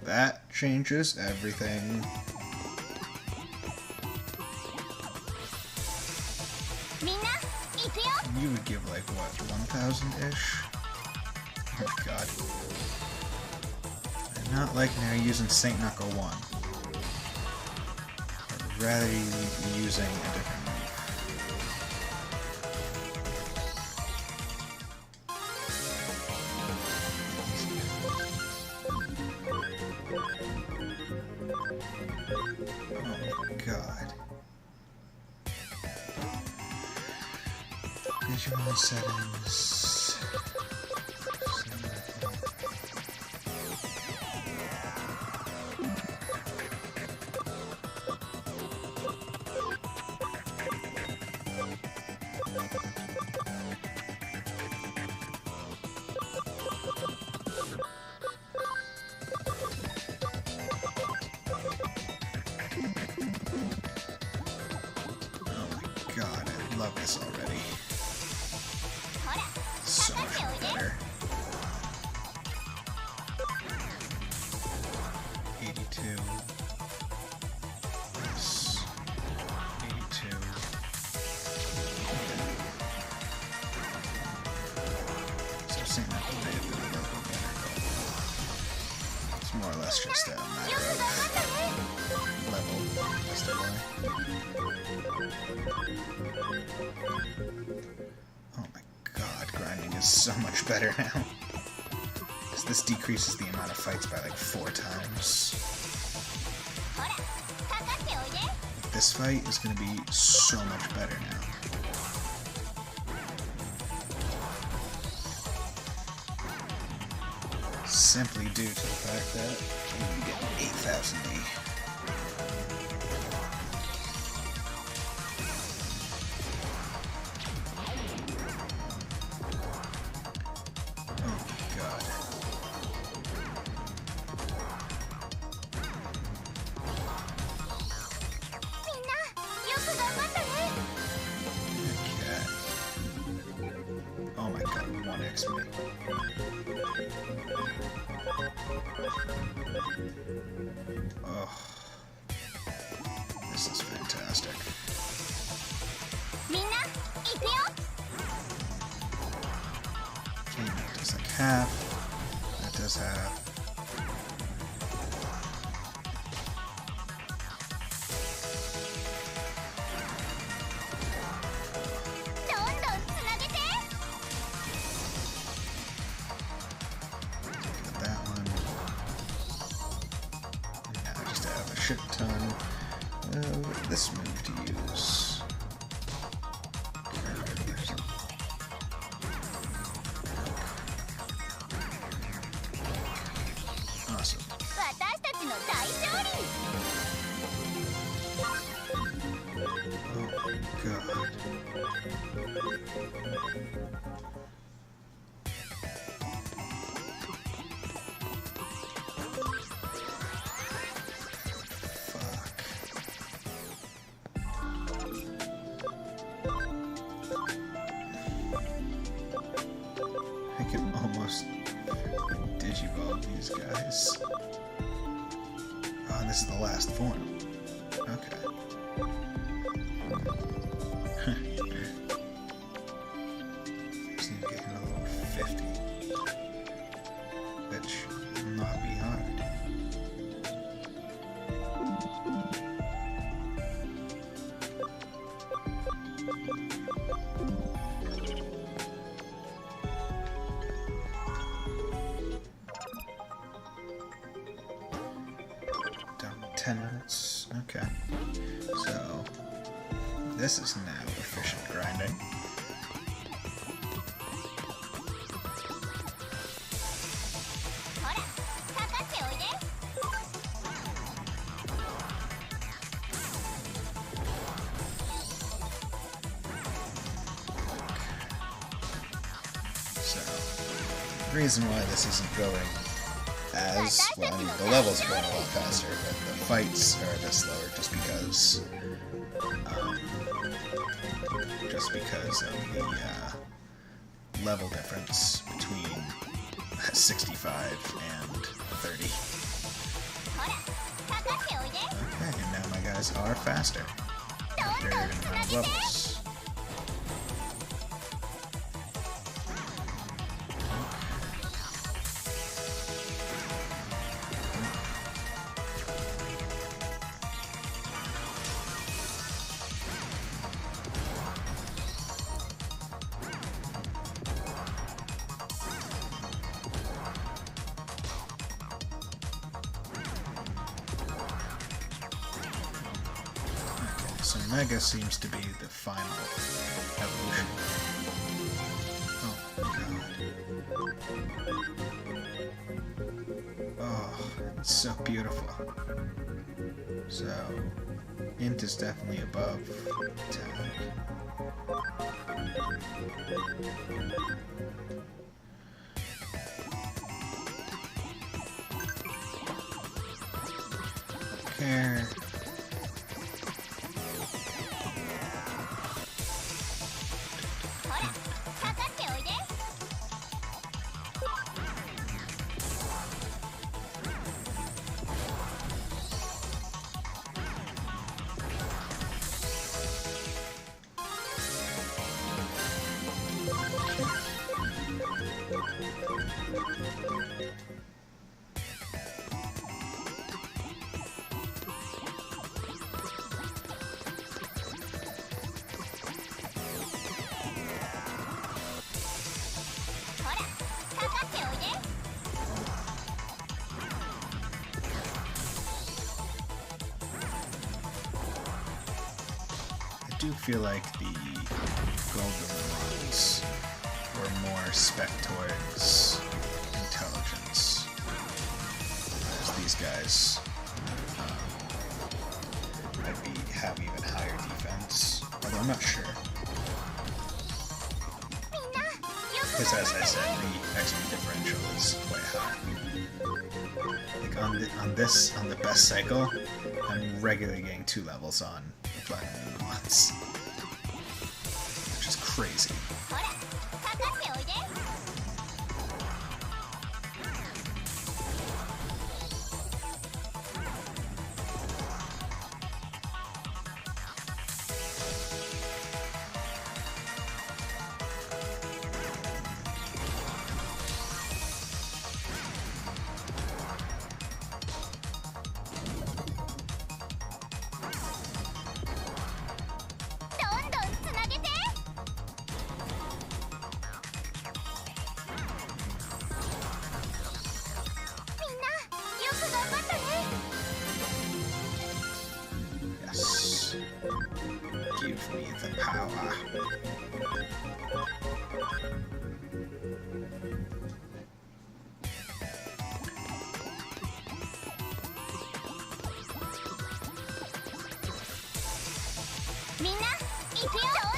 That changes everything. You would give like what, 1,000-ish? Oh my god. I'm not liking how you're using Saint Knuckle 1. I'd rather you be using a different move. Oh my god. Digimon settings. God, I love this already. So much better. 82. Yes. 82. So Saint Knuckle may have been a little bit better, but it's more or less just a matter of level. Oh my god, grinding is so much better now. Because this decreases the amount of fights by like 4 times. This fight is going to be so much better now. Simply due to the fact that you get 8,000 E. Oh my god, 1x me. Oh. This is fantastic. Okay, that does like half. That does half. Shit ton of this move to use. Awesome. Oh my god. I can almost Digiball these guys. Oh, this is the last form. Okay. Just need to get him a level 50. Which will not be This is now efficient grinding. So, the reason why this isn't going as well, I mean, the levels are going a lot faster, but the fights are a bit slower just because of the level difference between 65 and 30. Okay, and now my guys are faster. After an amount of levels. So Mega seems to be the final evolution. Oh god. Oh, it's so beautiful. So, Int is definitely above attack. Care. I do feel like the golden ones were more spec towards intelligence, whereas these guys might have even higher defense, although I'm not sure. Because as I said, the XP differential is quite high. Like on the best cycle, I'm regularly getting 2 levels on the platinum ones, which is crazy. Yes. Give me the power.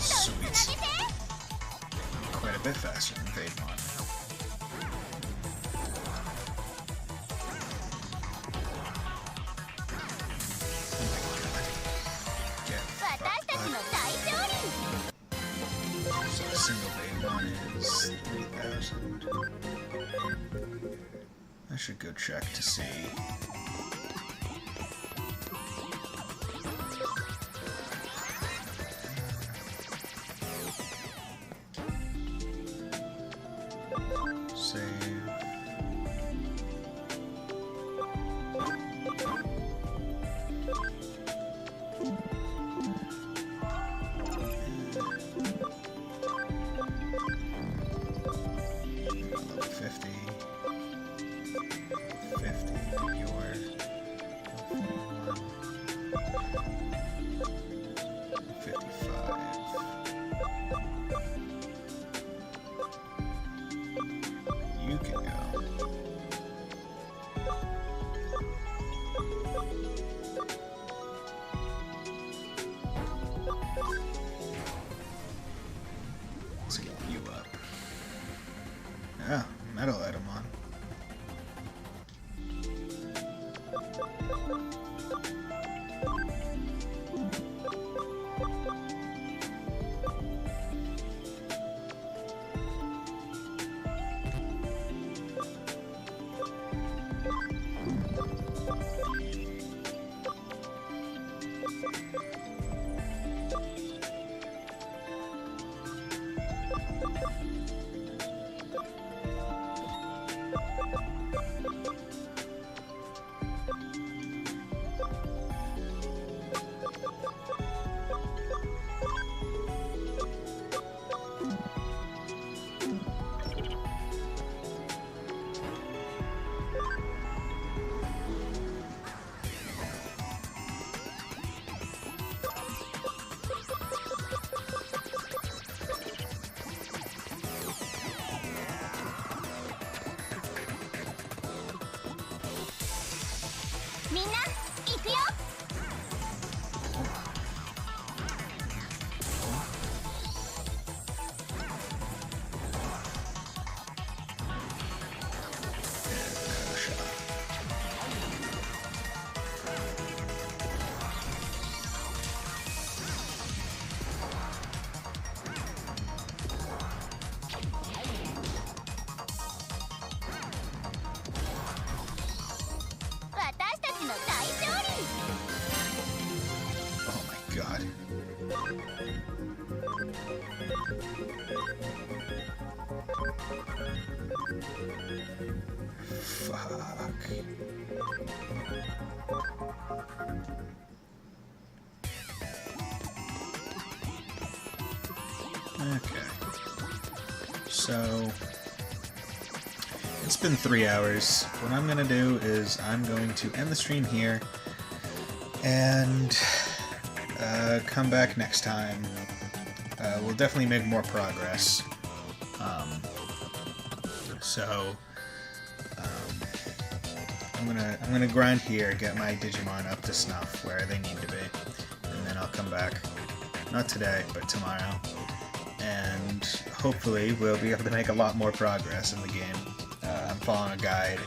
Sweet. Quite a bit faster than Digimon. So a single Digimon is 3,000. I should go check to see. Save. Level 50. 50 yours. みんな行くよ。私たちの大勝利。 Oh my god. Fuck. Okay. So it's been 3 hours. What I'm gonna do is I'm going to end the stream here and come back next time. We'll definitely make more progress. I'm gonna grind here, get my Digimon up to snuff where they need to be, and then I'll come back. Not today, but tomorrow. And hopefully we'll be able to make a lot more progress in the game. I'm following a guide,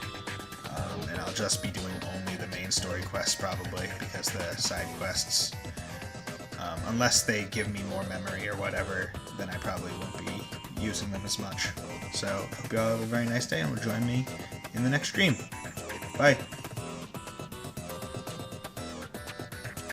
and I'll just be doing only the main story quests probably, because the side quests, unless they give me more memory or whatever, then I probably won't be using them as much. So, hope you all have a very nice day and will join me in the next stream. Bye!